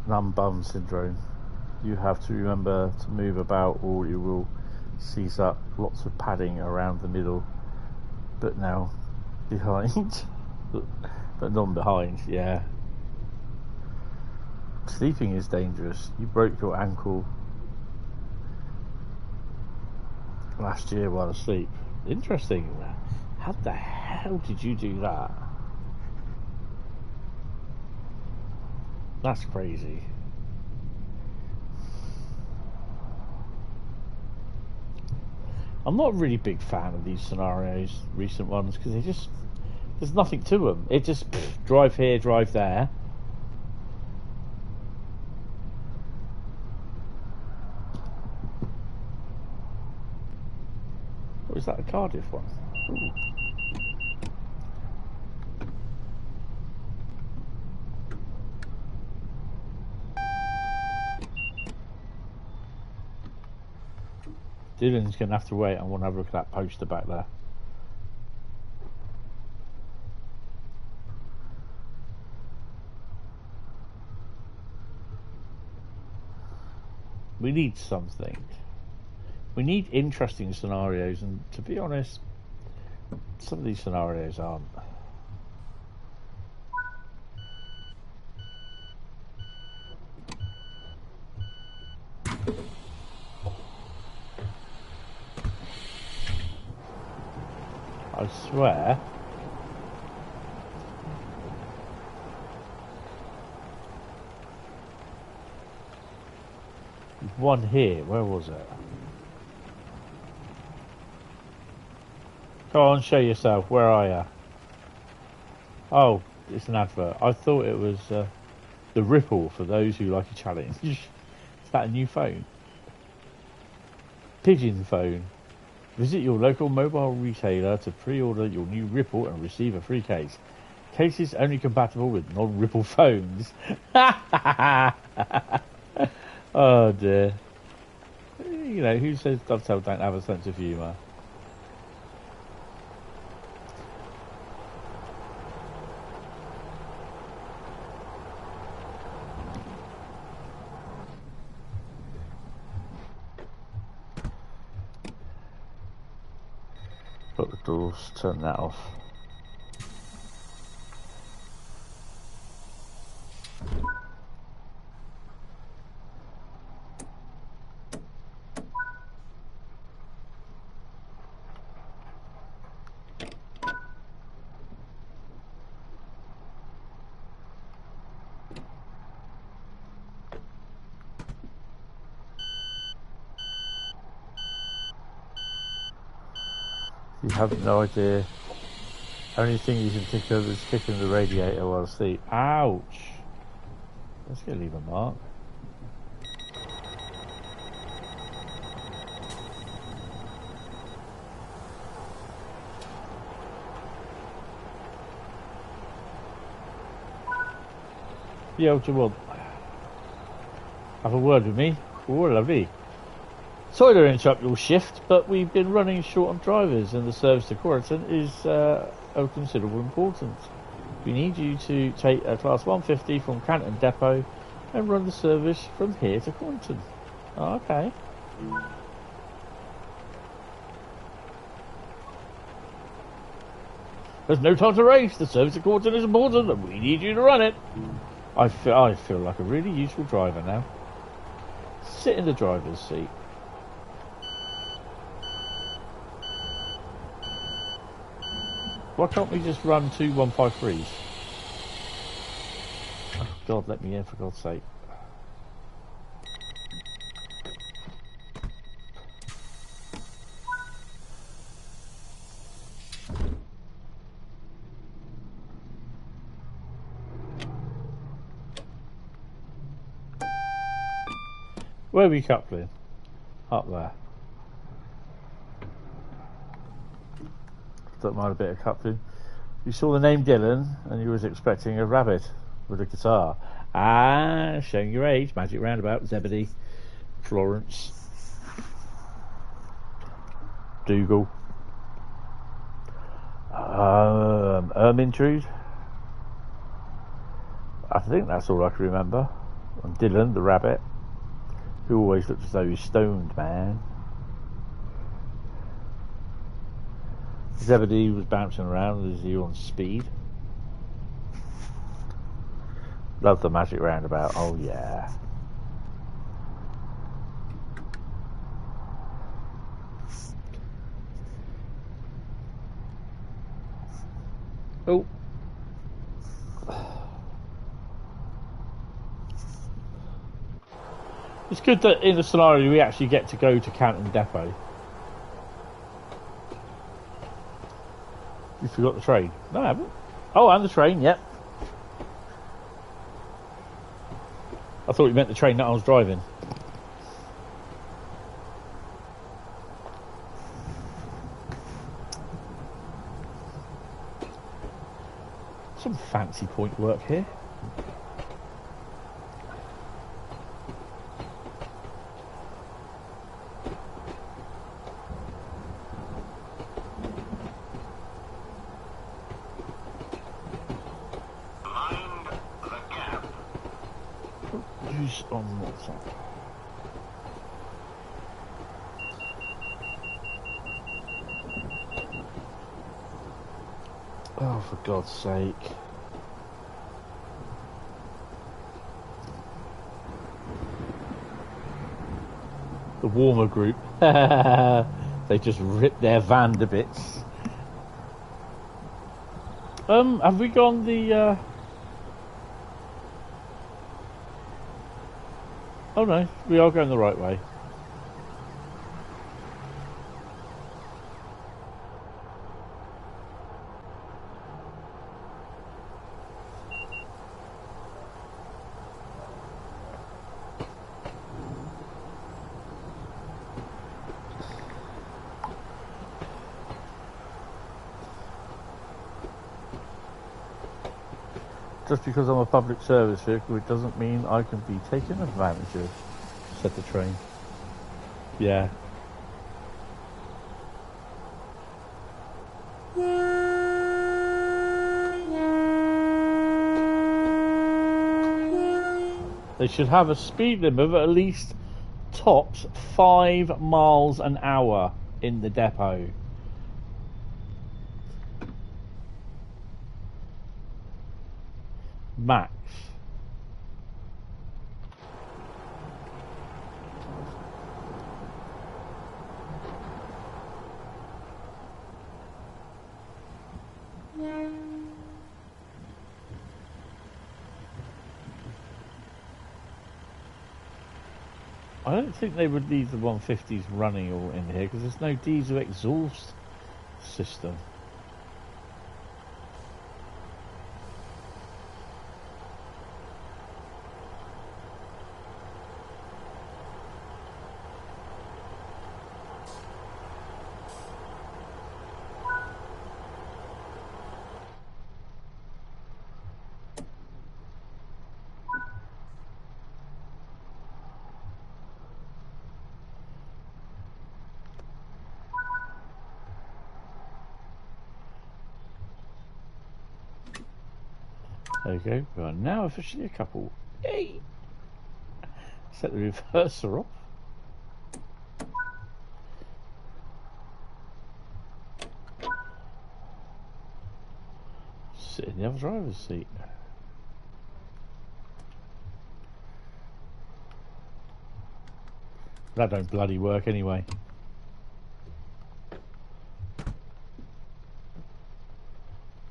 bum syndrome. You have to remember to move about, or you will seize up lots of padding around the middle, but now behind, but not behind. Yeah, sleeping is dangerous. You broke your ankle last year while asleep. Interesting. How the hell did you do that? That's crazy. I'm not a really big fan of these scenarios, recent ones, because there's nothing to them. It just drive here, drive there. Or is that a Cardiff one? Ooh. Dylan's going to have to wait. I want to have a look at that poster back there. We need something. We need interesting scenarios, and to be honest, some of these scenarios aren't. I swear. There's one here. Where was it? Go on, show yourself. Where are you? Oh, it's an advert. I thought it was the Ripple for those who like a challenge. Is that a new phone? Pigeon phone. Visit your local mobile retailer to pre-order your new Ripple and receive a free case. Cases only compatible with non-Ripple phones. Oh dear. You know, who says Dovetail don't have a sense of humour? Put the doors, turn that off. You have no idea. Only thing you can think of is kicking the radiator while asleep. Ouch! That's gonna leave a mark. Yo, what do you want? Have a word with me? Oh, lovely. Sorry to interrupt your shift, but we've been running short on drivers and the service to Quarrington is of considerable importance. We need you to take a Class 150 from Canton Depot and run the service from here to Quarrington. Oh, okay. There's no time to race. The service to Quarrington is important and we need you to run it. I feel like a really useful driver now. Sit in the driver's seat. Why can't we just run 2 153s? Oh God, let me in for God's sake. Where are we coupling? Up there. Don't mind a bit of coupling. You saw the name Dylan and you was expecting a rabbit with a guitar. Ah, showing your age. Magic Roundabout, Zebedee, Florence, Dougal, Ermintrude. I think that's all I can remember. And Dylan, the rabbit, who always looked as though he was stoned, man. Zebedee was bouncing around as he on speed. Love the Magic Roundabout, oh yeah. Oh. It's good that in the scenario we actually get to go to Canton Depot. You forgot the train? No, I haven't. Oh, and the train, yep. I thought you meant the train that I was driving. Some fancy point work here. On WhatsApp. Oh, for God's sake. The warmer group. They just ripped their van to bits. Have we gone the Oh no, we are going the right way. Just because I'm a public service vehicle, it doesn't mean I can be taken advantage of, said the train. Yeah. They should have a speed limit of at least tops 5 miles an hour in the depot. Max. I don't think they would leave the 150s running all in here because there's no diesel exhaust system. There you go. We are now officially a couple. Yay! Set the reverser off. Sit in the other driver's seat. That don't bloody work anyway.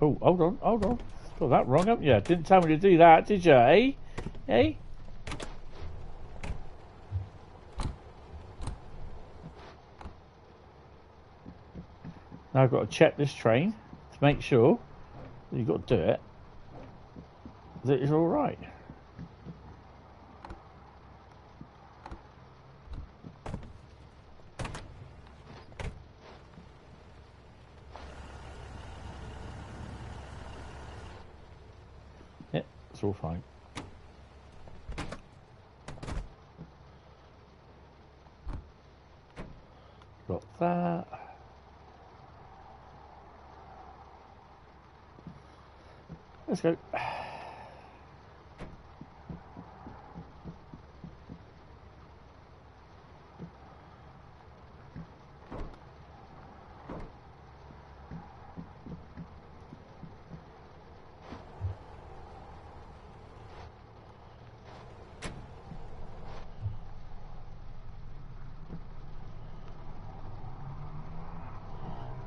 Oh, hold on, hold on. Got that wrong, haven't you? Didn't tell me to do that, did you, eh? Eh? Now I've got to check this train to make sure that you've got to do it, that it's alright. It's all fine. Got that. Let's go.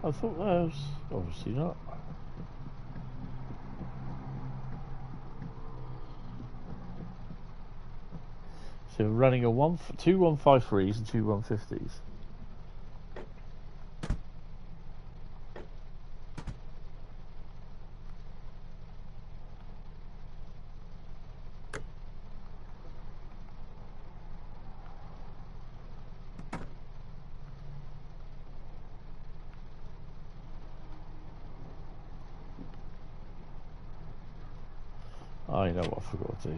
I thought that was obviously not. So we're running two 153s and two 150s. I know what I forgot to do.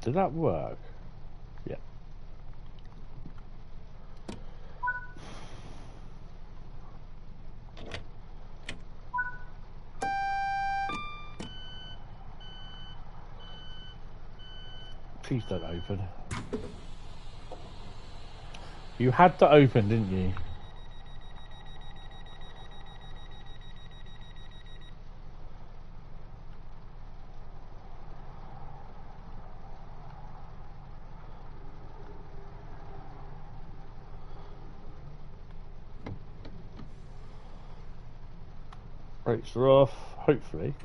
Did that work? Yeah. Please don't open. You had to open, didn't you? Brakes are off, hopefully.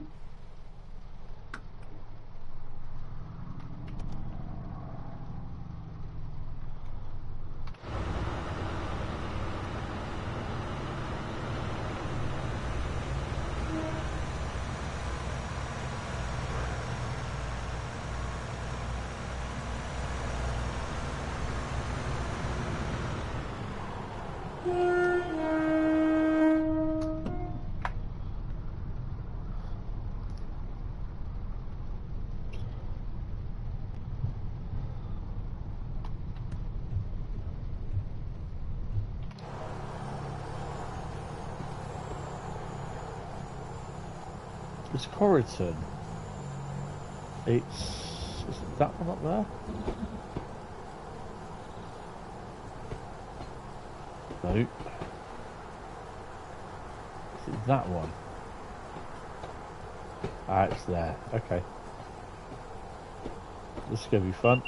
It's Corriton. Is it that one up there? No. Is it that one? Ah, it's there. Okay. This is going to be fun.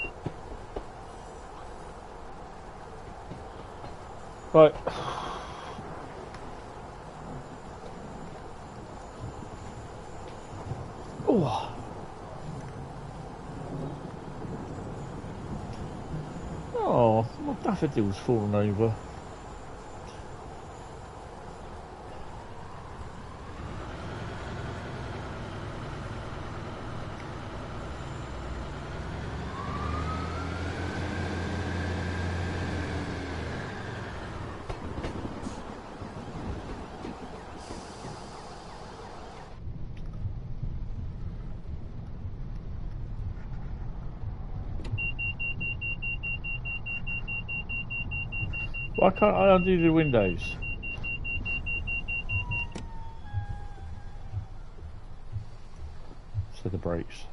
Right. Oh, my daffodil's fallen over. Why can't I undo the windows? So the brakes.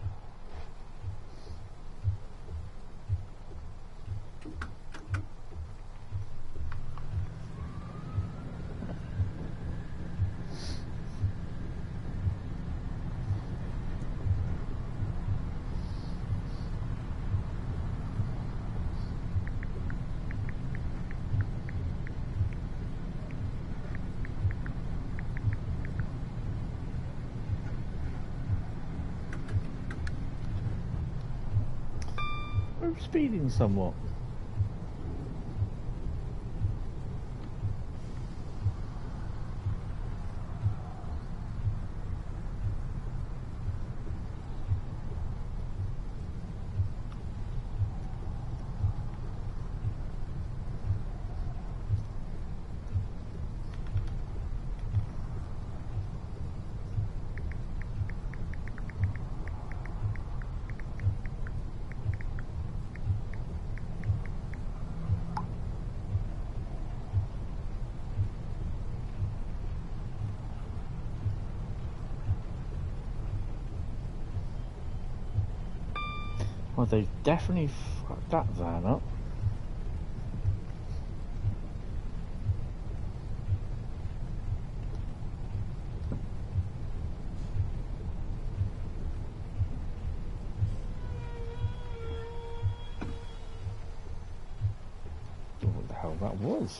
Speeding somewhat. Well, they definitely fucked that van up. What the hell that was?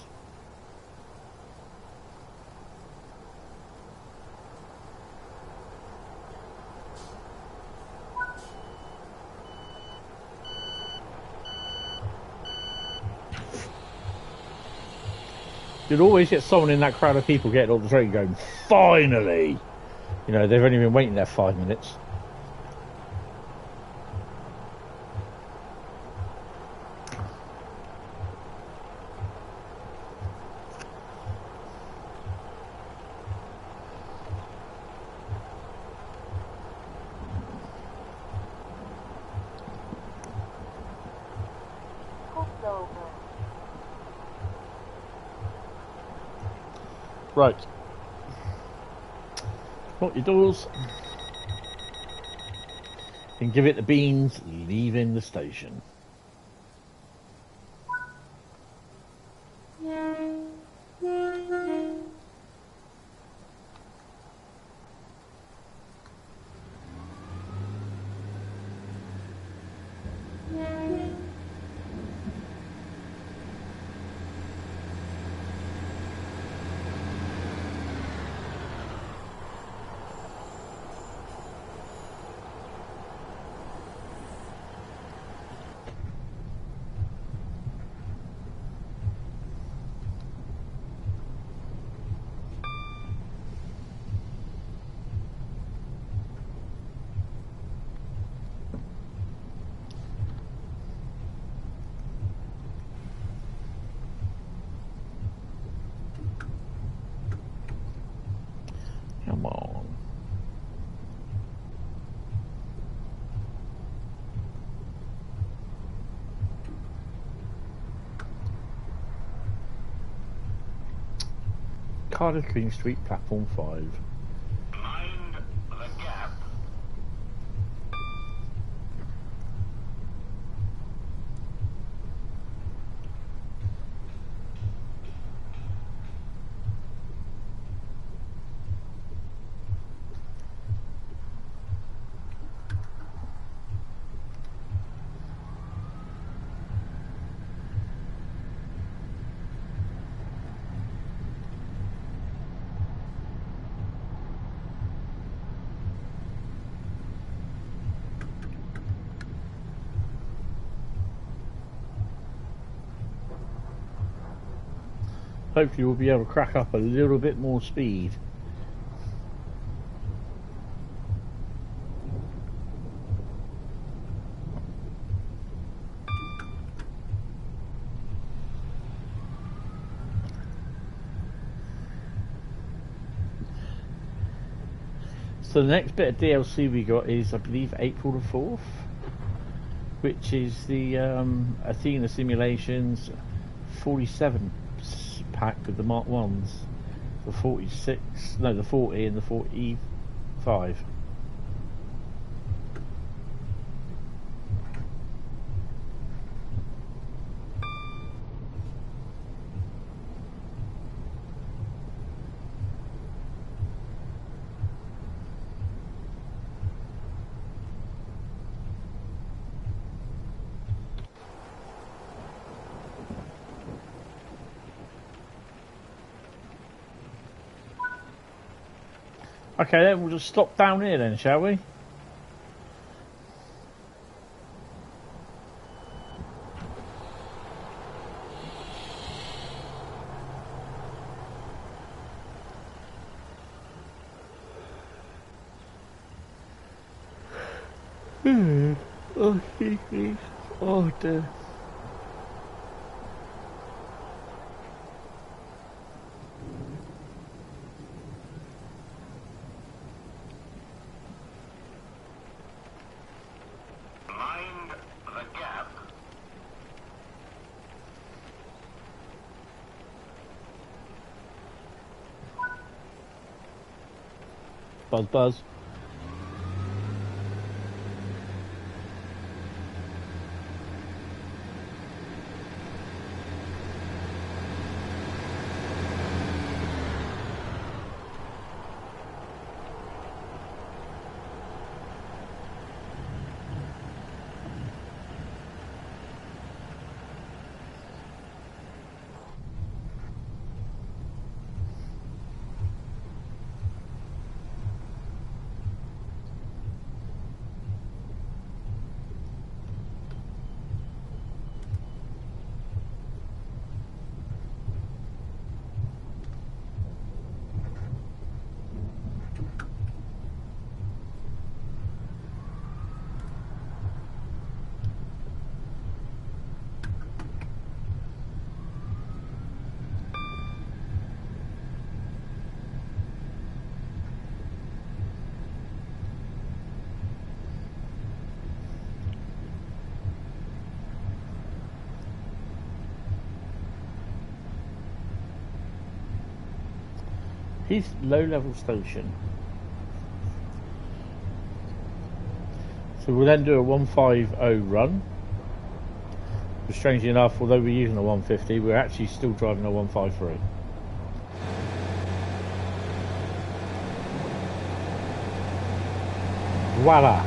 You'd always get someone in that crowd of people getting on the train going, finally! You know, they've only been waiting there 5 minutes. Right. Lock your doors. And give it the beans, leaving the station. Come on. Cardiff City Street, platform 5. Mind the gap. Hopefully we'll be able to crack up a little bit more speed. So the next bit of DLC we got is, I believe, April the 4th, which is the Athena Simulations 47% this pack with the Mark 1s. The 46, no, the 40 and the 45. Okay, then we'll just stop down here then, shall we? Oh, geez. Oh, dear. Mind the gap. Buzz, buzz. His low-level station. So we'll then do a 150 run. But strangely enough, although we're using a 150, we're actually still driving a 153. Voila!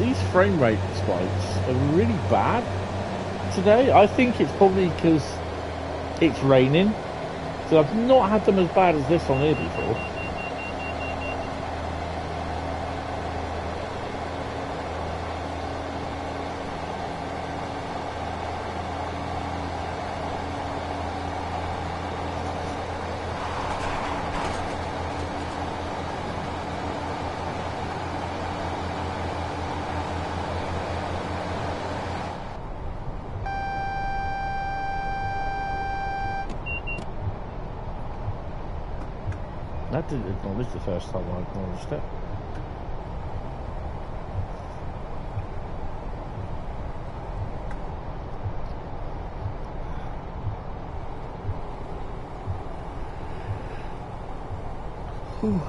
These frame rate spikes are really bad today. I think it's probably because it's raining. So I've not had them as bad as this on here before. That didn't acknowledge the first time I acknowledged it. Whew.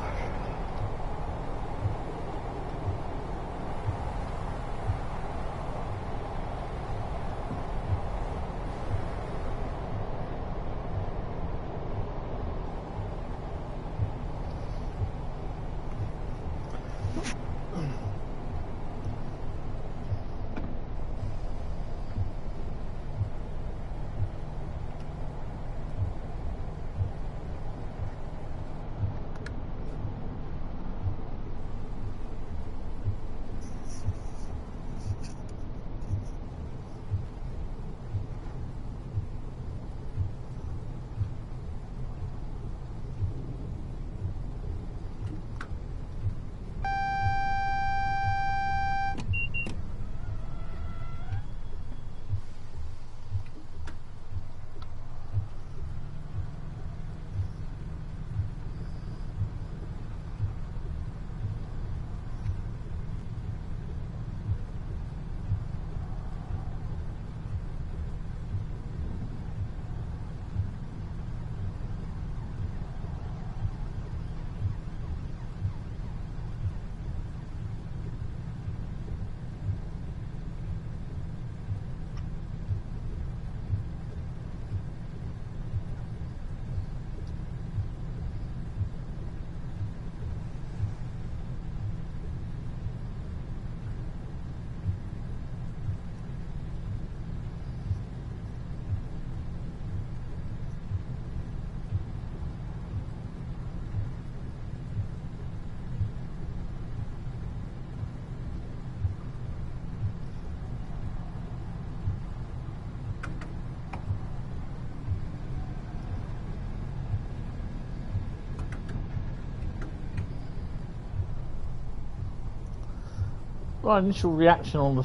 My initial reaction on the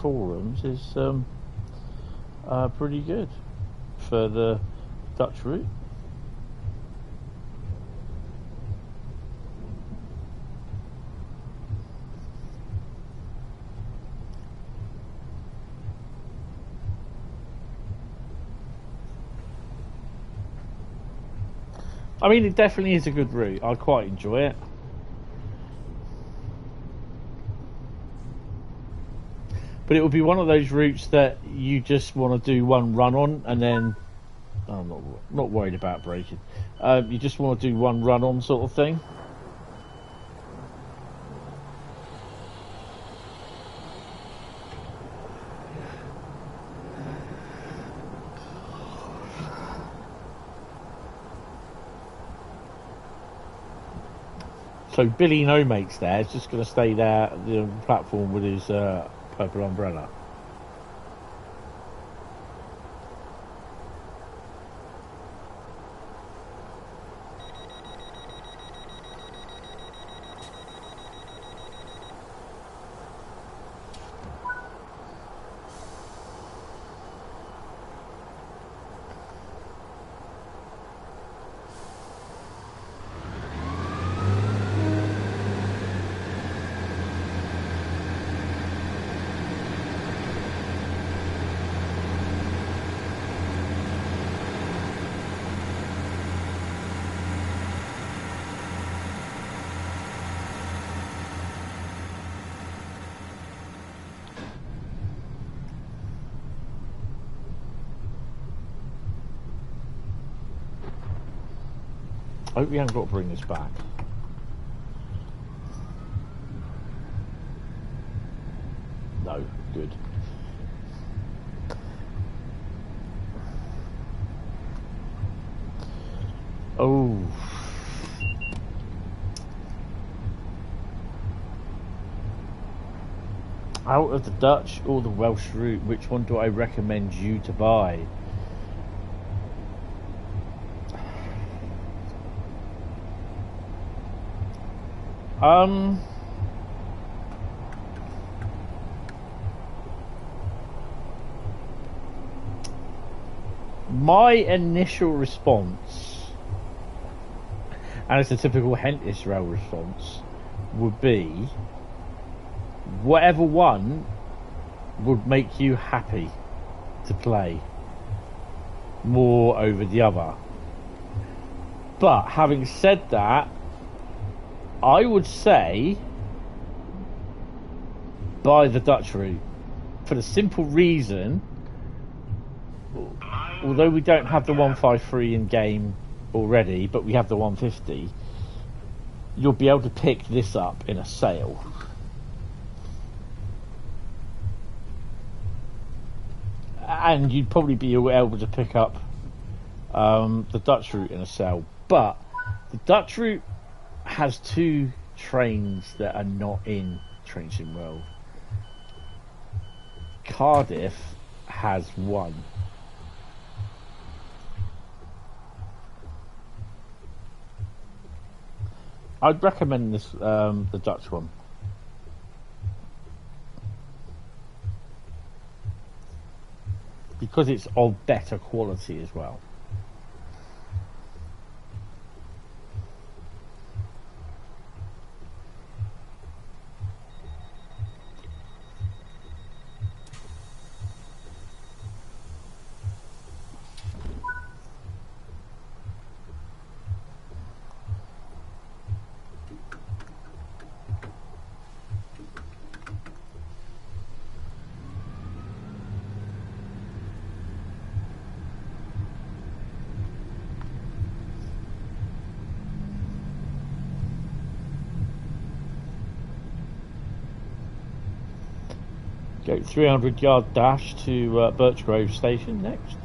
forums is pretty good for the Dutch route. I mean, it definitely is a good route. I quite enjoy it. But it would be one of those routes that you just want to do one run on, and then I'm not worried about braking. You just want to do one run on sort of thing. So Billy No Mates there is just going to stay there at the platform with his purple umbrella. I hope we haven't got to bring this back. No, good. Oh. Out of the Dutch or the Welsh route, which one do I recommend you to buy? My initial response, and it's a typical Hentis rail response, would be whatever one would make you happy to play more over the other. But having said that, I would say buy the Dutch route for the simple reason, although we don't have the 153 in game already, but we have the 150, you'll be able to pick this up in a sale. And you'd probably be able to pick up the Dutch route in a sale. But the Dutch route has two trains that are not in Train Sim World. Cardiff has one. I'd recommend this, the Dutch one. Because it's of better quality as well. Go 300-yard dash to Birchgrove Station next.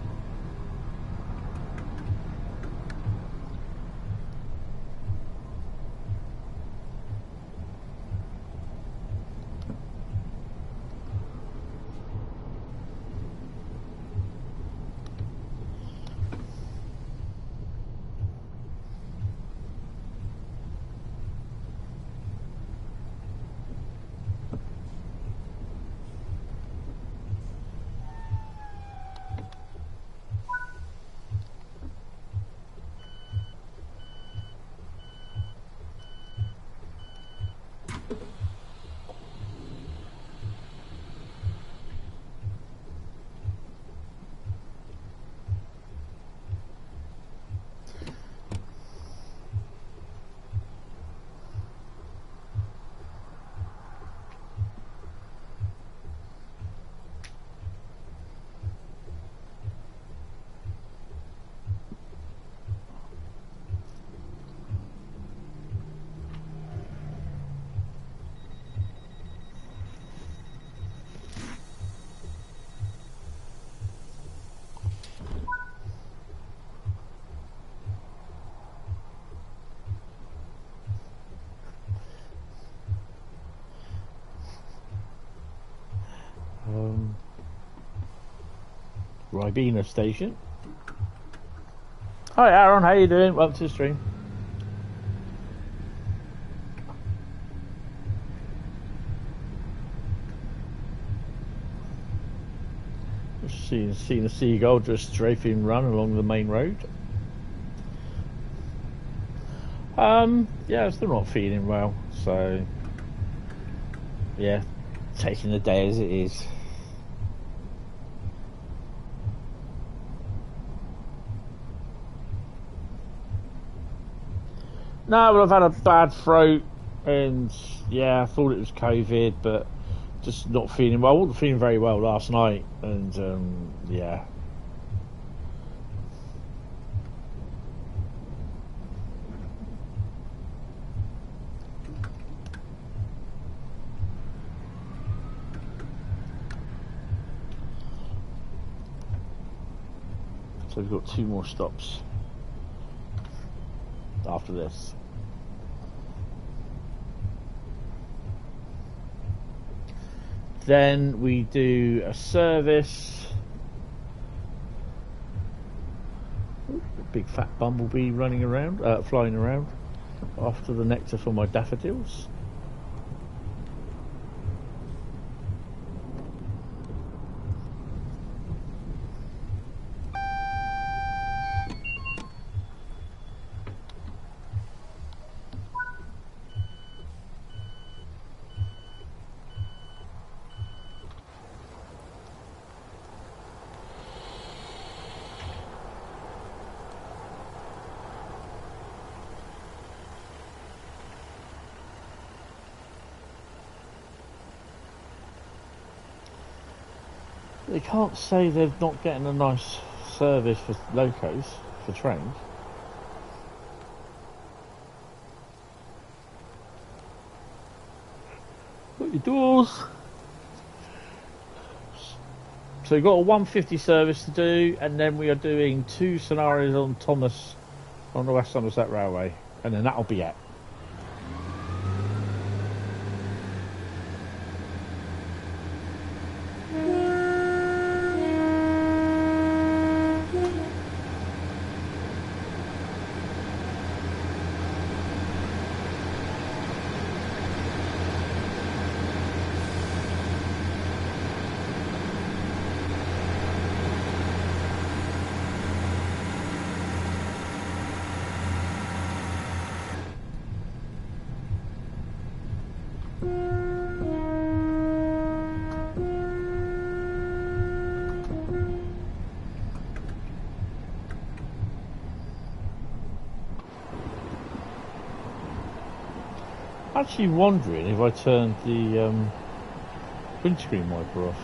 Ribena station. Hi Aaron, how you doing? Welcome to the stream. Seen a seagull just strafing run along the main road. Yeah, still not feeling well, so yeah, taking the day as it is. No, but I've had a bad throat, and yeah, I thought it was COVID, but just not feeling well. I wasn't feeling very well last night, and yeah. So we've got 2 more stops after this. Then we do a service. Ooh, a big fat bumblebee running around, flying around after the nectar for my daffodils. They can't say they're not getting a nice service for locos, for trains. Got your doors. So we've got a 150 service to do, and then we are doing 2 scenarios on Thomas on the West Somerset Railway, and then that'll be it. Actually wondering if I turned the windscreen wiper off.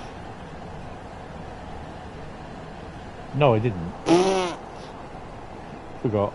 No, I didn't. Forgot.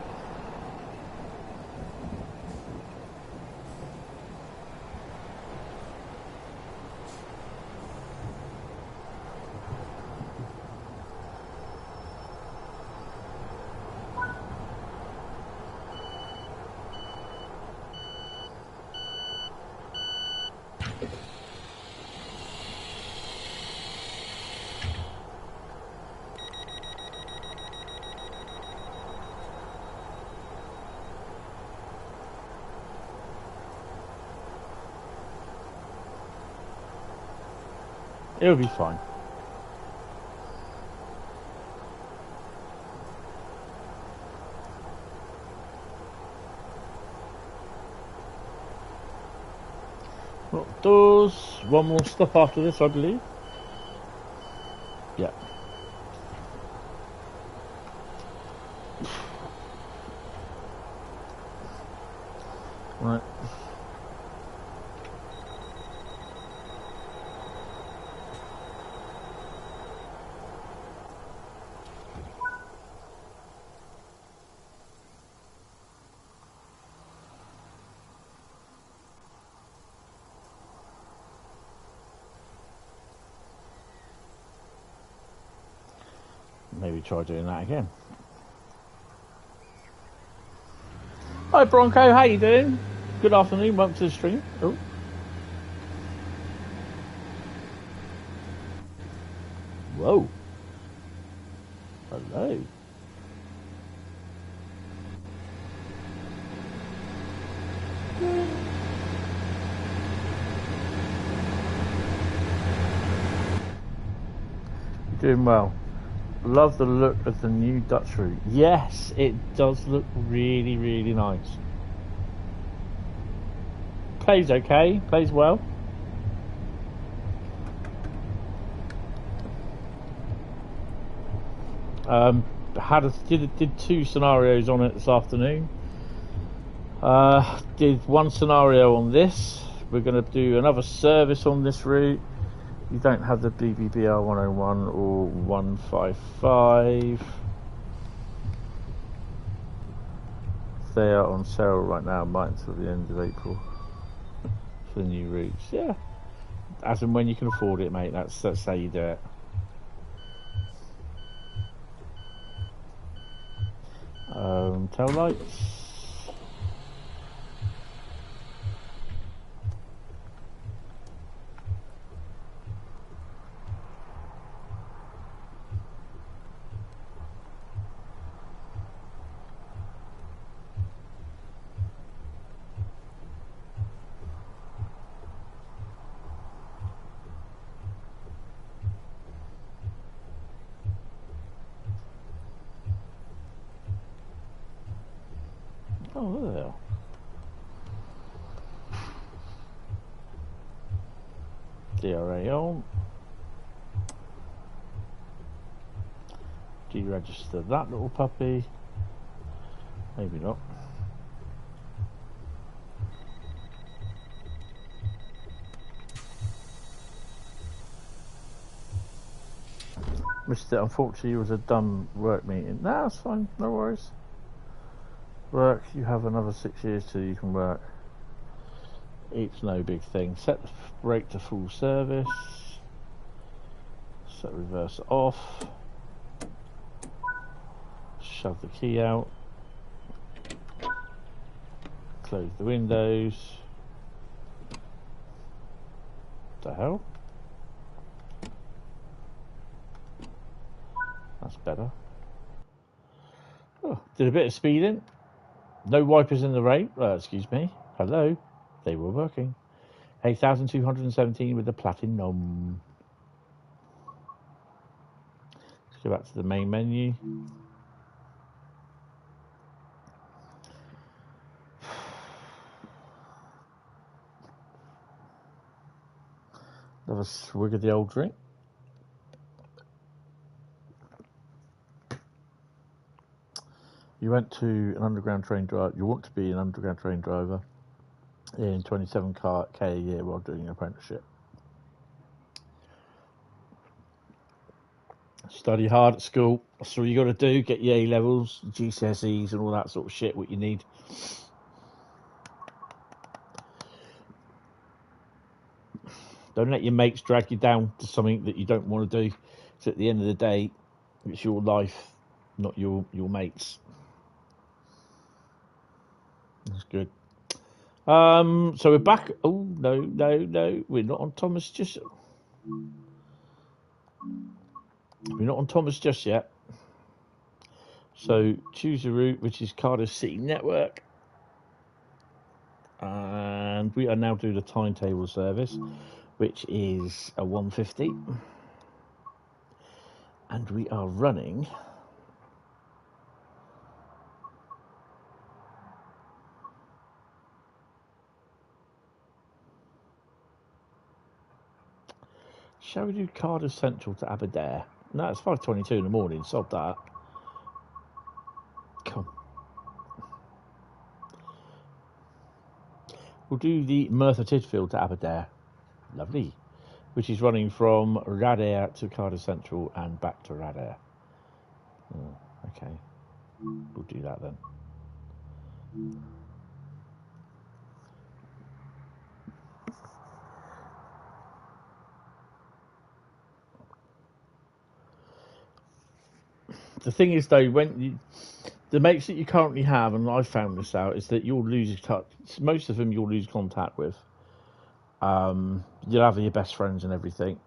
It'll be fine. Got doors. 1 more stop after this, I believe. Yeah. Right. Maybe try doing that again. Hi Bronco, how you doing? Good afternoon, welcome to the stream. Oh. Whoa. Hello. You're doing well. Love the look of the new Dutch route. Yes, it does look really, really nice. Plays okay, plays well. Did 2 scenarios on it this afternoon. Did 1 scenario on this. We're going to do another service on this route. You don't have the BBBR 101 or 155. They are on sale right now, might until the end of April for the new routes. Yeah, as and when you can afford it, mate. That's how you do it. Tail lights. Oh, there. DRA on. Deregister that little puppy. Maybe not. Missed it. Unfortunately, it was a dumb work meeting. No, that's fine. No worries. Work, you have another 6 years till you can work. It's no big thing. Set the brake to full service. Set reverse off. Shove the key out. Close the windows. What the hell? That's better. Oh, did a bit of speeding. No wipers in the rain. Excuse me. Hello. They were working. 8,217 with the platinum. Let's go back to the main menu. Another swig of the old drink. You went to an underground train driver. You want to be an underground train driver in 27k a year while doing an apprenticeship. Study hard at school. That's all you got to do. Get your A levels, GCSEs, and all that sort of shit. What you need. Don't let your mates drag you down to something that you don't want to do. Because at the end of the day, it's your life, not your mates. That's good. So we're back. Oh, no. We're not on Thomas just... We're not on Thomas just yet. So choose a route, which is Cardiff City Network. And we are now doing the timetable service, which is a 150. And we are running... Shall we do Cardiff Central to Aberdare? No, it's 5:22 in the morning. Sod that. Come. We'll do the Merthyr Tydfil to Aberdare. Lovely. Which is running from Rhein to Cardiff Central and back to Rhein. Oh, okay. We'll do that then. The thing is, though, the mates that you currently have, and I've found this out, is that you'll lose touch. Most of them you'll lose contact with. You'll have your best friends and everything,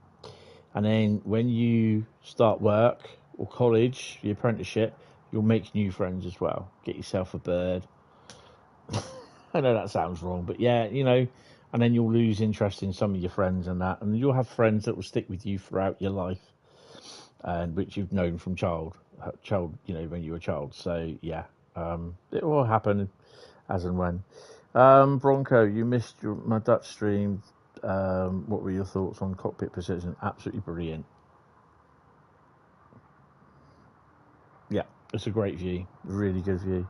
and then when you start work or college, the apprenticeship, you'll make new friends as well. Get yourself a bird. I know that sounds wrong, but yeah, you know, and then you'll lose interest in some of your friends and that, and you'll have friends that will stick with you throughout your life, and which you've known from you know, when you were a child. So yeah, it will happen as and when. Bronco, you missed my Dutch stream. What were your thoughts on cockpit position? Absolutely brilliant. Yeah, it's a great view, really good view.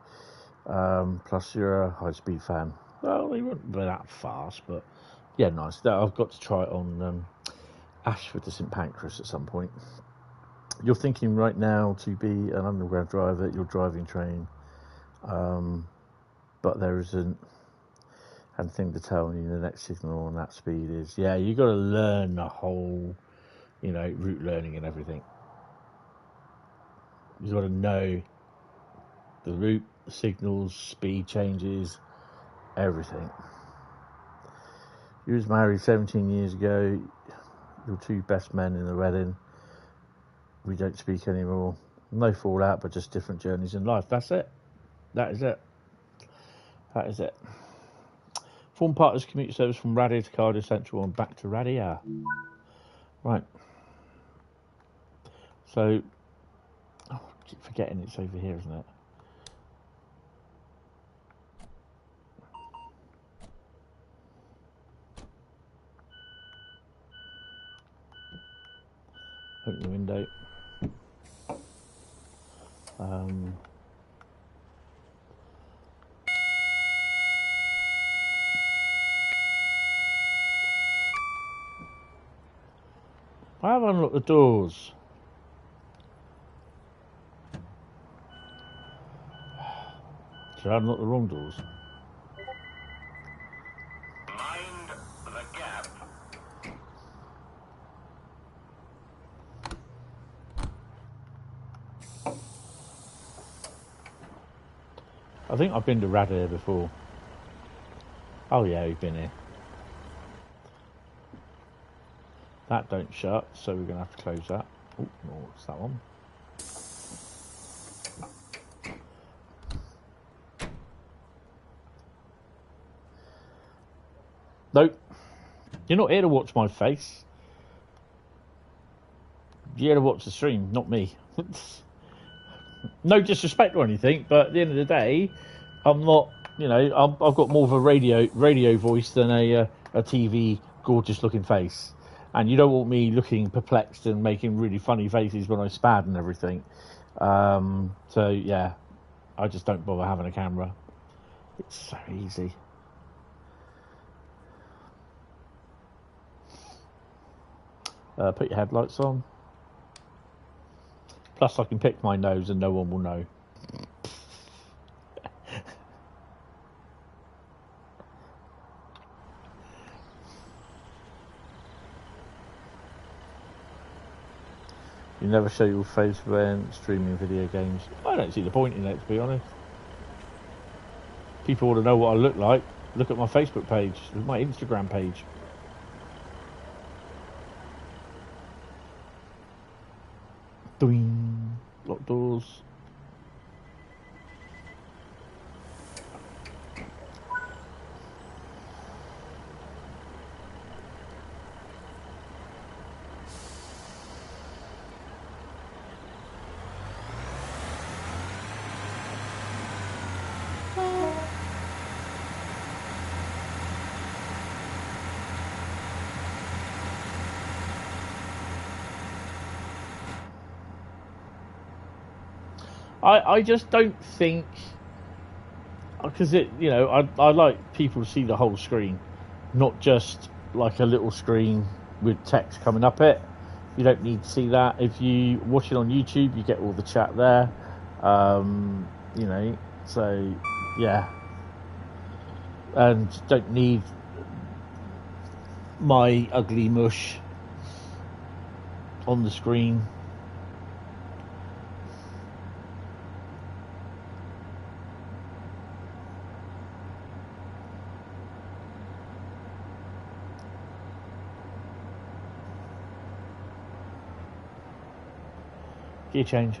Plus, you're a high-speed fan. Well, they wouldn't be that fast, but yeah, nice. I've got to try it on Ashford to St Pancras at some point. You're thinking right now to be an underground driver, you're driving train, but there isn't anything to tell you the next signal on that speed is. Yeah, you got to learn the whole, you know, route learning and everything. You've got to know the route, the signals, speed changes, everything. You was married 17 years ago. Your two best men in the wedding. We don't speak anymore. No fallout, but just different journeys in life. That's it. That is it. That is it. Form part of this commuter service from Radia to Cardiff Central and back to Radia. Right. So, I keep forgetting it's over here, isn't it? Open the window. I have unlocked the doors. Should I unlock the wrong doors? Mind the gap. I think I've been to Radia before. Oh yeah, we've been here. That don't shut, so we're going to have to close that. Oh, no, what's that one? Nope. You're not here to watch my face. You're here to watch the stream, not me. No disrespect or anything, but at the end of the day, I'm not, you know, I've got more of a radio voice than a TV gorgeous looking face. And you don't want me looking perplexed and making really funny faces when I spad and everything. So yeah, I just don't bother having a camera. It's so easy. Put your headlights on. Plus I can pick my nose and no one will know. You never show your face when streaming video games. I don't see the point in it, to be honest. People want to know what I look like. Look at my Facebook page, my Instagram page. Doing lock doors. I just don't think, because it, you know, I like people to see the whole screen, not just like a little screen with text coming up it. You don't need to see that. If you watch it on YouTube, you get all the chat there. You know, so yeah, and don't need my ugly mush on the screen. Gear change.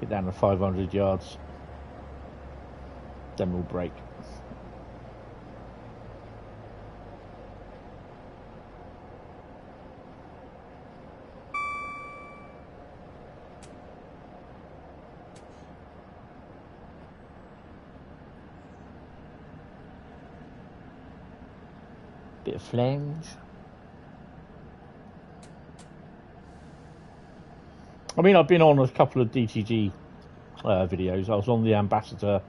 Get down to 500 yards. Then we'll brake. Bit of flange. I mean, I've been on a couple of DTG videos. I was on the Ambassador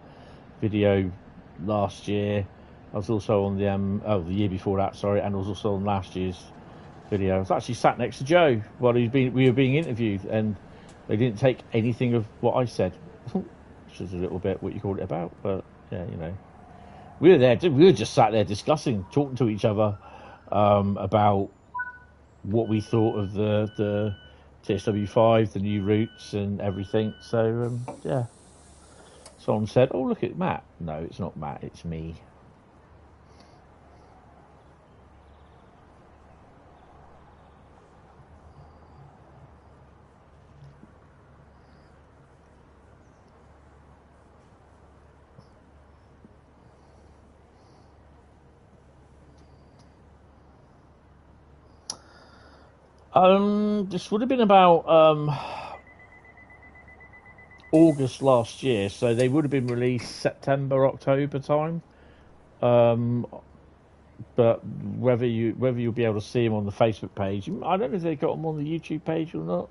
video last year. I was also on the year before that, sorry, and I was also on last year's video. I was actually sat next to Joe while we were being interviewed, and they didn't take anything of what I said, which is a little bit what you called it about. But yeah, you know, we were just sat there discussing, talking to each other about what we thought of the TSW5, the new routes and everything. So yeah, someone said, "Oh, look at Matt." No, it's not Matt, it's me. This would have been about August last year, so they would have been released September, October time. But whether you'll be able to see them on the Facebook page, I don't know if they got them on the YouTube page or not.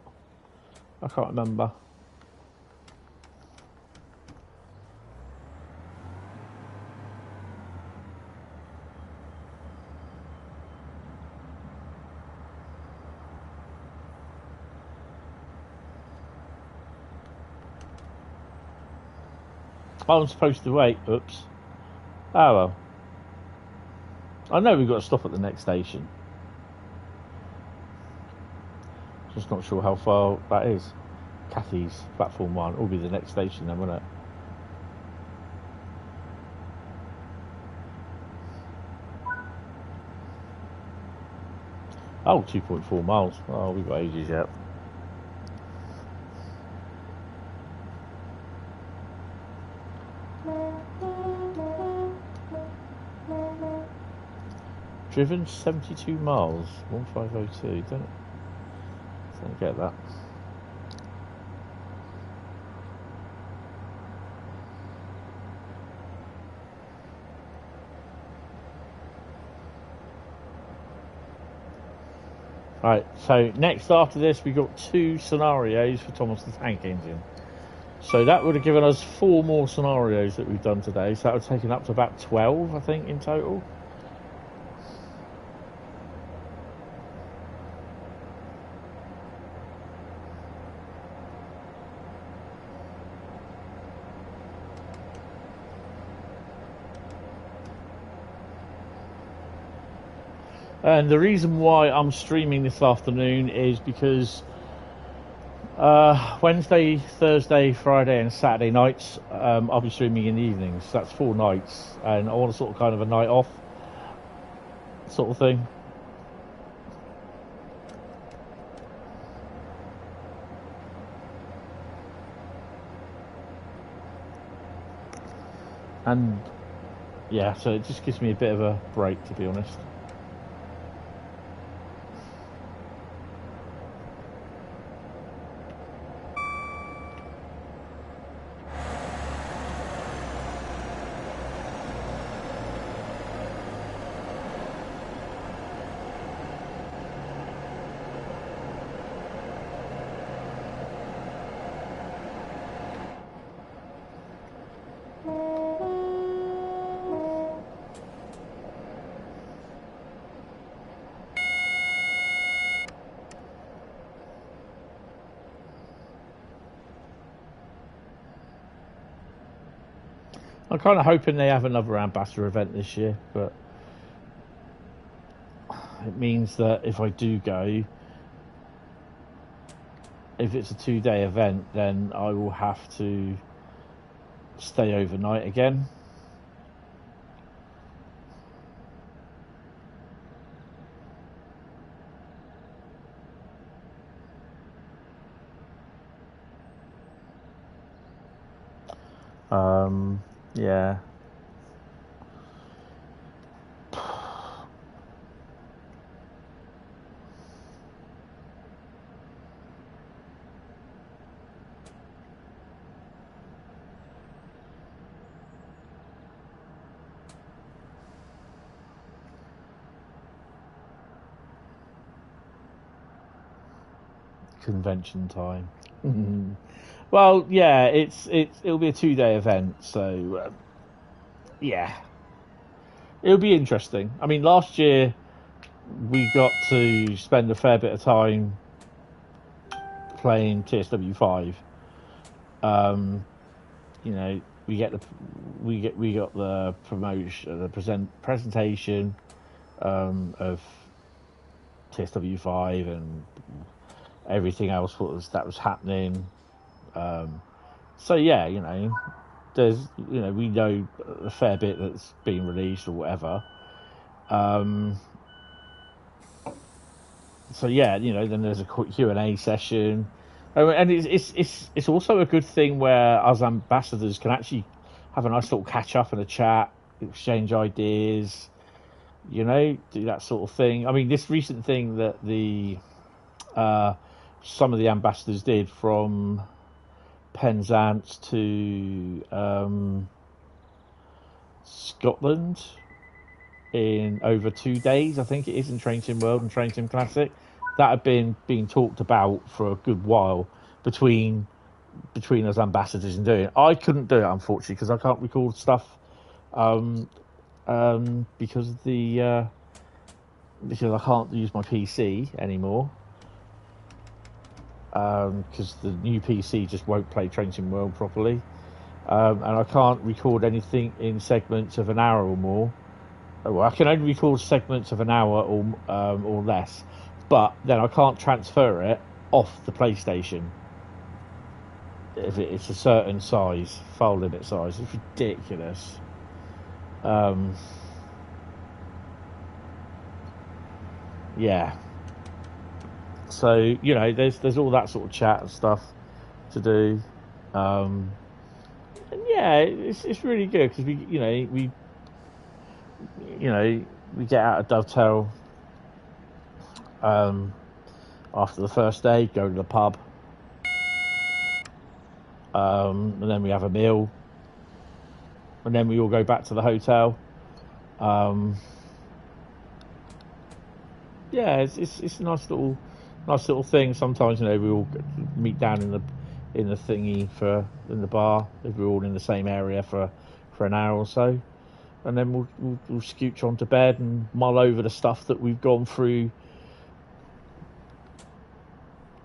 I can't remember. I'm supposed to wait. Oops. Oh well. I know we've got to stop at the next station. Just not sure how far that is. Cathy's platform 1 will be the next station then, won't it? Oh, 2.4 miles. Oh, we've got ages yet. Driven 72 miles, 1502. Don't get that. Right, so next after this, we got 2 scenarios for Thomas the Tank Engine. So that would have given us 4 more scenarios that we've done today. So that would have taken up to about 12, I think, in total. And the reason why I'm streaming this afternoon is because Wednesday, Thursday, Friday and Saturday nights I'll be streaming in the evenings. That's 4 nights, and I want a sort of kind of a night off sort of thing. And yeah, so it just gives me a bit of a break, to be honest. I'm kind of hoping they have another ambassador event this year, but it means that if I do go, if it's a 2-day event, then I will have to stay overnight again. Yeah. Convention time. Well, yeah, it'll be a 2-day event, so yeah, it'll be interesting. I mean, last year we got to spend a fair bit of time playing TSW5. You know, we got the promotion, the presentation of TSW5 and everything else that was happening. So yeah, you know, we know a fair bit that's being released or whatever. So yeah, you know, then there's a quick Q&A session, and it's also a good thing where us ambassadors can actually have a nice little catch up and a chat, exchange ideas, you know, do that sort of thing. I mean, this recent thing that some of the ambassadors did from Penzance to Scotland in over 2 days, I think it is, in Train Sim World and Train Sim Classic. That had been being talked about for a good while between us ambassadors and doing it. I couldn't do it, unfortunately, because I can't record stuff because I can't use my PC anymore. Because the new PC just won't play Train Sim World properly, and I can't record anything in segments of an hour or more. Well, I can only record segments of an hour or less, but then I can't transfer it off the PlayStation if it's a certain size, file limit size. It's ridiculous. Yeah. So, you know, there's all that sort of chat and stuff to do, and yeah, it's really good because we get out of Dovetail after the first day, go to the pub, and then we have a meal, and then we all go back to the hotel. Yeah, it's a nice little thing. Sometimes, you know, we all meet down in the thingy in the bar if we're all in the same area for an hour or so, and then we'll scooch on to bed and mull over the stuff that we've gone through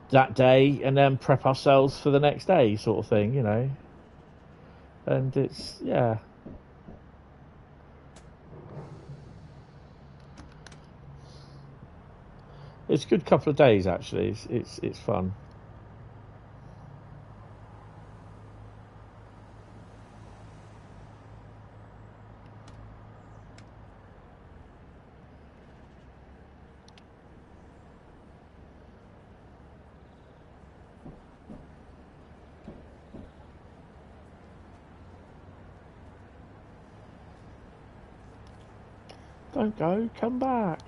that day, and then prep ourselves for the next day, sort of thing, you know. And it's it's a good couple of days actually. It's fun. Don't go, come back.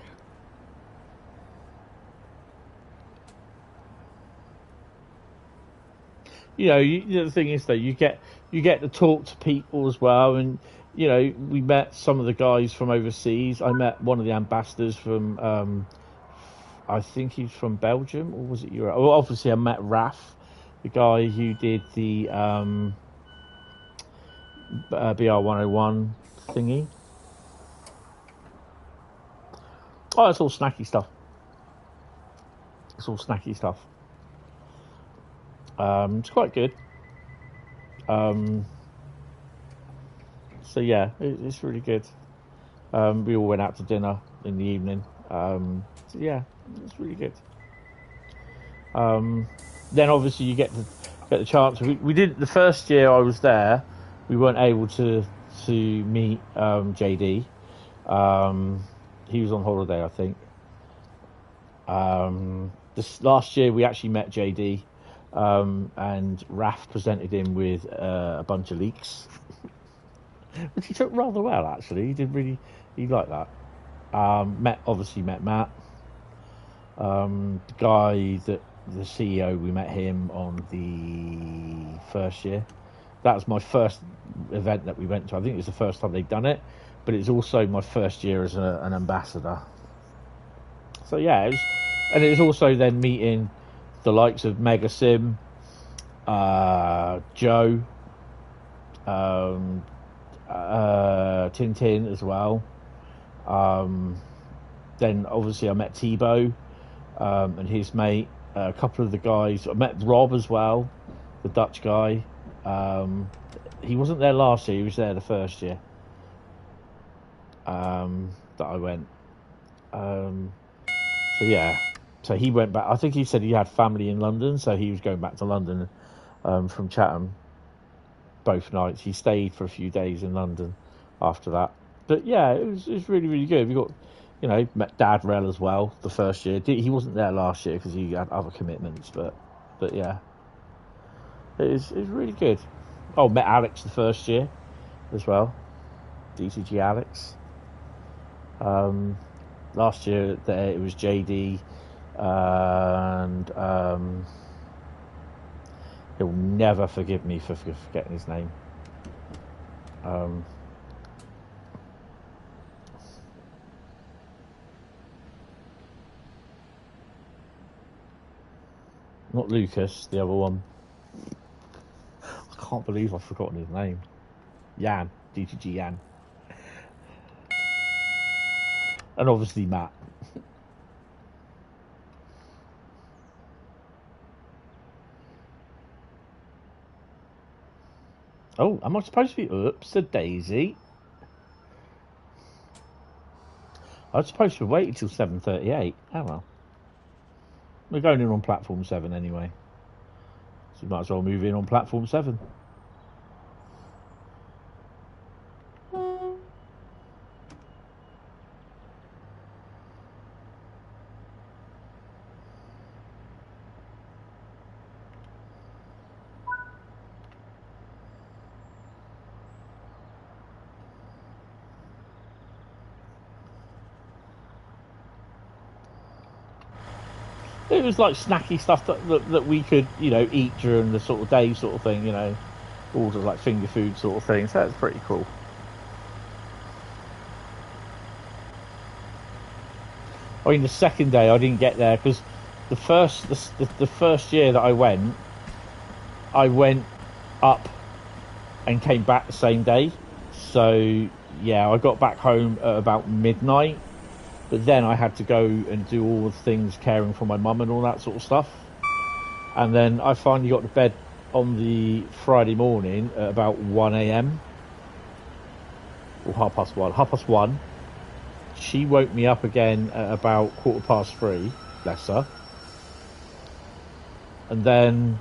You know, the thing is though, you get to talk to people as well, and you know, we met some of the guys from overseas. I met one of the ambassadors from, I think he's from Belgium, or was it Europe? Well, obviously I met Raf, the guy who did the BR101 thingy. Oh, it's all snacky stuff. It's quite good. So yeah, it's really good. We all went out to dinner in the evening. So yeah, it's really good. Then obviously you get the chance. We did the first year I was there. We weren't able to meet JD. He was on holiday, I think. This last year we actually met JD. and Raf presented him with a bunch of leaks, which he took rather well actually. He liked that. Obviously met Matt, the guy that the CEO. We met him on the first year. That was my first event that we went to. I think it was the first time they'd done it, but it's also my first year as an ambassador. So yeah, it was also then meeting the likes of Mega Sim, Joe, Tintin as well. Then obviously I met Tebow and his mate, a couple of the guys. I met Rob as well, the Dutch guy. He wasn't there last year, he was there the first year that I went. So yeah, so he went back. I think he said he had family in London, so he was going back to London from Chatham both nights. He stayed for a few days in London after that. But yeah, it was really, really good. We got, met Dad Rel as well the first year. He wasn't there last year because he had other commitments, but yeah, it was really good. Oh, met Alex the first year as well, DCG Alex. Last year there it was JD and he'll never forgive me for forgetting his name. Not Lucas, the other one. I can't believe I've forgotten his name. Jan, DTG Jan. And obviously Matt. Oh, am I supposed to be oops a daisy? I was supposed to wait until 7:38. Oh well. We're going in on platform 7 anyway. So we might as well move in on platform 7. It was like snacky stuff that we could, eat during the sort of day sort of thing, order like finger food sort of thing. So that's pretty cool. I mean, the second day I didn't get there because the first year that I went up and came back the same day. So yeah, I got back home at about midnight. But then I had to go and do all the things, caring for my mum and all that sort of stuff. And then I finally got to bed on the Friday morning at about 1 a.m. or 1:30. She woke me up again at about 3:15, bless her. And then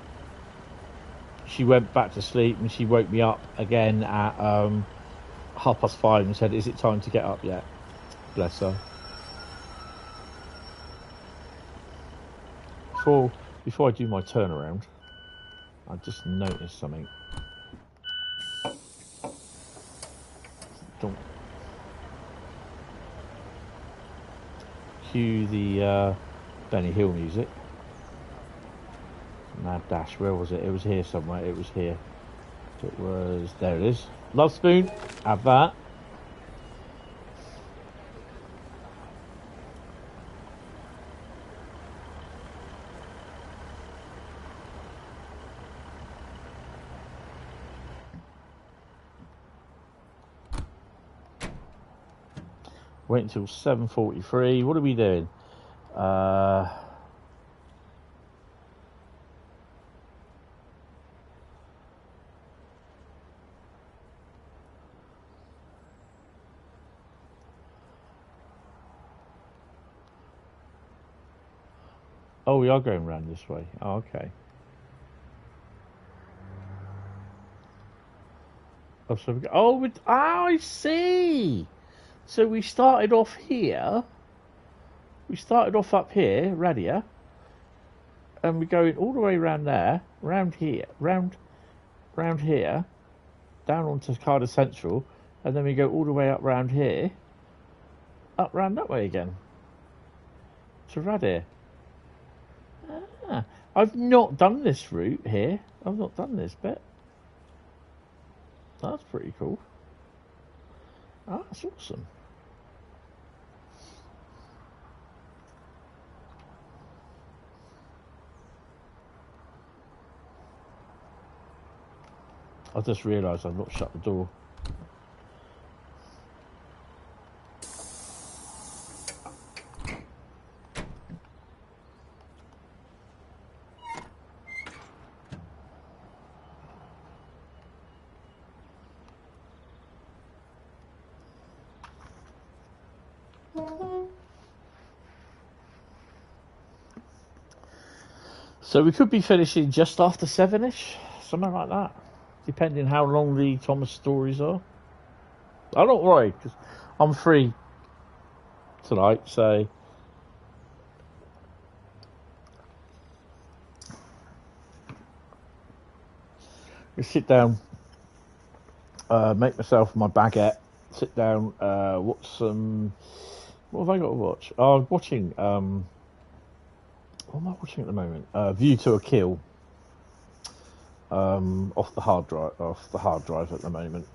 she went back to sleep and she woke me up again at 5:30 and said, "Is it time to get up yet?" Bless her. Before I do my turnaround, I just noticed something. Don't cue the Benny Hill music. Mad Dash, where was it? It was here somewhere. It was here. There it is. Love Spoon, have that. Wait until 7:43. What are we doing? Oh, we are going round this way. Oh, okay. Oh, so I see. So we started off here. We started off up here, Radia. and we're going all the way around there, round here, round here, down onto Cardiff Central, and then we go all the way up round here, up round that way again to Radir. I've not done this route here. I've not done this bit. That's pretty cool. That's awesome. I just realised I've not shut the door. So we could be finishing just after 7ish, something like that, depending how long the Thomas stories are. I don't worry, because I'm free tonight, so I sit down, make myself my baguette, sit down, watch some. What have I got to watch? Oh, I'm watching. What am I watching at the moment? View to a Kill. Off the hard drive at the moment.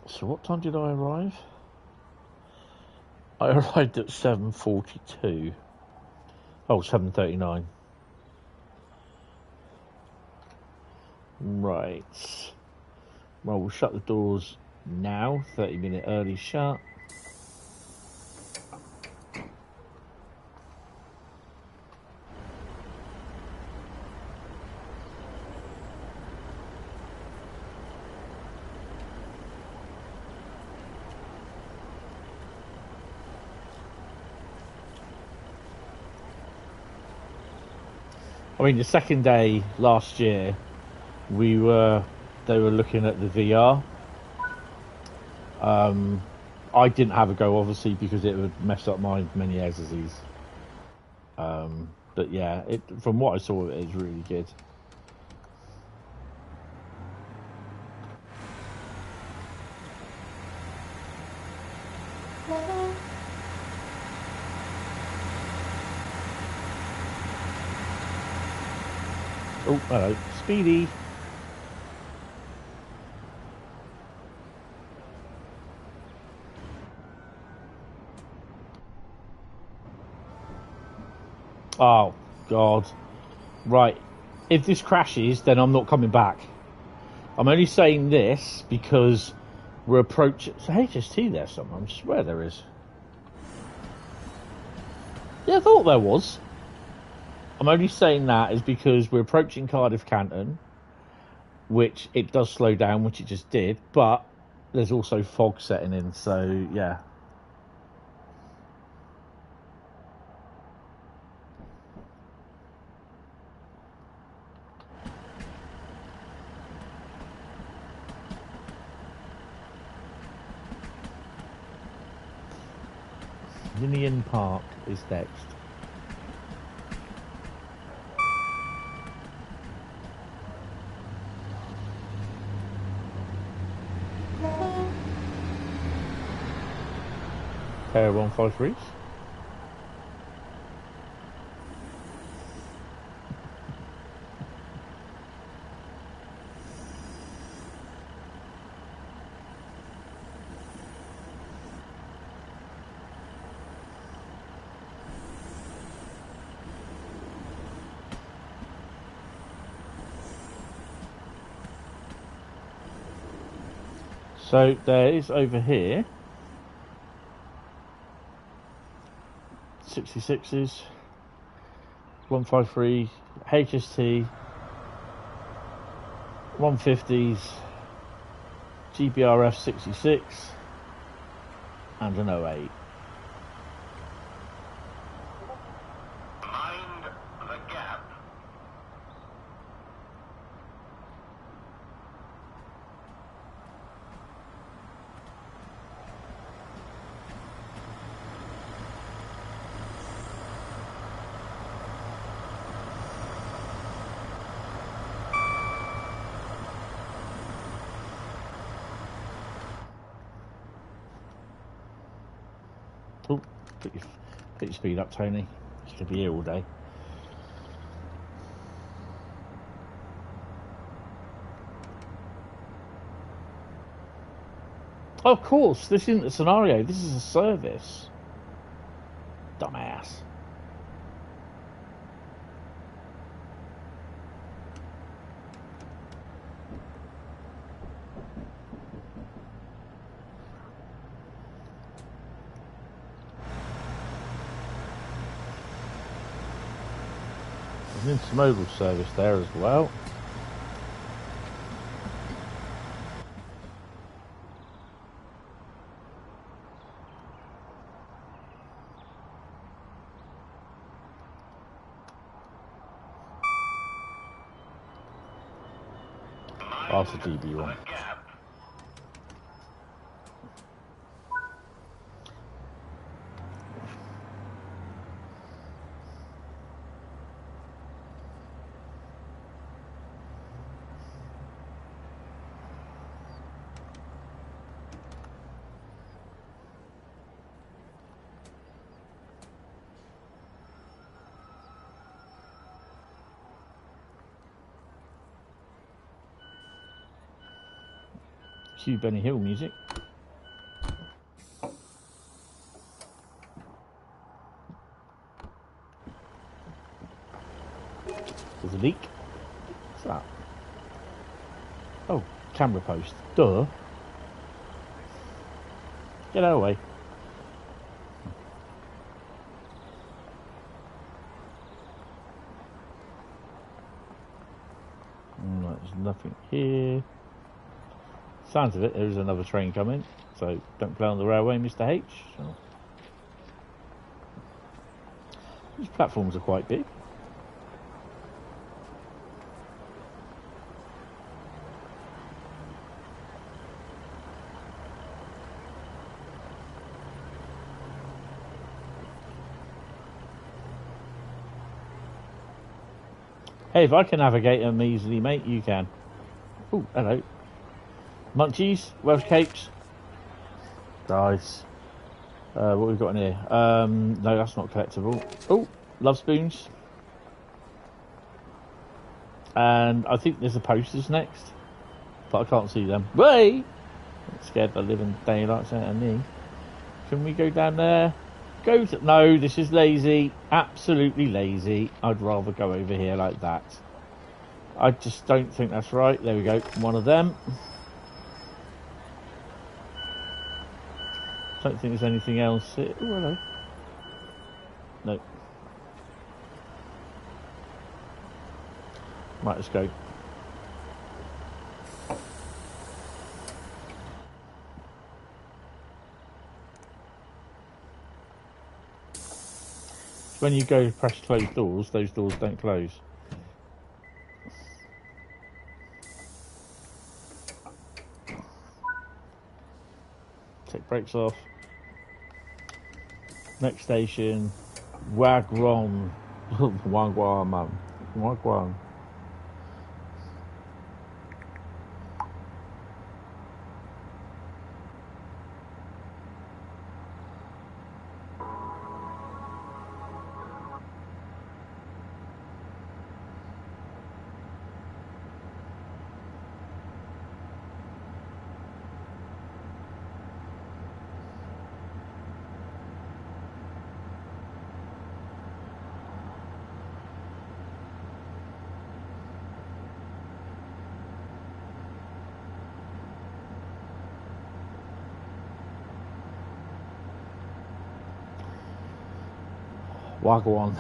So what time did I arrive? I arrived at 7:42. Oh, 7:39. Right. Well, we'll shut the doors now. 30-minute early shut. I mean, the second day last year, they were looking at the VR. I didn't have a go, obviously, because it would mess up my many exercises. But yeah, from what I saw, it is really good. Oh, hello, Speedy. Oh, God. Right. If this crashes, then I'm not coming back. I'm only saying this because we're approaching... It's a HST there somewhere. I swear there is. Yeah, I thought there was. I'm only saying that is because we're approaching Cardiff Canton, which it does slow down, which it just did, but there's also fog setting in, so yeah. Ninian Park is next. Pair 153s. So there is over here 66s, 153, HST, 150s, GBRF 66, and an 08. Mind the gap. Put your speed up, Tony. You could be here all day. Oh, of course, this isn't a scenario. This is a service. Dumbass. There's an intermodal service there as well. Past the DB1. Cue Benny Hill music. There's a leak. What's that? Oh, camera post. Duh. Get out of the way. Right, there's nothing here. Sounds of it, there is another train coming, so don't play on the railway, Mr. H. So. These platforms are quite big. Hey, if I can navigate them easily, mate, you can. Oh, hello. Munchies, Welsh cakes. Nice. What we've got in here? No, that's not collectible. Oh, love spoons. And I think there's the posters next, but I can't see them. Way! Scared the living daylights out of me. Can we go down there? Go to... No, this is lazy. Absolutely lazy. I'd rather go over here like that. I just don't think that's right. There we go. One of them. Don't think there's anything else here. Oh, hello. No. Right, let's go. When you go press close doors, those doors don't close. Take brakes off. Next station, Wagron. Wagwan, man. Wagwan. Wagwan.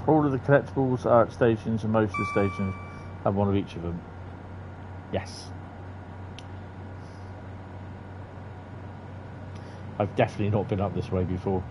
All of the collectibles are at stations, and most of the stations have one of each of them. Yes. I've definitely not been up this way before.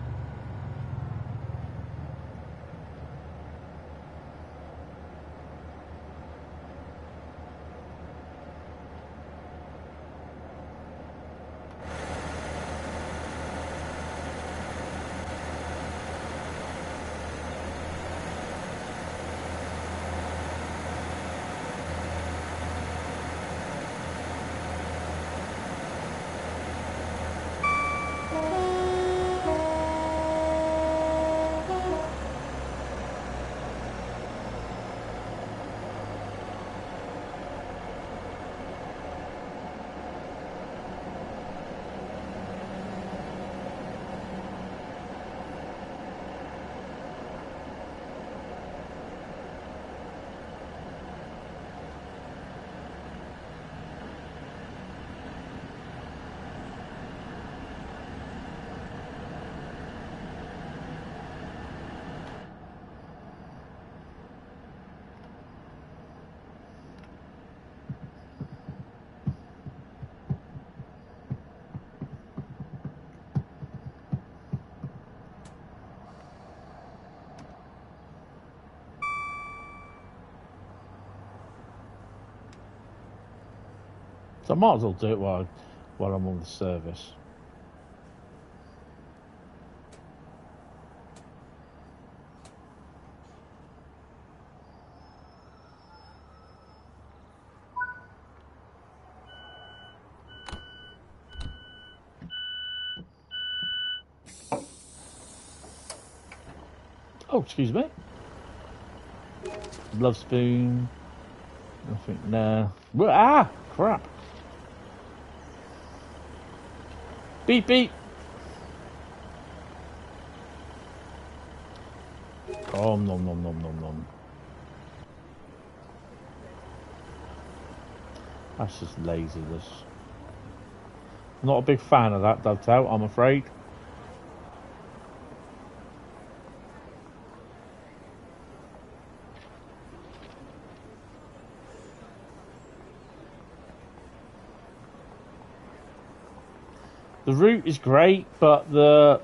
So I might as well do it while I'm on the service. Oh, excuse me. Love spoon. Nothing there. Ah, crap. Beep, beep. Oh, nom, nom, nom, nom, nom. That's just laziness. Not a big fan of that Dovetail, I'm afraid. The route is great, but the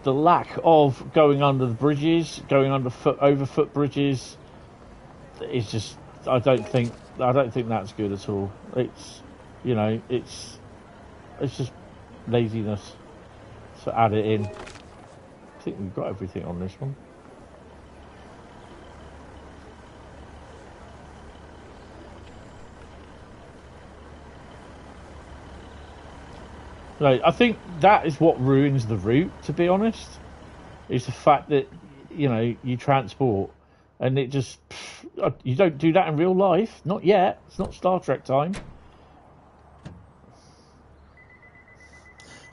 lack of going under the bridges, going under over foot bridges, is just I don't think that's good at all. It's it's just laziness to add it in. I think we've got everything on this one. Right, I think that is what ruins the route, to be honest, is the fact that, you transport and it just, you don't do that in real life. Not yet. It's not Star Trek time.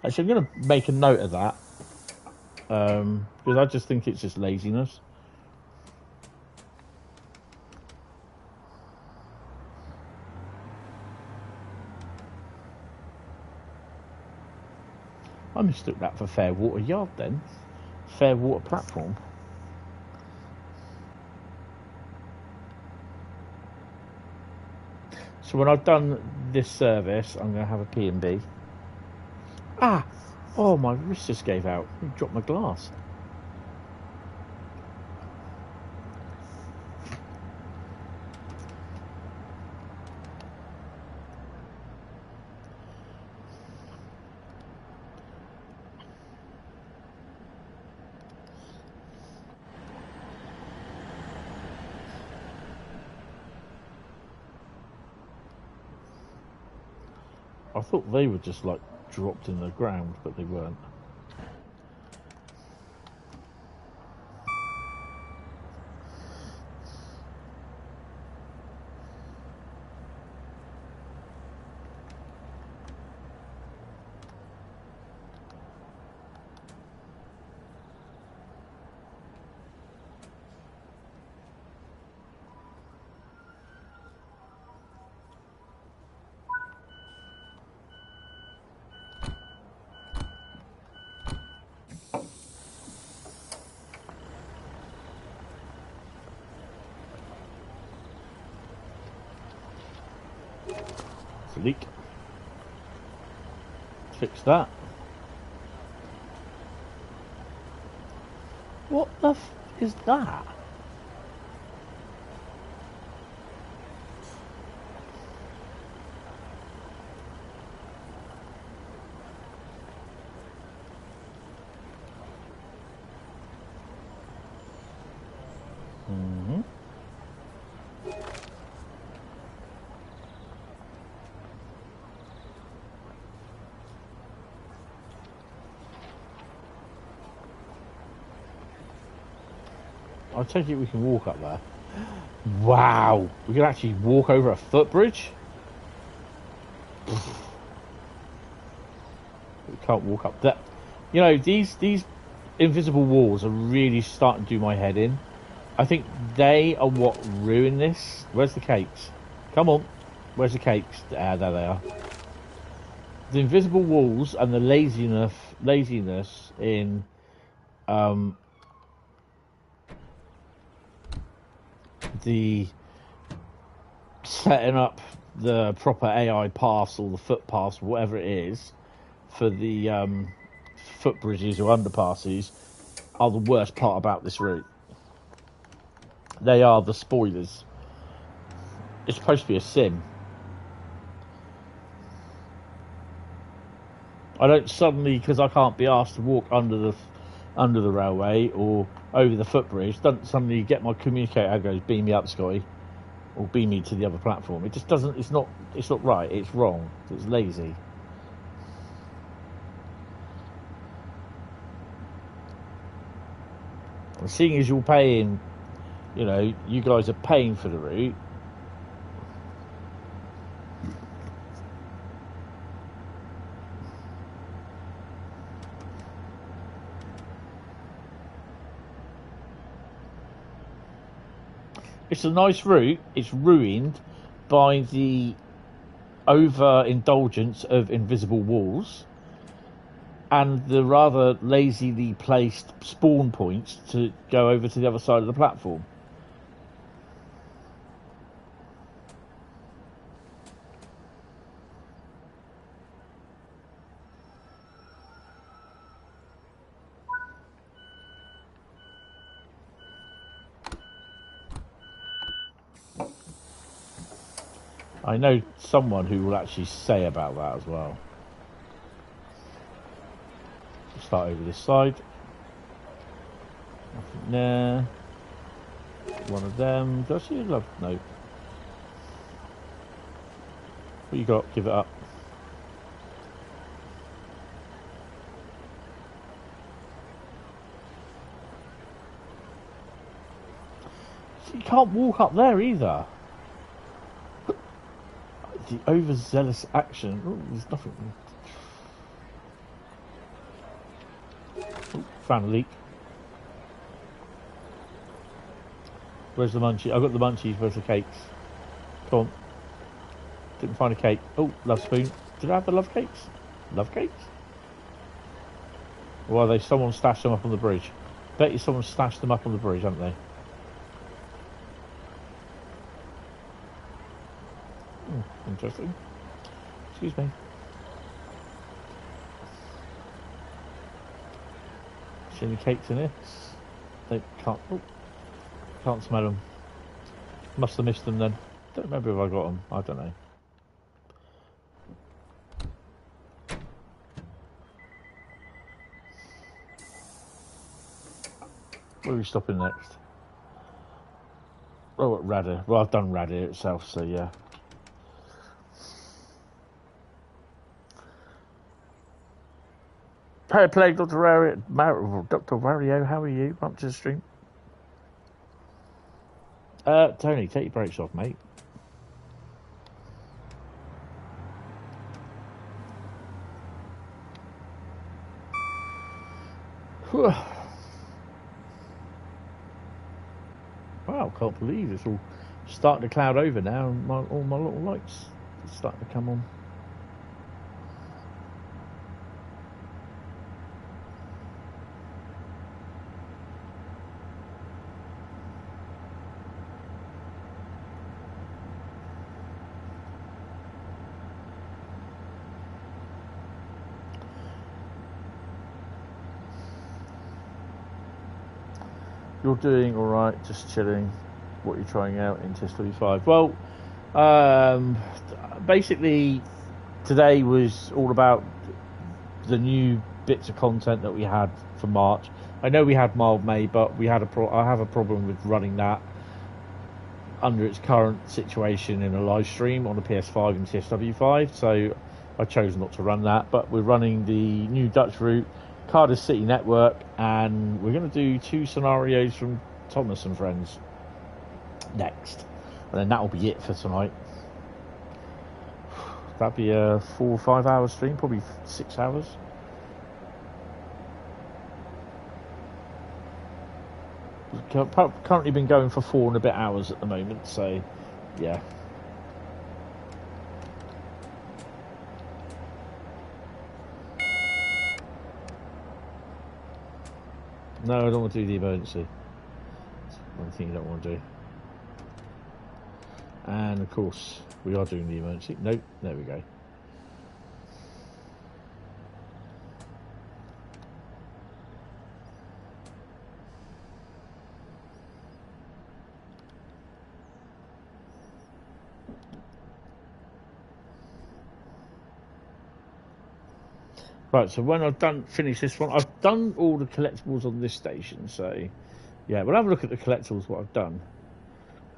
Actually, I'm going to make a note of that, because I just think it's just laziness. I mistook that for Fairwater Yard then. Fairwater platform. So when I've done this service, I'm going to have a P&B. Ah! Oh, my wrist just gave out. I dropped my glass. I thought they were just like dropped in the ground, but they weren't. Leak. Fix that. What the f is that? I take it we can walk up there. Wow, we can actually walk over a footbridge. We can't walk up that. These invisible walls are really starting to do my head in. I think they are what ruin this. Where's the cakes? Come on, where's the cakes? There they are. The invisible walls and the laziness in the setting up the proper AI paths or the footpaths, whatever it is, for the footbridges or underpasses are the worst part about this route. They are the spoilers. It's supposed to be a sim, I don't suddenly, because I can't be asked to walk under the railway or over the footbridge, don't suddenly get my communicator that goes, beam me up, Scotty, or beam me to the other platform. It just doesn't. It's not right. It's wrong. It's lazy. And seeing as you're paying, you know, you guys are paying for the route. It's a nice route. It's ruined by the overindulgence of invisible walls and the rather lazily placed spawn points to go over to the other side of the platform. I know someone who will actually say about that as well. Start over this side. Nothing there. One of them. Does she love? No. What you got? Give it up. You can't walk up there either. The overzealous action. Ooh, there's nothing. Ooh, found a leak. Where's the munchie? I've got the munchies. Where's the cakes? Come on. Didn't find a cake. Oh, love spoon. Did I have the love cakes? Love cakes? Or are they? Someone stashed them up on the bridge. Bet you someone stashed them up on the bridge, haven't they? Interesting. Excuse me. See any cakes in here? They can't. Oh, can't smell them. Must have missed them then. Don't remember if I got them. I don't know. Where are we stopping next? Oh, at Radar. Well, I've done Radar itself, so yeah. Hey, play Dr. Wario, how are you? Up to the stream. Tony, take your brakes off, mate. Wow, can't believe it's all starting to cloud over now, and all my little lights are starting to come on. You're doing all right, just chilling. What are you trying out in Test 35? Well, basically, today was all about the new bits of content that we had for March. I know we had Mild May, but we had I have a problem with running that under its current situation in a live stream on the PS5 and TSW5, so I chose not to run that. But we're running the new Dutch route, Cardiff City Network, and we're going to do 2 scenarios from Thomas and Friends next, and then that'll be it for tonight. That'd be a 4 or 5 hour stream, probably 6 hours. Currently been going for 4 and a bit hours at the moment, so yeah. No, I don't want to do the emergency. That's one thing you don't want to do. And of course, we are doing the emergency. Nope, there we go. Right, so when I've finish this one, I've done all the collectibles on this station, so yeah, we'll have a look at the collectibles, what I've done.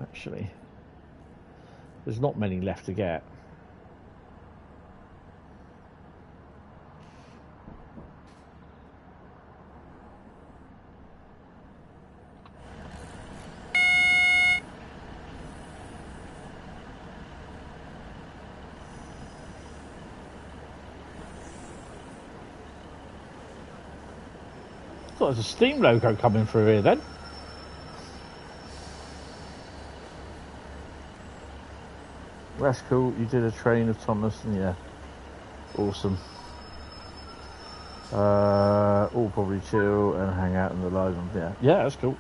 Actually, there's not many left to get. I thought there's a Steam logo coming through here then. That's cool. You did a train of Thomas, and yeah, awesome. All probably chill and hang out in the live. Yeah, that's cool.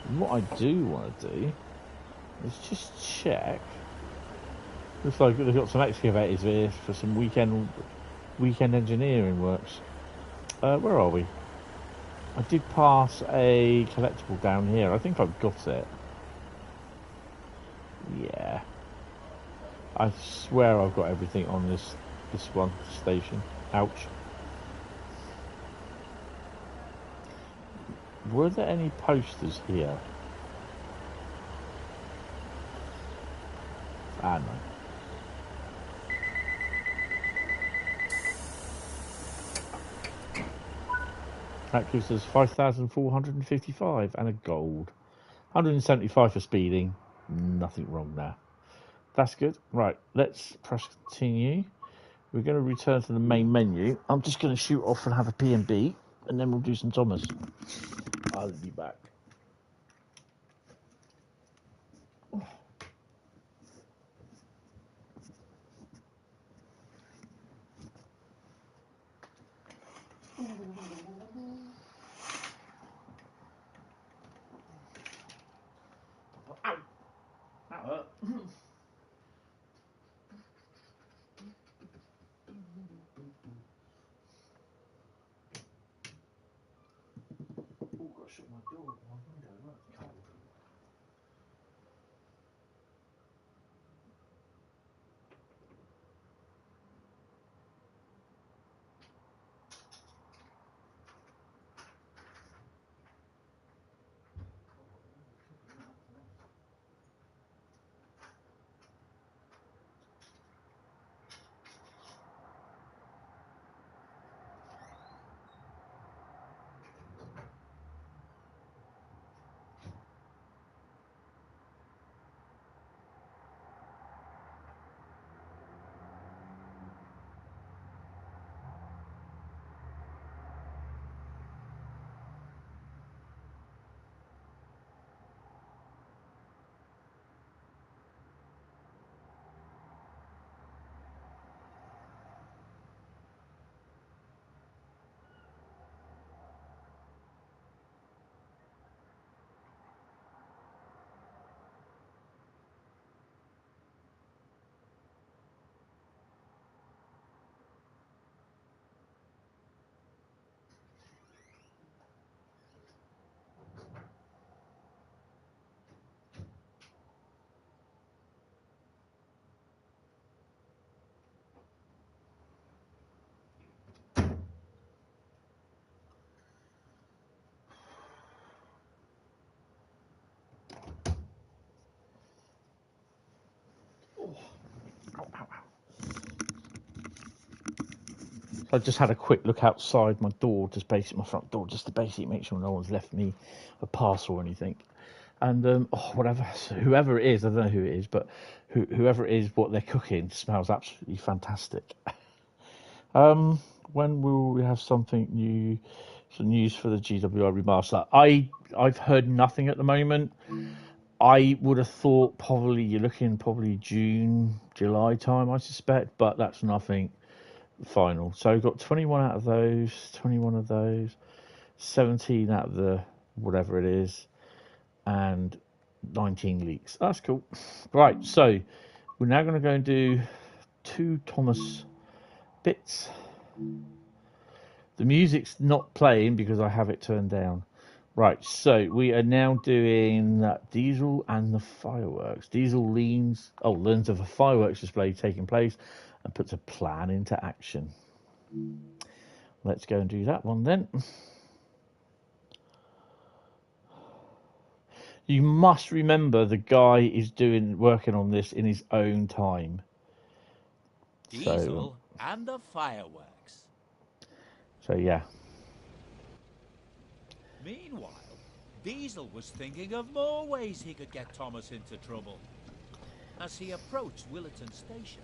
And what I do want to do is just check. Looks like they've got some excavators here for some weekend engineering works. Where are we? I did pass a collectible down here. I think I've got it. Yeah. I swear I've got everything on this one station. Ouch. Were there any posters here? Ah, no. That gives us 5,455 and a gold. 175 for speeding. Nothing wrong there. That's good. Right, let's press continue. We're going to return to the main menu. I'm just going to shoot off and have a P&B, and then we'll do some Thomas. I'll be back. Ow! That hurt. Oh, gotta shut my door. My window. It's cold. I just had a quick look outside my door, just basically my front door, just to basically make sure no one's left me a parcel or anything. And whatever, whoever it is, I don't know who it is, but whoever it is, what they're cooking smells absolutely fantastic. When will we have something new? Some news for the GWI remaster. I've heard nothing at the moment. I would have thought probably you're looking June, July time, I suspect, but that's nothing final. So we've got 21 out of those, 21 of those, 17 out of the whatever it is, and 19 leaks. That's cool. Right, so we're now going to go and do 2 Thomas bits. The music's not playing because I have it turned down. Right, so we are now doing Diesel and the fireworks. Diesel learns of a fireworks display taking place and puts a plan into action. Let's go and do that one then. You must remember the guy is working on this in his own time. Diesel and the fireworks. So yeah. Meanwhile, Diesel was thinking of more ways he could get Thomas into trouble. As he approached Willerton Station,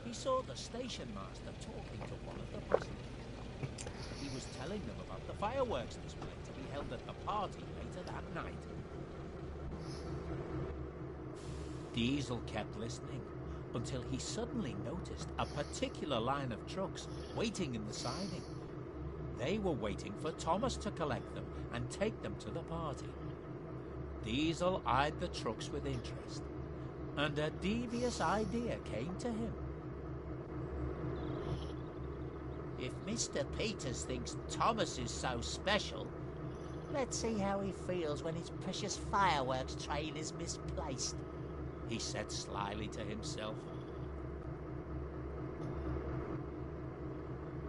he saw the station master talking to one of the passengers. He was telling them about the fireworks display to be held at the party later that night. Diesel kept listening until he suddenly noticed a particular line of trucks waiting in the siding. They were waiting for Thomas to collect them and take them to the party. Diesel eyed the trucks with interest, and a devious idea came to him. If Mr. Peters thinks Thomas is so special, let's see how he feels when his precious fireworks train is misplaced, he said slyly to himself.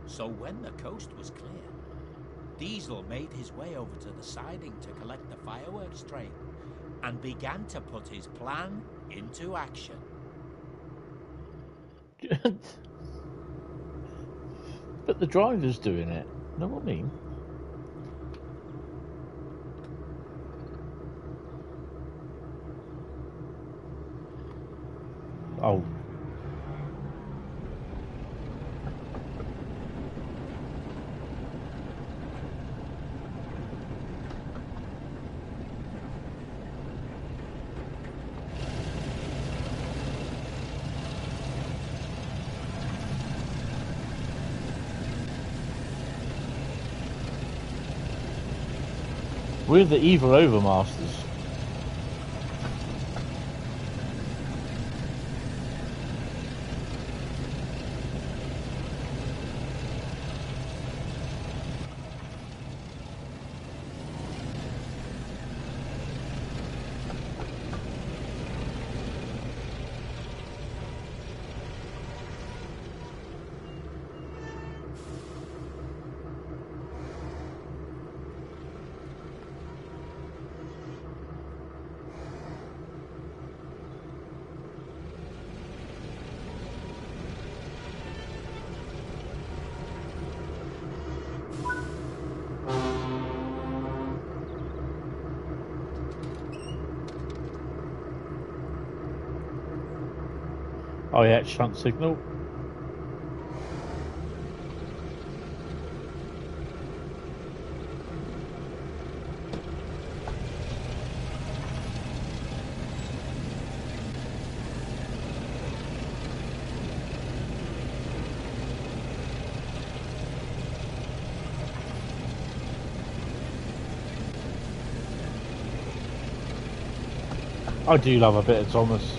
So when the coast was clear, Diesel made his way over to the siding to collect the fireworks train and began to put his plan into action. But the driver's doing it. Know what I mean? Oh. We're the evil overmasters. Oh yeah, shunt signal. I do love a bit of Thomas.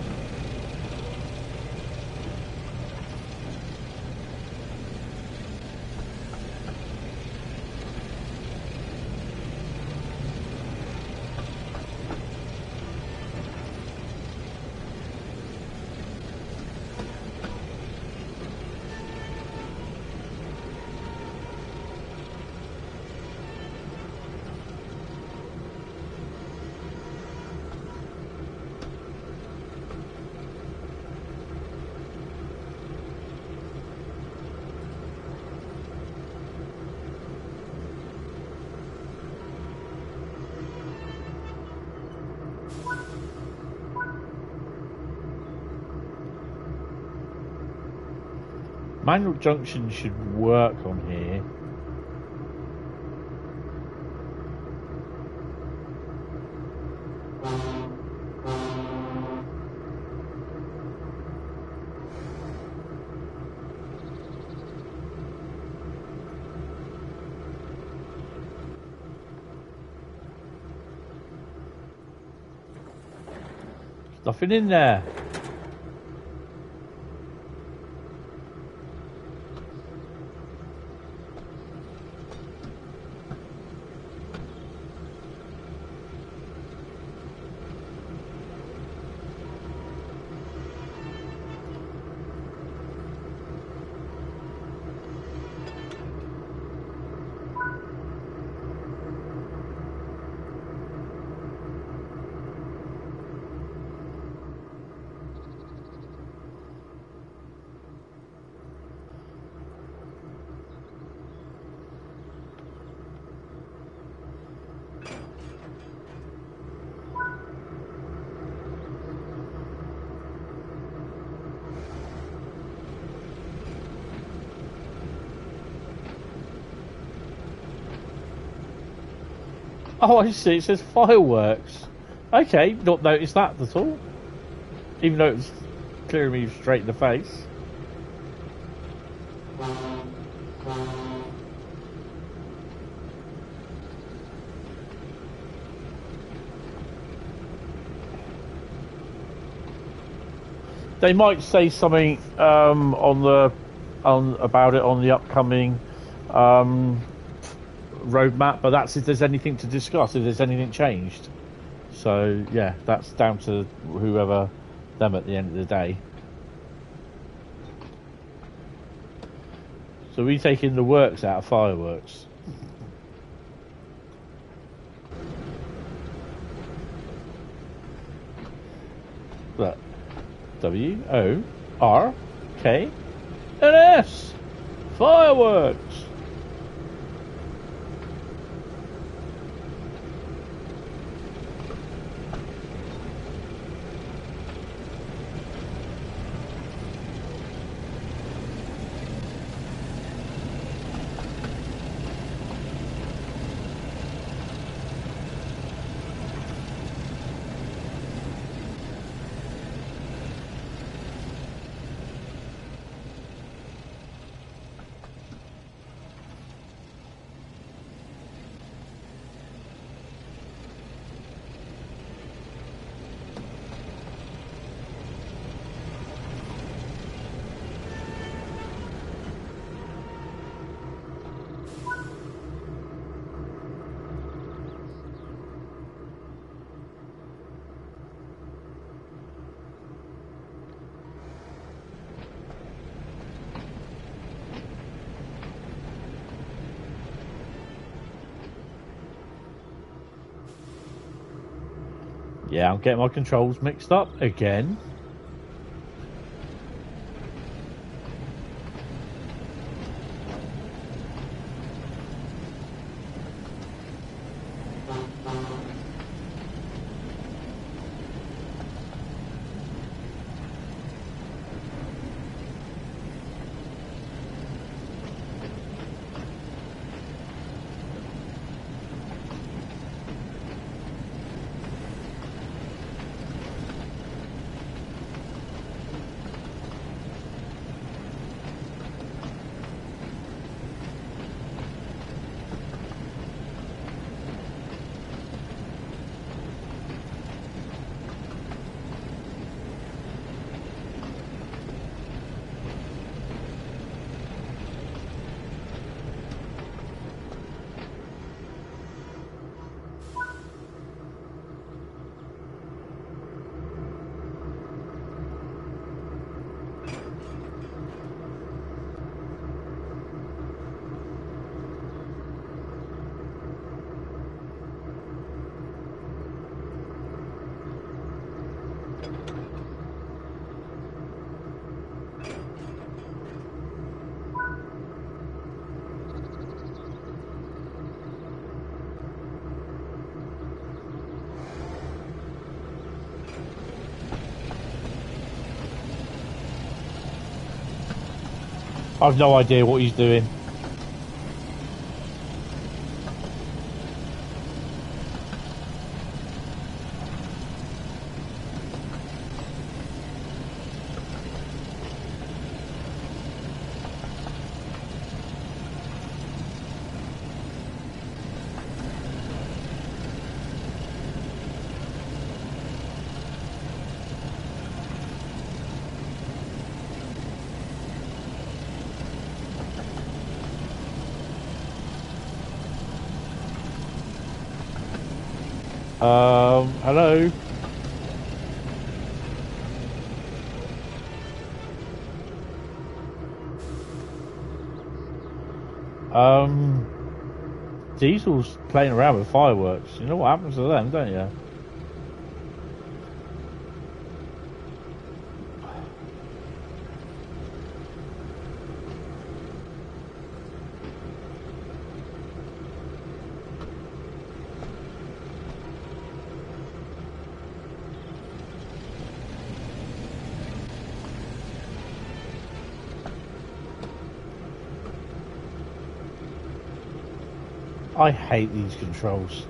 Manual junction should work on here. Nothing in there. Oh, I see. It says fireworks. Okay, not noticed that at all. Even though it was clearing me straight in the face. They might say something about it on the upcoming roadmap, but that's if there's anything to discuss, if there's anything changed. So yeah, that's down to whoever them at the end of the day. So we taking the works out of fireworks. Look. W-O-R-K-N-S. Fireworks. Yeah, I'm getting my controls mixed up again. I've no idea what he's doing. Hello? Diesel's playing around with fireworks. You know what happens to them, don't you? I hate these controls.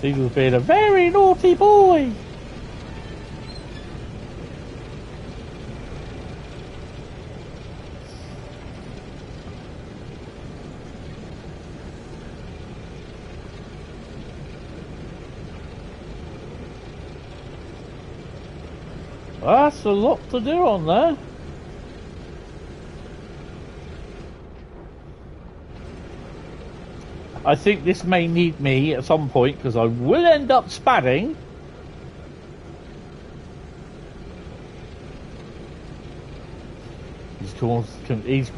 Diesel's being a very naughty boy. That's a lot to do on there. I think this may need me at some point because I will end up spadding. He's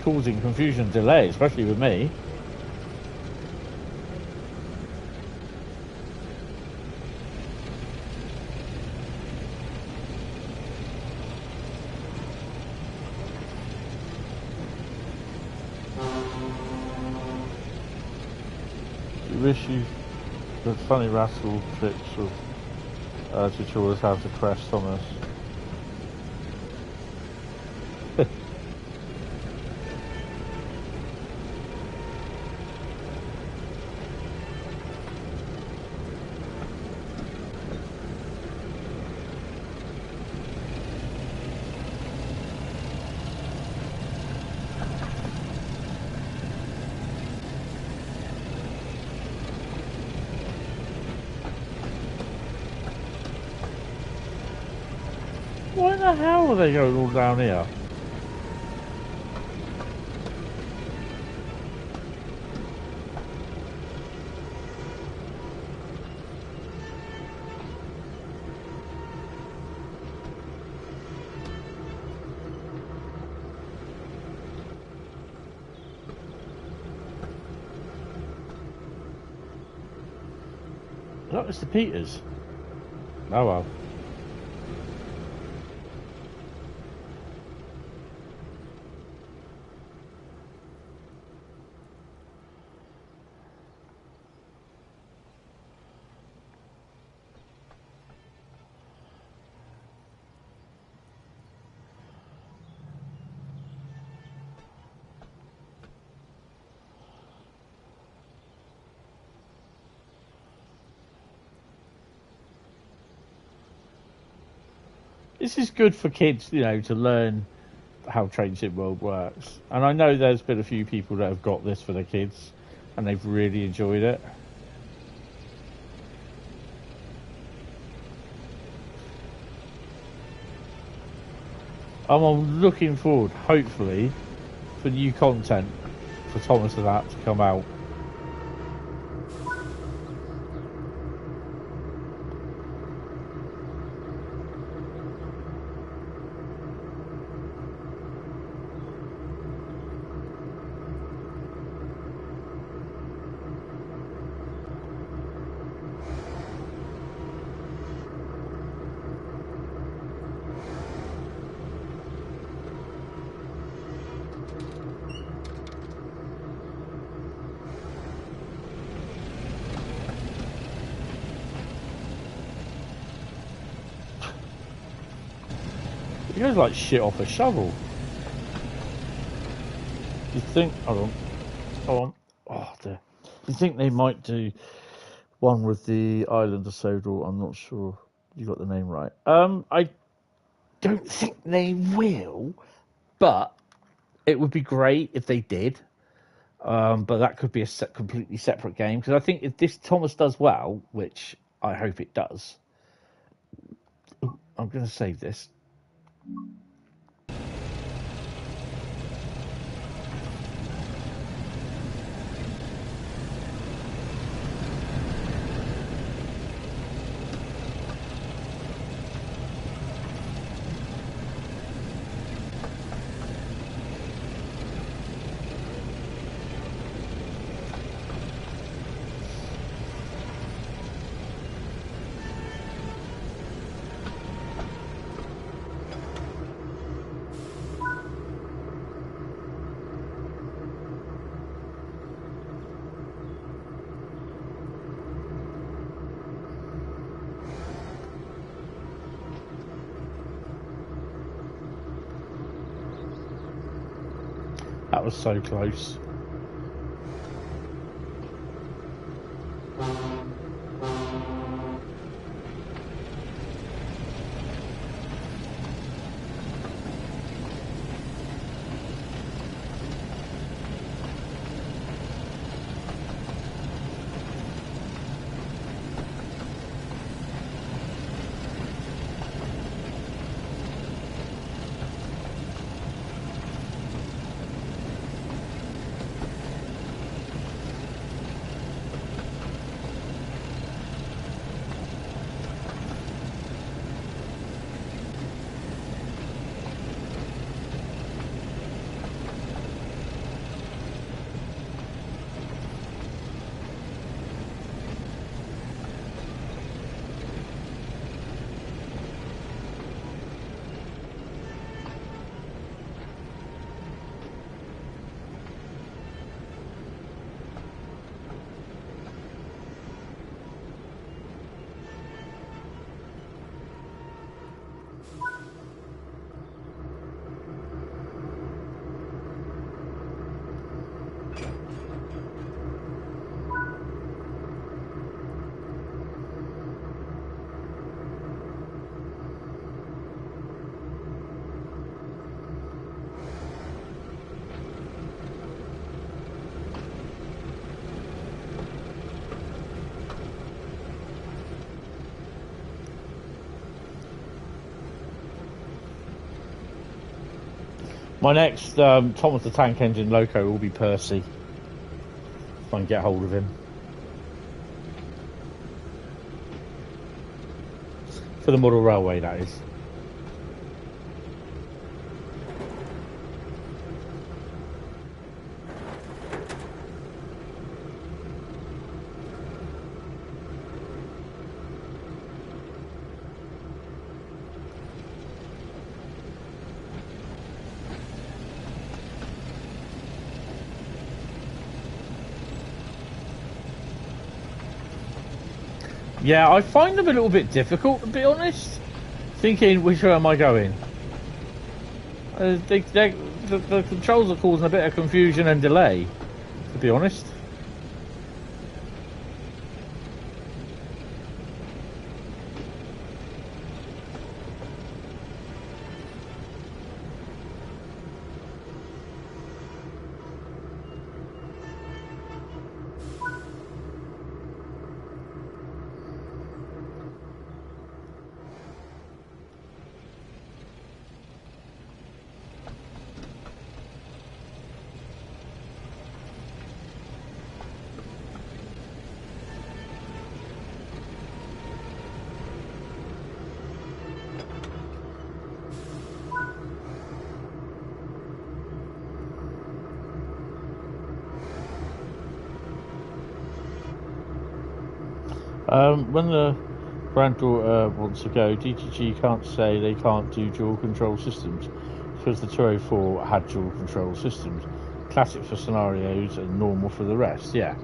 causing confusion and delay, especially with me. Wish you the funny rascal tricks of tutorials how to crash Thomas. Why the hell are they going all down here? Is that Mr. Peters? Oh well. This is good for kids, you know, to learn how Train Sim World works. And I know there's been a few people that have got this for their kids and they've really enjoyed it. I'm looking forward, hopefully, for new content for Thomas and that to come out. He goes like shit off a shovel. You think? Hold on. Oh dear. You think they might do one with the island of Sodor? I'm not sure. You got the name right. I don't think they will, but it would be great if they did. But that could be a completely separate game because I think if this Thomas does well, which I hope it does. Ooh, I'm going to save this. That was so close. My next Thomas the Tank Engine loco will be Percy. If I can get hold of him. For the model railway, that is. Yeah, I find them a little bit difficult, to be honest. Thinking, which way am I going? The controls are causing a bit of confusion and delay, to be honest. When the granddaughter wants to go, DTG can't say they can't do dual control systems because the 204 had dual control systems. Classic for scenarios and normal for the rest, yeah.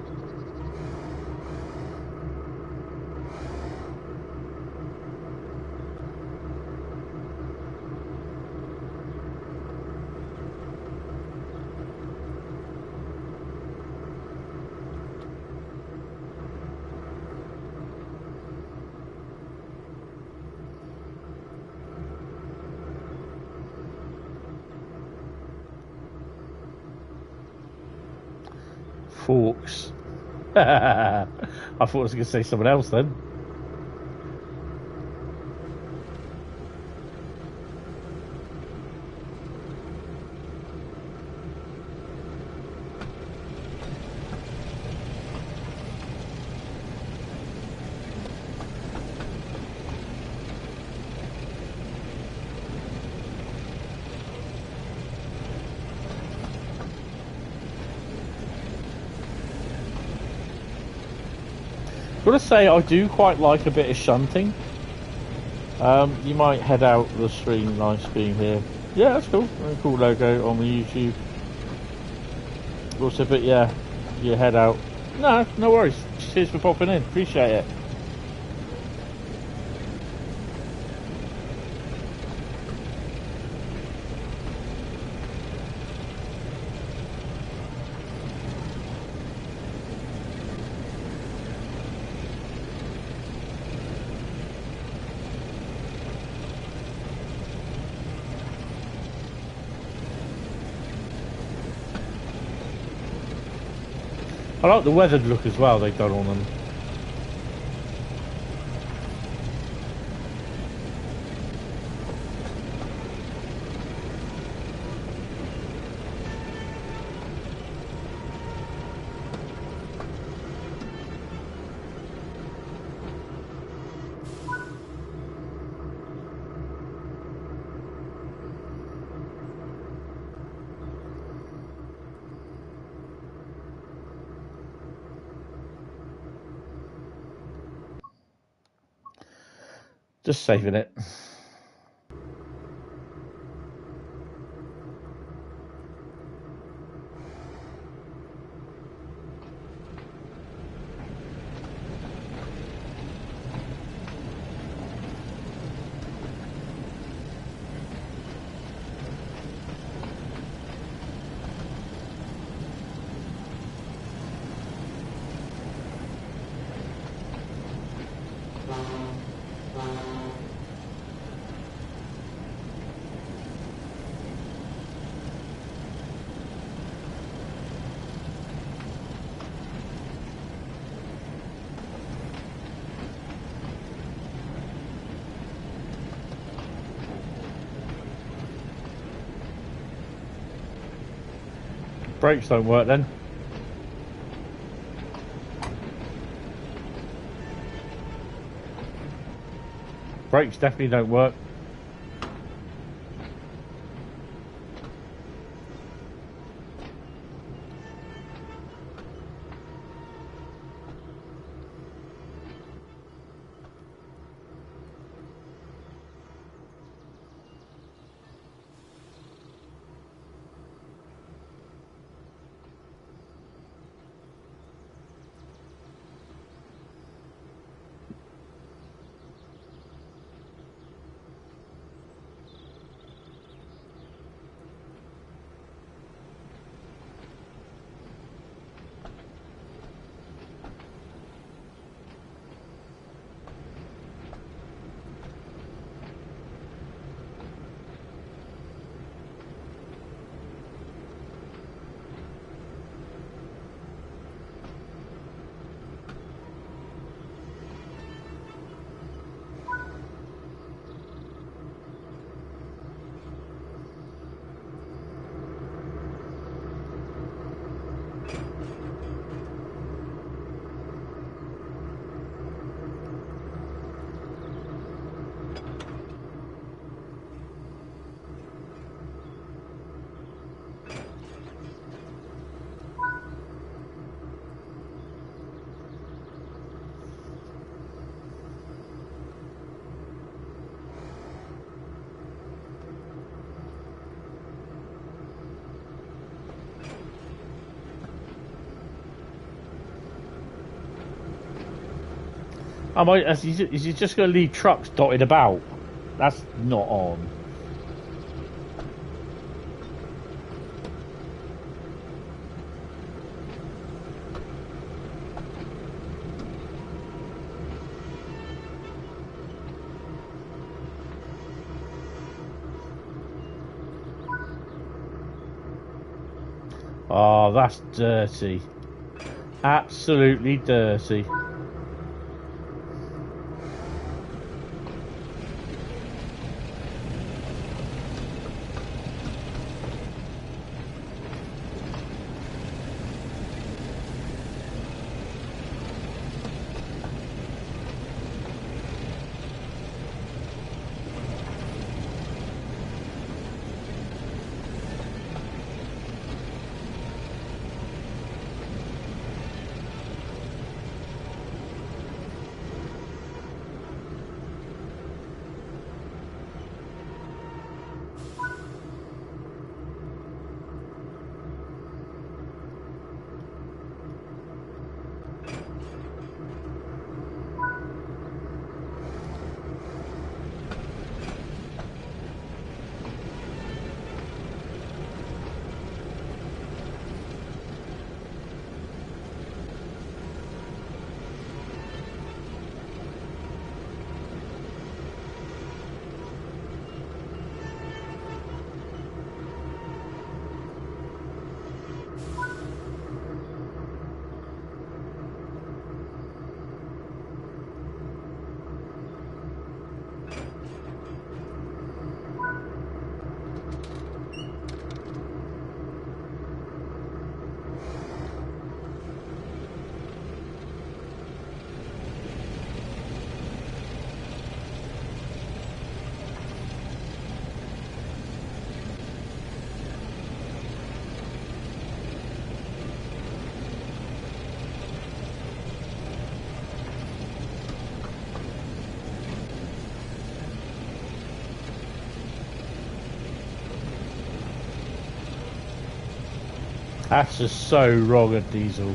Forks. I thought I was going to say someone else then. I've got to say, I do quite like a bit of shunting. You might head out the stream, nice being here. Yeah, that's cool. Very cool logo on the YouTube. Also, but yeah, you head out. No worries. Cheers for popping in. Appreciate it. I like the weathered look as well they've done on them. Just saving it. Brakes don't work then. Brakes definitely don't work. Is he just going to leave trucks dotted about? That's not on. Oh, that's dirty. Absolutely dirty. That's just so wrong at diesel.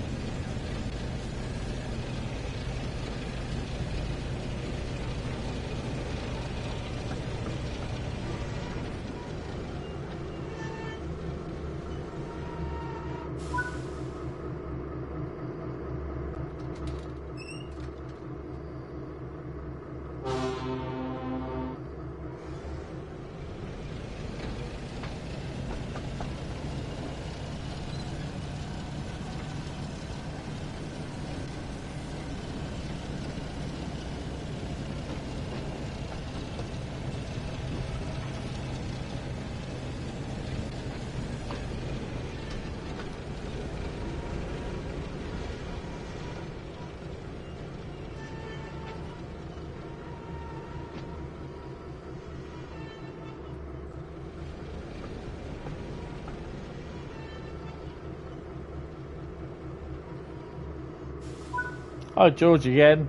Hi, George again.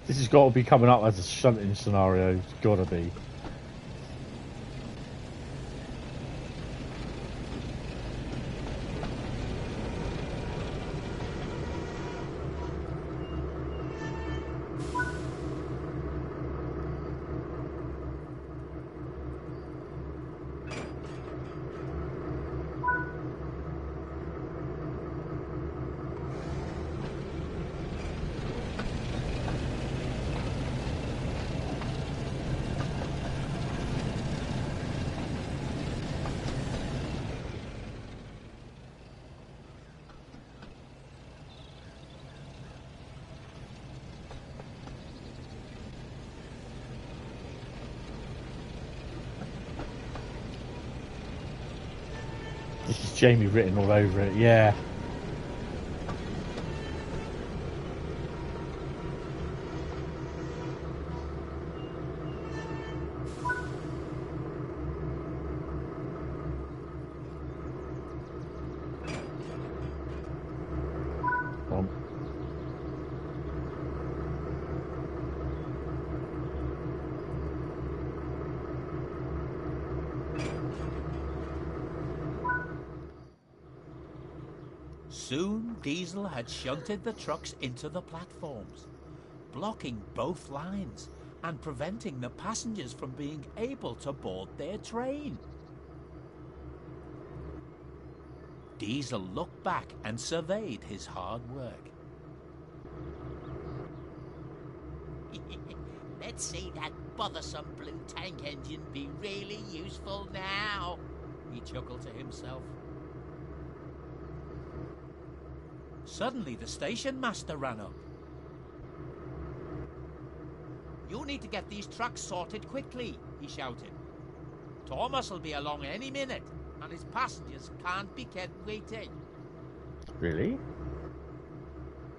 This has got to be coming up as a shunting scenario. It's got to be. This is Jamie written all over it, yeah. Soon, Diesel had shunted the trucks into the platforms, blocking both lines and preventing the passengers from being able to board their train. Diesel looked back and surveyed his hard work. Let's see that bothersome blue tank engine be really useful now, he chuckled to himself. Suddenly, the station master ran up. You need to get these trucks sorted quickly, he shouted. Thomas will be along any minute, and his passengers can't be kept waiting. Really?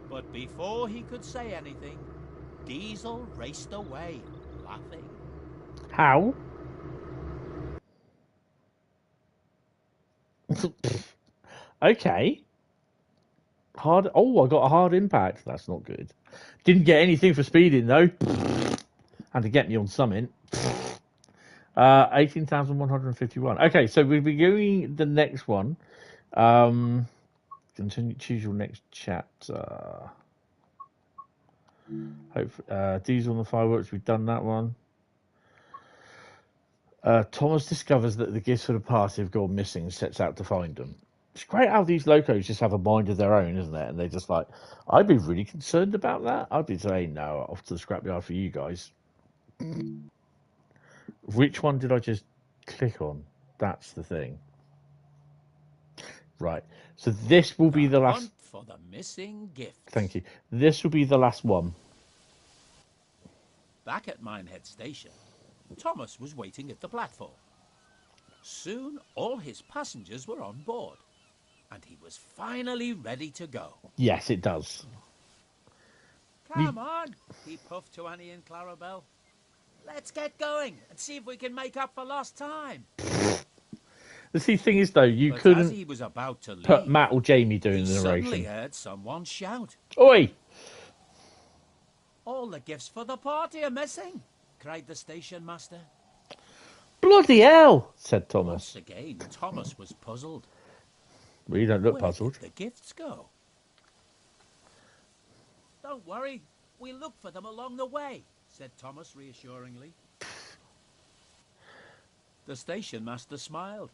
But before he could say anything, Diesel raced away, laughing. How? Okay. Hard. Oh, I got a hard impact. That's not good. Didn't get anything for speeding though. Had to get me on something. 18,151. Okay, so we'll be doing the next one. Continue. Choose your next chapter. Diesel and the fireworks, we've done that one. Thomas discovers that the gifts for the party have gone missing and sets out to find them. It's great how these locos just have a mind of their own, isn't it? And they're just like, I'd be really concerned about that. I'd be saying, no, off to the scrapyard for you guys. Which one did I just click on? That's the thing. Right. So this will be the last. Hunt for the missing gift. Thank you. This will be the last one. Back at Minehead Station, Thomas was waiting at the platform. Soon, all his passengers were on board, and he was finally ready to go. Yes, it does. Come on, he puffed to Annie and Clarabelle. Let's get going and see if we can make up for lost time. The thing is, though, you But couldn't as he was about to leave, put Matt or Jamie doing he the suddenly narration. heard someone shout, Oi! "All the gifts for the party are missing!" cried the station master. Bloody hell, said Once Thomas. again, Thomas was puzzled. Well, you don't look Where puzzled. did the gifts go? Don't worry, we'll look for them along the way, said Thomas reassuringly. The station master smiled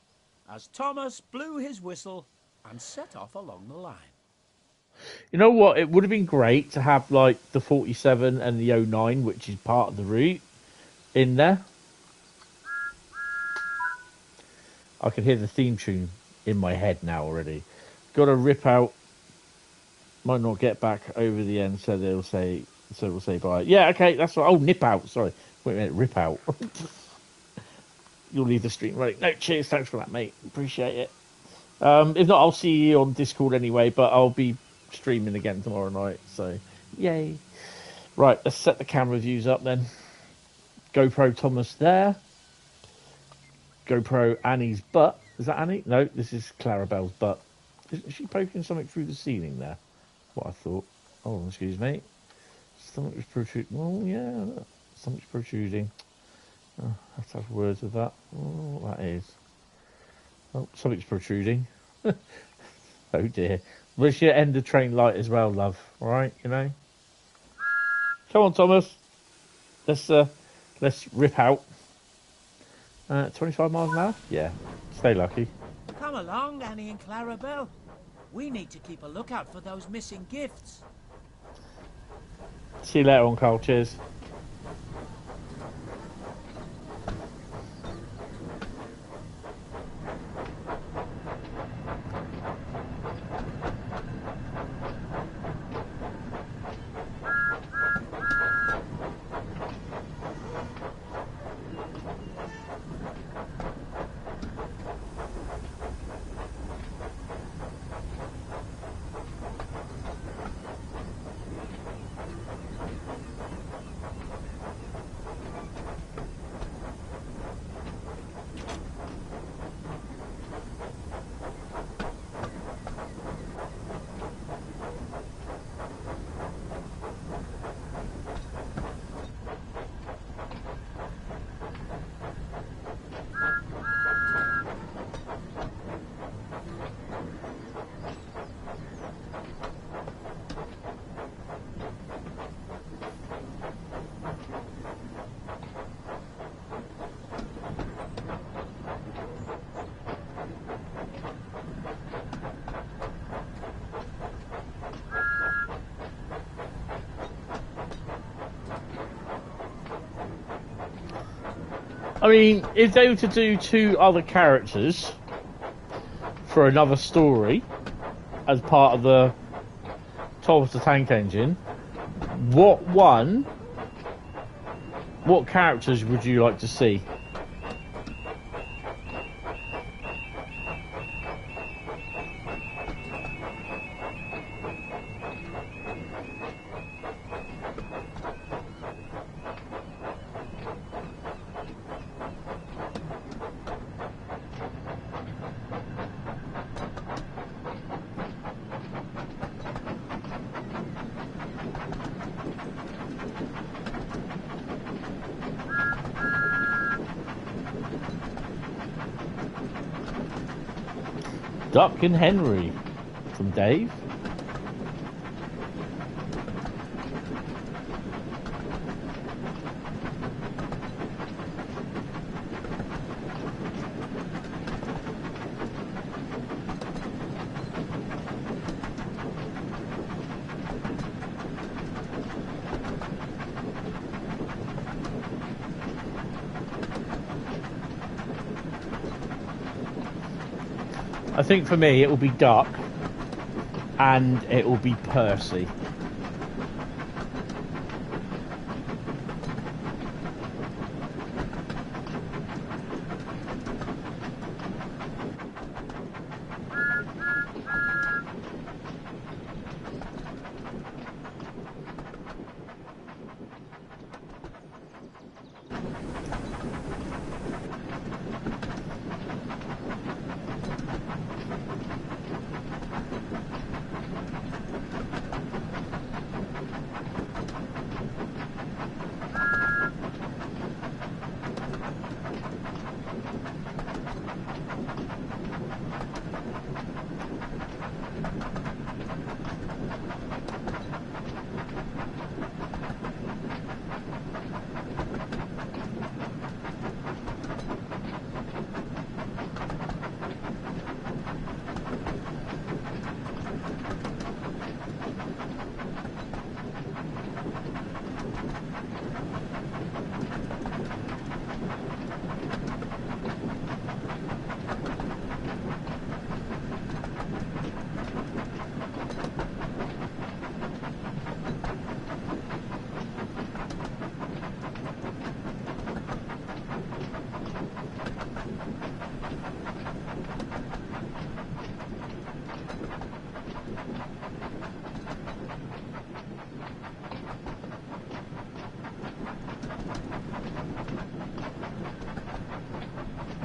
as Thomas blew his whistle and set off along the line. You know what? It would have been great to have, like, the 47 and the 09, which is part of the route, in there. I can hear the theme tune in my head now already. Got to rip out. Might not get back over the end, so we'll say bye. Yeah, okay, that's right. Oh, nip out. Sorry. Wait a minute, rip out. You'll leave the stream running. No, cheers. Thanks for that, mate. Appreciate it. If not, I'll see you on Discord anyway, but I'll be streaming again tomorrow night, so yay. Right, let's set the camera views up then. GoPro Thomas there. GoPro Annie's butt. Is that Annie? No, this is Clarabelle's butt. Isn't she poking something through the ceiling there? What I thought. Oh, excuse me. Something was protruding. Oh, yeah, look. Something's protruding. Oh, I have to have words with that. Oh, that is. Oh, something's protruding. Oh dear. We should end the train light as well, love. All right, you know. Come on, Thomas. Let's rip out. 25 miles an hour? Yeah. Stay lucky. Come along, Annie and Clarabelle. We need to keep a lookout for those missing gifts. See you later on, Carl. Cheers. I mean, if they were to do 2 other characters for another story as part of the Thomas the Tank Engine, what characters would you like to see? Duck and Henry from Dave. I think for me it will be Duck and it will be Percy.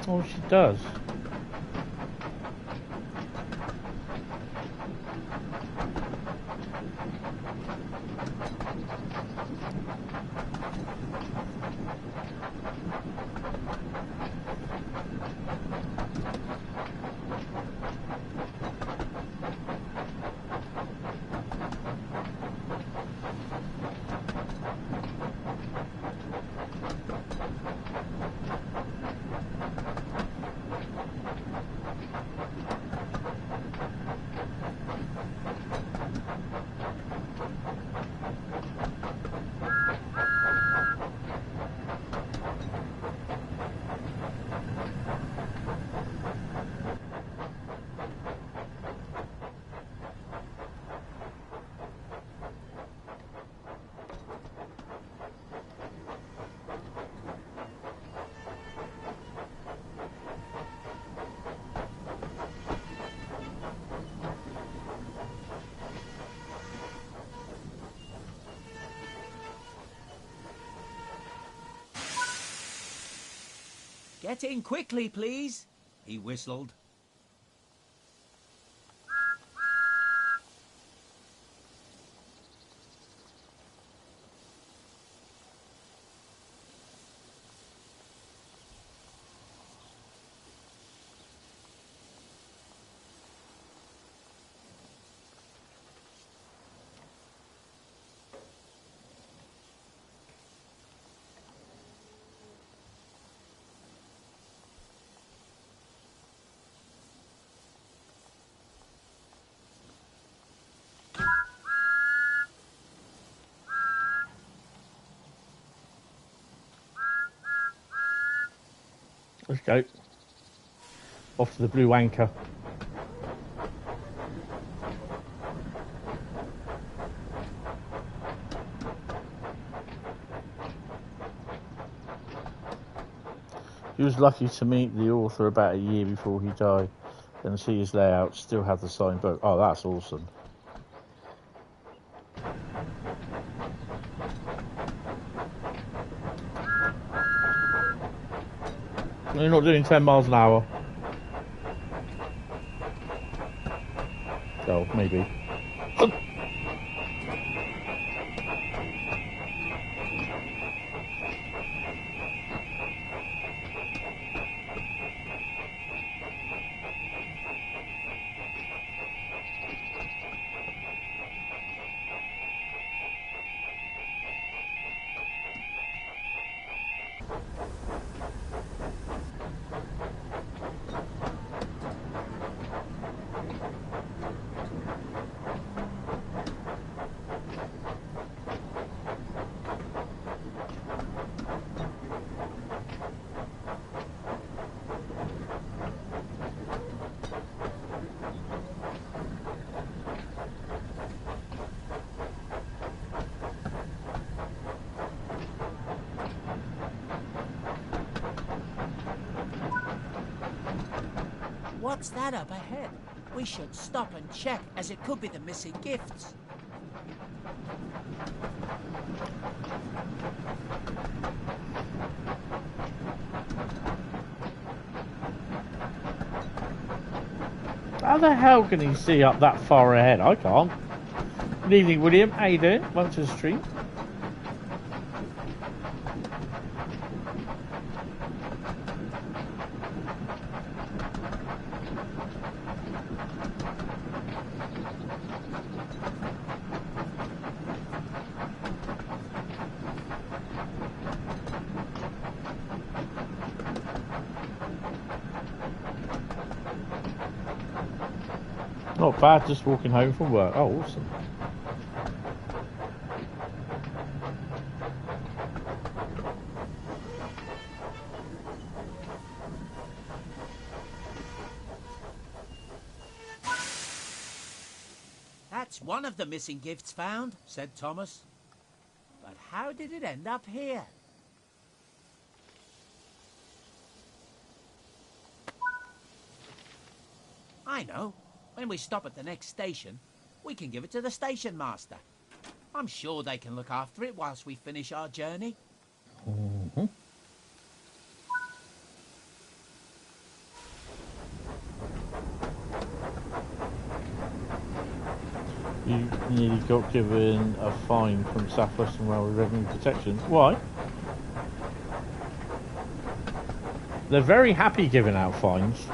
Oh, she does. Get in quickly, please, he whistled. Let's go. Off to the Blue Anchor. He was lucky to meet the author about a year before he died and see his layout still have the signed book. Oh, that's awesome. You're not doing 10 miles an hour. Oh, maybe. What's that up ahead? We should stop and check, as it could be the missing gifts. How the hell can he see up that far ahead? I can't. Good evening, William. How you doing? Welcome to the stream. Not bad, just walking home from work. Oh, awesome. That's one of the missing gifts found, said Thomas. But how did it end up here? I know. When we stop at the next station, we can give it to the station master. I'm sure they can look after it whilst we finish our journey. Mm-hmm. You nearly got given a fine from Southeastern Railway Revenue Protection. Why? They're very happy giving out fines.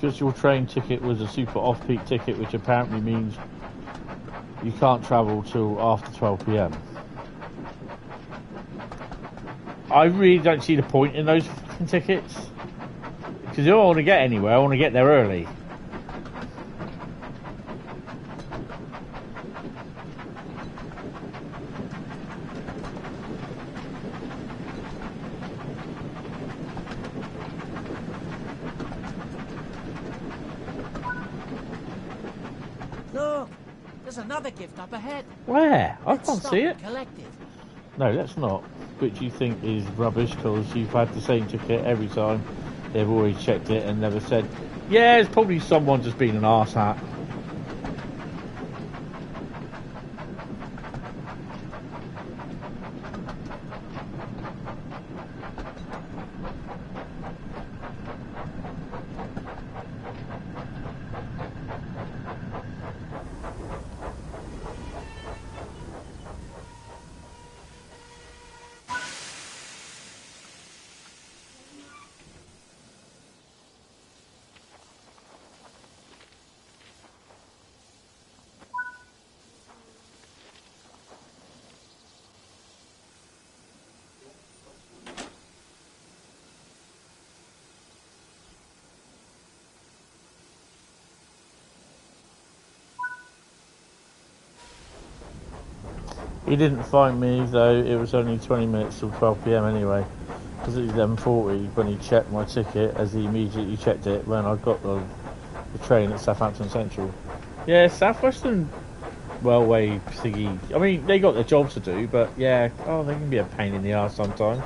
Because your train ticket was a super off-peak ticket, which apparently means you can't travel till after 12 PM. I really don't see the point in those fucking tickets. Because if I want to get anywhere, I want to get there early. Look, there's another gift up ahead. Where? I Let's can't stop see and it. collect it. No, let's not. Which you think is rubbish because you've had the same ticket every time. They've always checked it and never said, yeah, it's probably someone just being an arsehat. He didn't find me, though it was only 20 minutes till 12 PM anyway. Because it was 11:40 when he checked my ticket, as he immediately checked it when I got the train at Southampton Central. Yeah, Southwestern Railway thingy. I mean, they got their jobs to do, but yeah, oh, they can be a pain in the arse sometimes.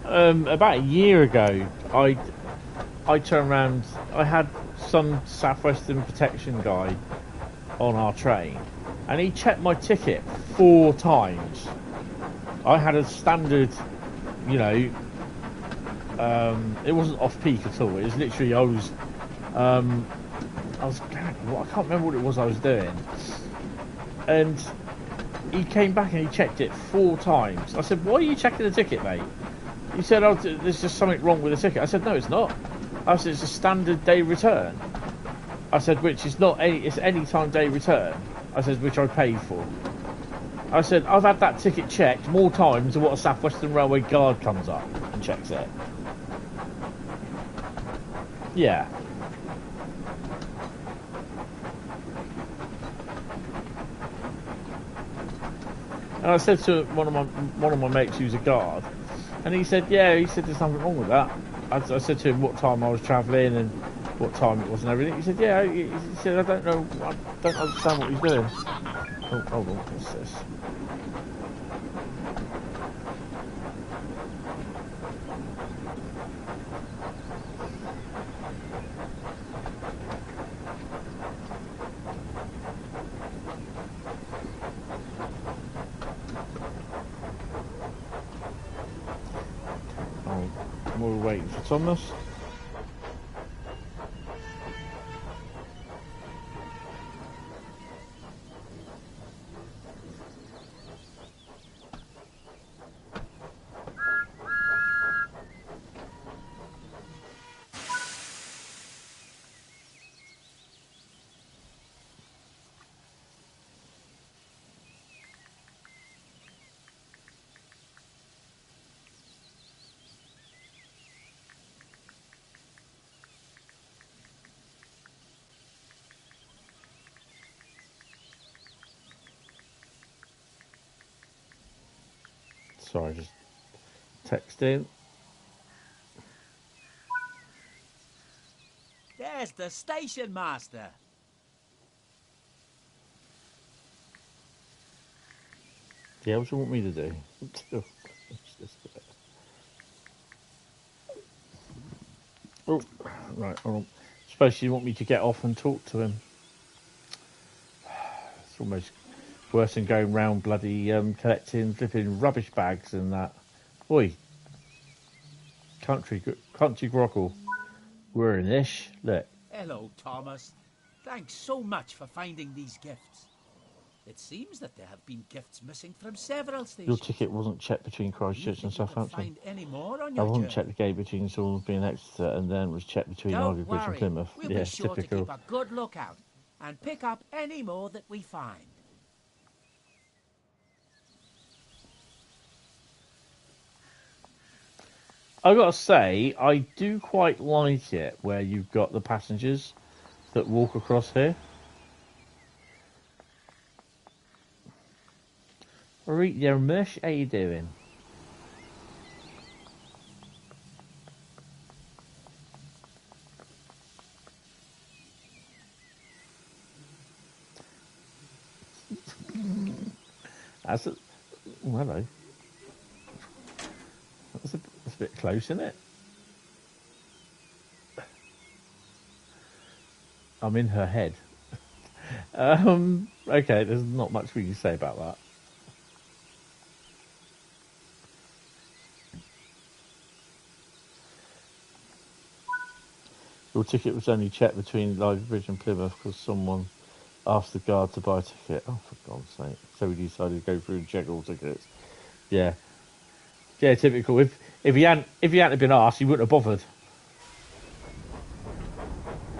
About a year ago, I turned around. I had some Southwestern protection guy on our train, and he checked my ticket 4 times. I had a standard, you know, it wasn't off peak at all. It was literally I was I can't remember what it was I was doing, and he came back and he checked it 4 times. I said, "Why are you checking the ticket, mate?" He said, "Oh, there's just something wrong with the ticket." I said, "No, it's not." I said, "It's a standard day return." I said, "Which is not it's any time day return." I said, "Which I paid for." I said, "I've had that ticket checked more times than what a Southwestern Railway guard comes up and checks it." Yeah. And I said to one of my mates who's a guard, and he said, yeah, he said there's nothing wrong with that. I said to him what time I was travelling and what time it was and everything. He said, yeah. He said, I don't know, I don't understand what he's doing. Oh, hold on, what's this? We're waiting for Thomas. Sorry, just texting. There's the station master. Yeah, what do you want me to do? Oh, right, hold on. Suppose you want me to get off and talk to him. It's almost worse than going round bloody collecting flipping rubbish bags and that. Oi, country grockle. We're in this. Look. Hello, Thomas. Thanks so much for finding these gifts. It seems that there have been gifts missing from several stations. Your ticket wasn't checked between Christchurch and Southampton. Find any more on I your wasn't journey? checked the gate between Salisbury and Exeter, and then was checked between Don't Ardwick and worry. Plymouth. We'll Yeah, be sure typical. to keep a good lookout and pick up any more that we find. I gotta say, I do quite like it where you've got the passengers that walk across here. Alright there, Mush, how you doing? That's a... Oh, hello. That's a bit close, isn't it? I'm in her head. Okay, there's not much we can say about that. Your ticket was only checked between Liverpool and Plymouth because someone asked the guard to buy a ticket. Oh, for God's sake. So we decided to go through and check all tickets. Yeah. Yeah, typical. If he hadn't been asked, he wouldn't have bothered.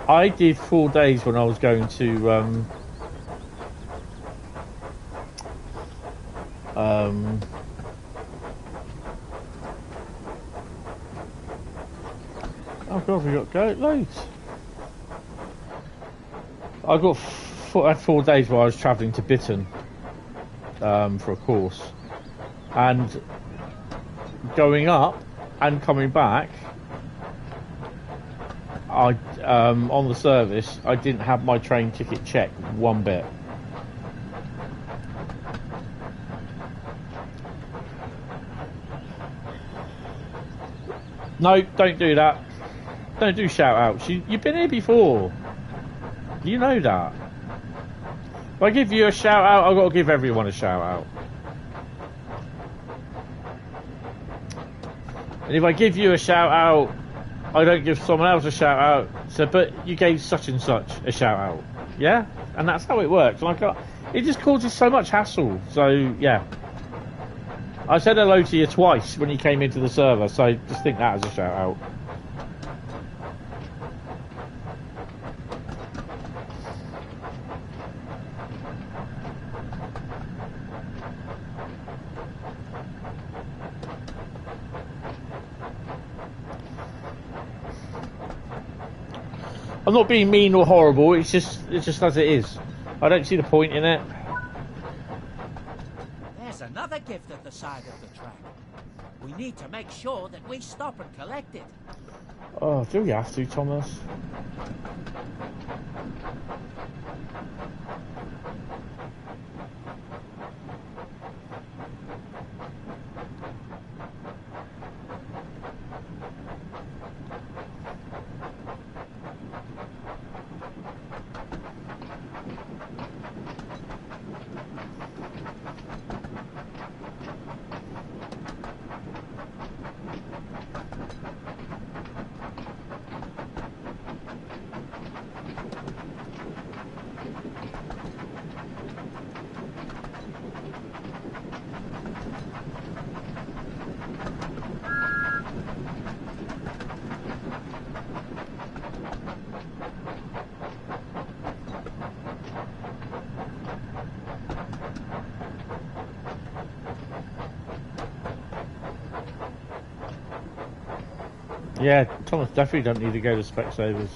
I did 4 days when I was going to oh God, we got loads. I had 4 days where I was travelling to Bitton for a course, and going up and coming back, I on the service I didn't have my train ticket checked one bit. No, don't do that. Don't do shout outs. You've been here before. You know that. If I give you a shout out, I've got to give everyone a shout out. And if I give you a shout out, I don't give someone else a shout out. So, but you gave such and such a shout out, yeah, and that's how it works. Like, it just causes so much hassle. So yeah, I said hello to you twice when you came into the server. So just think that as a shout out. I'm not being mean or horrible, it's just as it is. I don't see the point in it. There's There's another gift at the side of the track. We need to make sure that we stop and collect it. Oh, do we have to, Thomas? Yeah, Thomas definitely don't need to go to Specsavers.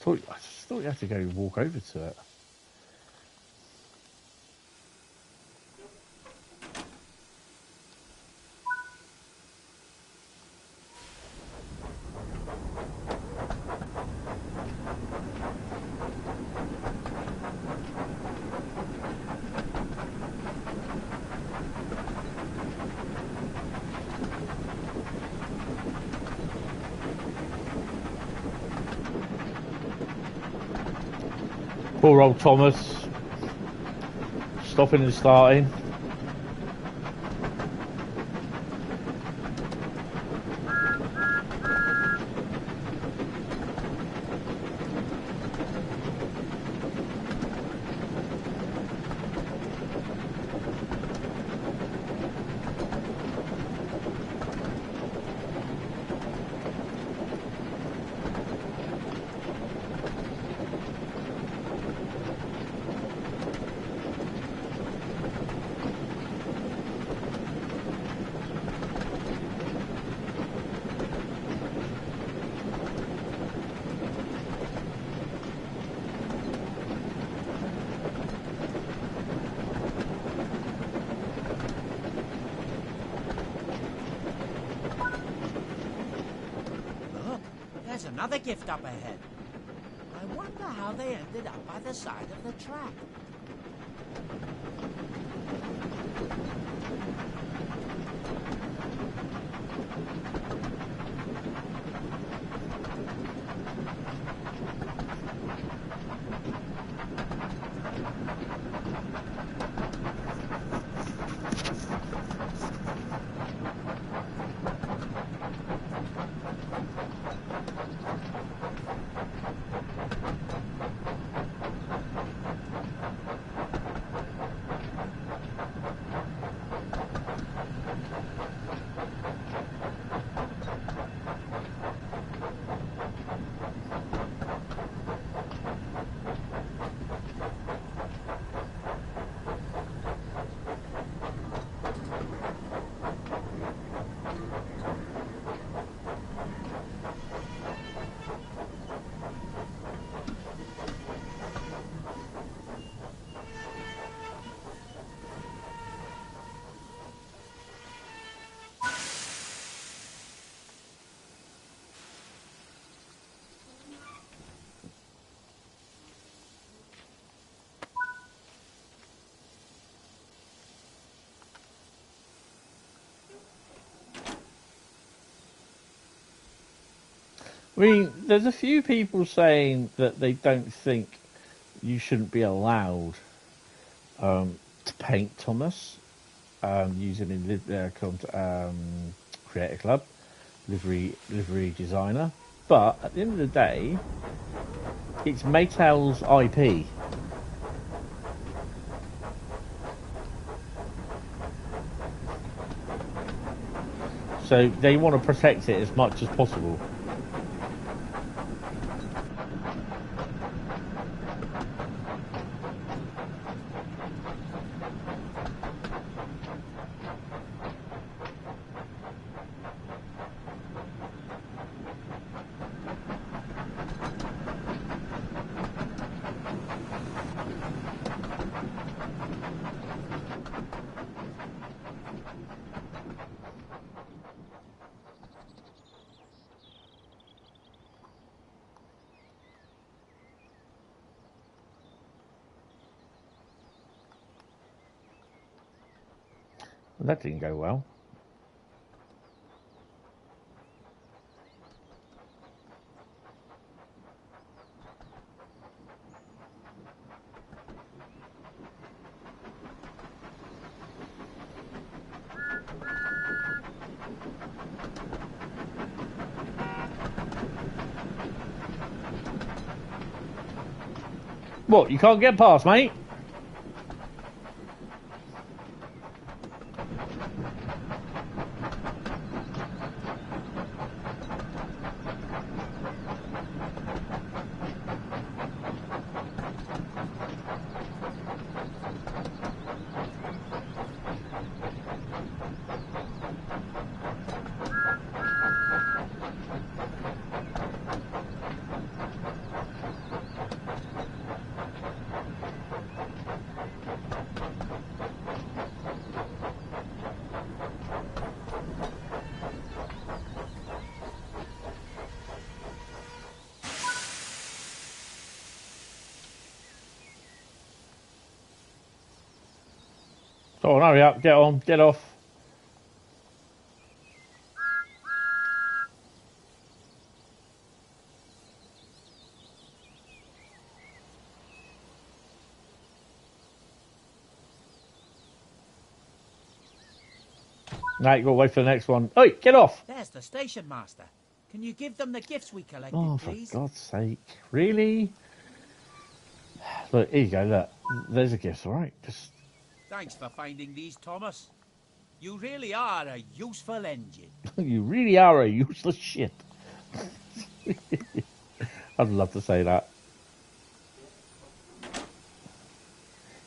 I just thought you had to go walk over to it. Poor old Thomas, stopping and starting. Another gift up ahead. I wonder how they ended up by the side of the track. I mean, there's a few people saying that they don't think you shouldn't be allowed to paint Thomas using in Creator Club livery designer, but at the end of the day, it's Maytaal's IP. So they want to protect it as much as possible. That didn't go well. What, you can't get past, mate? Oh, hurry up, get on, get off. Now you got to wait for the next one. Oi, get off! There's the station master. Can you give them the gifts we collected, Oh, please? for God's sake. Really? Look, here you go, look. There's a gift, alright? Just... Thanks for finding these, Thomas. You really are a useful engine. You really are a useless shit. I'd love to say that.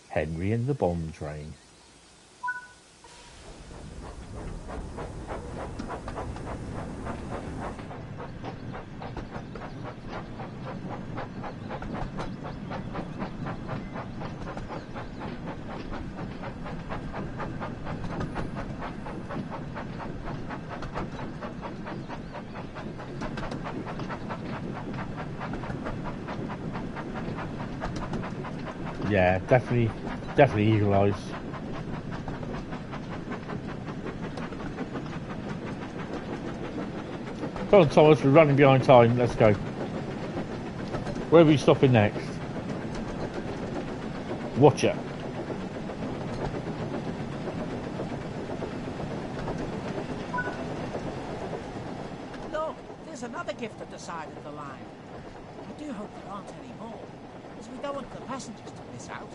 Henry and the bomb train. Yeah, definitely eagle eyes. Come on, Thomas, we're running behind time. Let's go. Where are we stopping next? Watch it. Look, there's another gift at the side of the line. I do hope there aren't any more, as we don't want the passengers to miss out.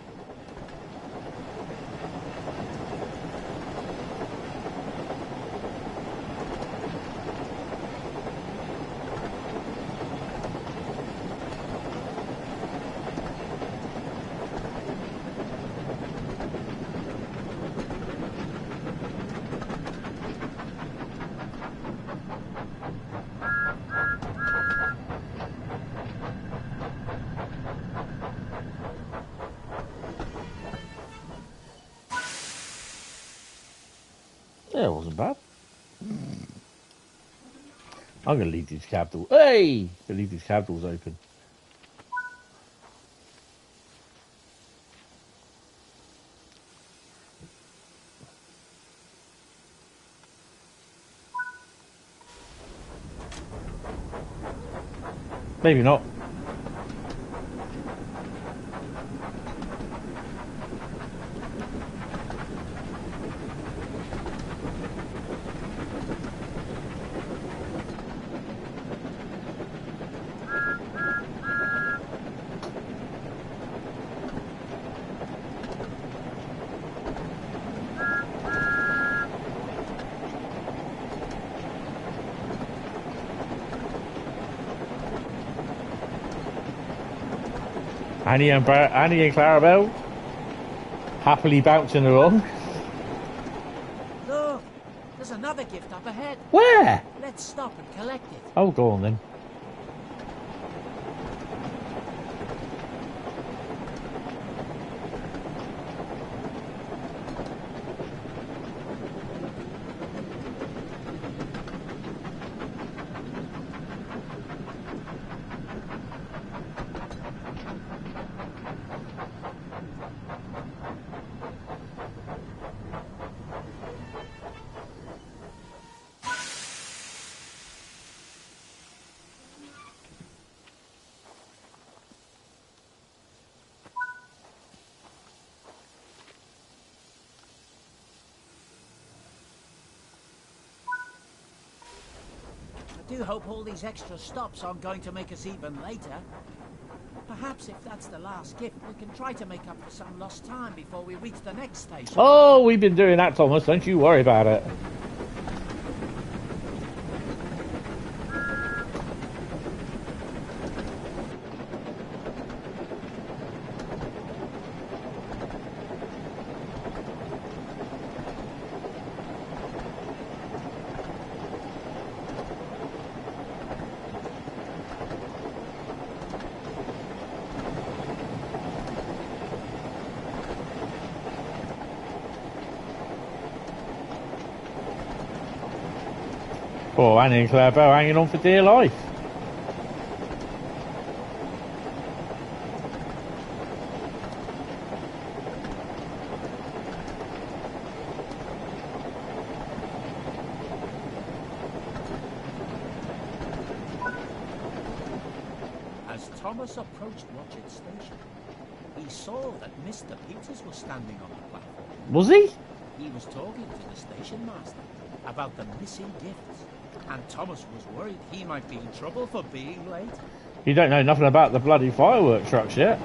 Yeah, it wasn't bad. I'm going to leave these cab doors. Hey! I'm going to leave these cab doors open. Maybe not. Annie and Clarabelle happily bouncing along. Look, there's another gift up ahead. Where? Let's stop and collect it. Oh, go on then. I do hope all these extra stops aren't going to make us even later. Perhaps if that's the last gift, we can try to make up for some lost time before we reach the next station. Oh, we've been doing that, Thomas. Don't you worry about it. Oh, Annie and Claire Bell hanging on for dear life. As Thomas approached Watchet Station, he saw that Mr. Peters was standing on the platform. Was he? He was talking to the station master about the missing gifts, and Thomas was worried he might be in trouble for being late. You don't know nothing about the bloody fireworks trucks yet.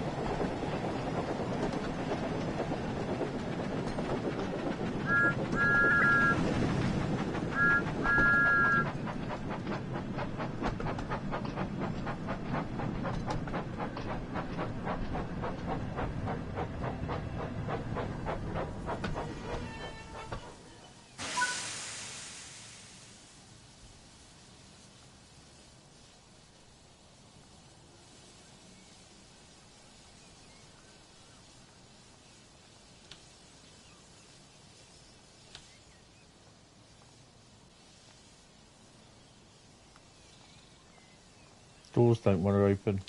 Doors don't want to open.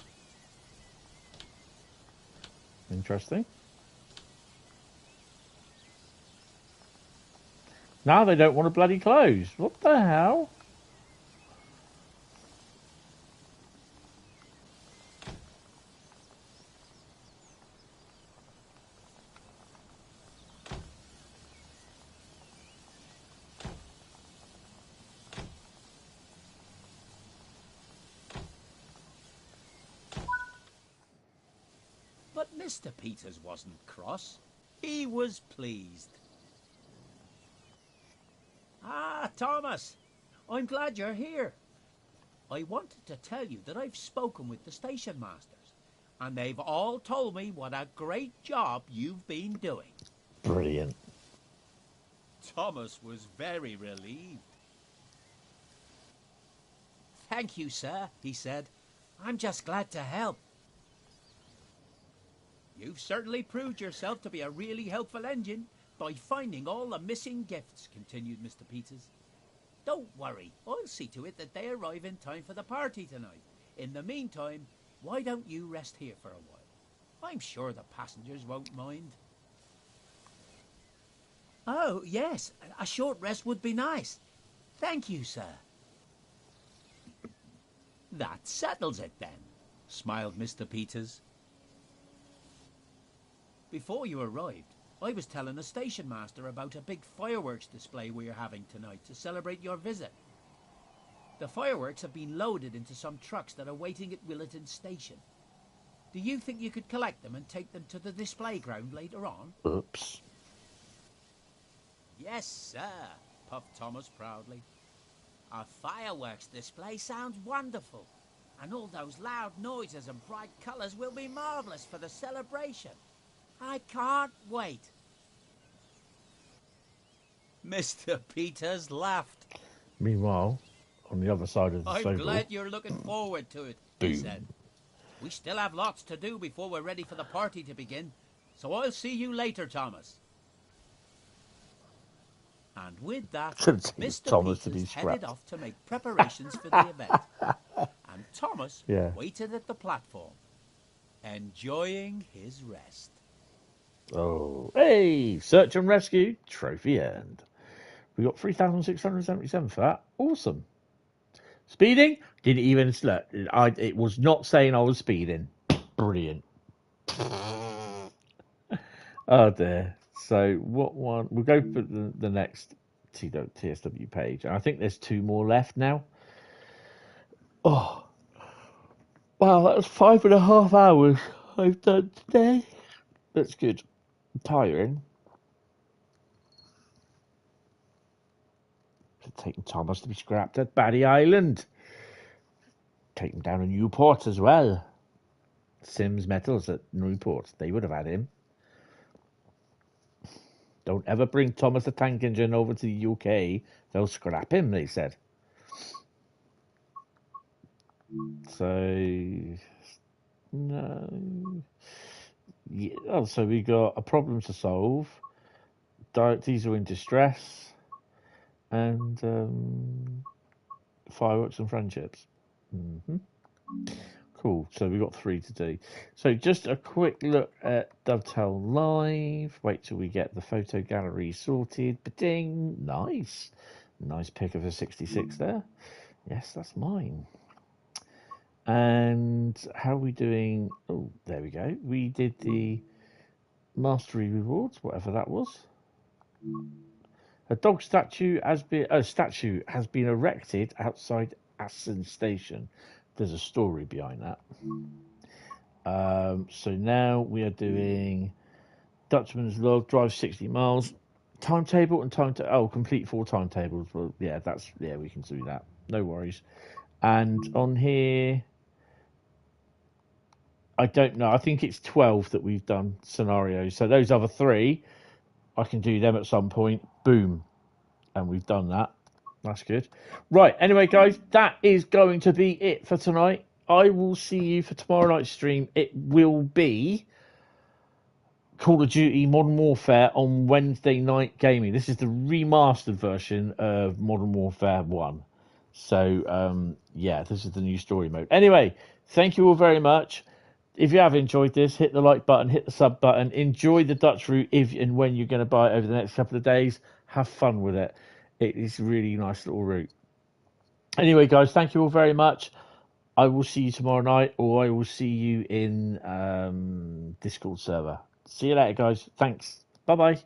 Interesting. Now they don't want to bloody close. What the hell? But Mr. Peters wasn't cross. He was pleased. Ah, Thomas, I'm glad you're here. I wanted to tell you that I've spoken with the station masters, and they've all told me what a great job you've been doing. Brilliant. Thomas was very relieved. Thank you, sir, he said. I'm just glad to help. You've certainly proved yourself to be a really helpful engine by finding all the missing gifts, continued Mr. Peters. Don't worry, I'll see to it that they arrive in time for the party tonight. In the meantime, why don't you rest here for a while? I'm sure the passengers won't mind. Oh, yes, a short rest would be nice. Thank you, sir. That settles it then, smiled Mr. Peters. Before you arrived, I was telling the station master about a big fireworks display we are having tonight to celebrate your visit. The fireworks have been loaded into some trucks that are waiting at Willerton Station. Do you think you could collect them and take them to the display ground later on? Oops. Yes, sir, puffed Thomas proudly. A fireworks display sounds wonderful. And all those loud noises and bright colours will be marvellous for the celebration. I can't wait. Mr. Peters laughed. Meanwhile, on the other side of the I'm sofa, glad you're looking forward to it, he said. We still have lots to do before we're ready for the party to begin, so I'll see you later, Thomas. And with that, Mr. Thomas to be Peters scrapped. headed off to make preparations for the event. And Thomas waited at the platform, enjoying his rest. Oh, hey! Search and rescue trophy earned. We got 3,677 for that. Awesome. Speeding? Didn't even look. It was not saying I was speeding. Brilliant. Oh dear. So what one? We'll go for the next TSW page. And I think there's 2 more left now. Oh, wow! That was 5.5 hours I've done today. That's good. Tiring. Taking Thomas to be scrapped at Barry Island. Take him down to Newport as well. Sims Metals at Newport. They would have had him. Don't ever bring Thomas the Tank Engine over to the UK. They'll scrap him, they said. So, no. Yeah, oh, so we got a problem to solve. Diesel in distress. And fireworks and friendships. Cool. So we've got 3 to do. So just a quick look at Dovetail Live. Wait till we get the photo gallery sorted. Ba-ding. Nice. Nice pick of a 66 there. Yes, that's mine. And how are we doing? Oh, there we go. We did the Mastery Rewards, whatever that was. A dog statue has been erected outside Aston Station. There's a story behind that. So now we are doing Dutchman's Log, drive 60 miles, timetable and complete 4 timetables. Well, yeah, we can do that. No worries. And on here, I don't know. I think it's 12 that we've done scenarios. So those other 3, I can do them at some point. Boom. And we've done that. That's good. Right. Anyway, guys, that is going to be it for tonight. I will see you for tomorrow night's stream. It will be Call of Duty Modern Warfare on Wednesday Night Gaming. This is the remastered version of Modern Warfare 1. So, this is the new story mode. Anyway, thank you all very much. If you have enjoyed this, hit the like button, hit the sub button. Enjoy the Dutch route if and when you're going to buy it over the next couple of days. Have fun with it. It is a really nice little route. Anyway, guys, thank you all very much. I will see you tomorrow night, or I will see you in Discord server. See you later, guys. Thanks. Bye-bye.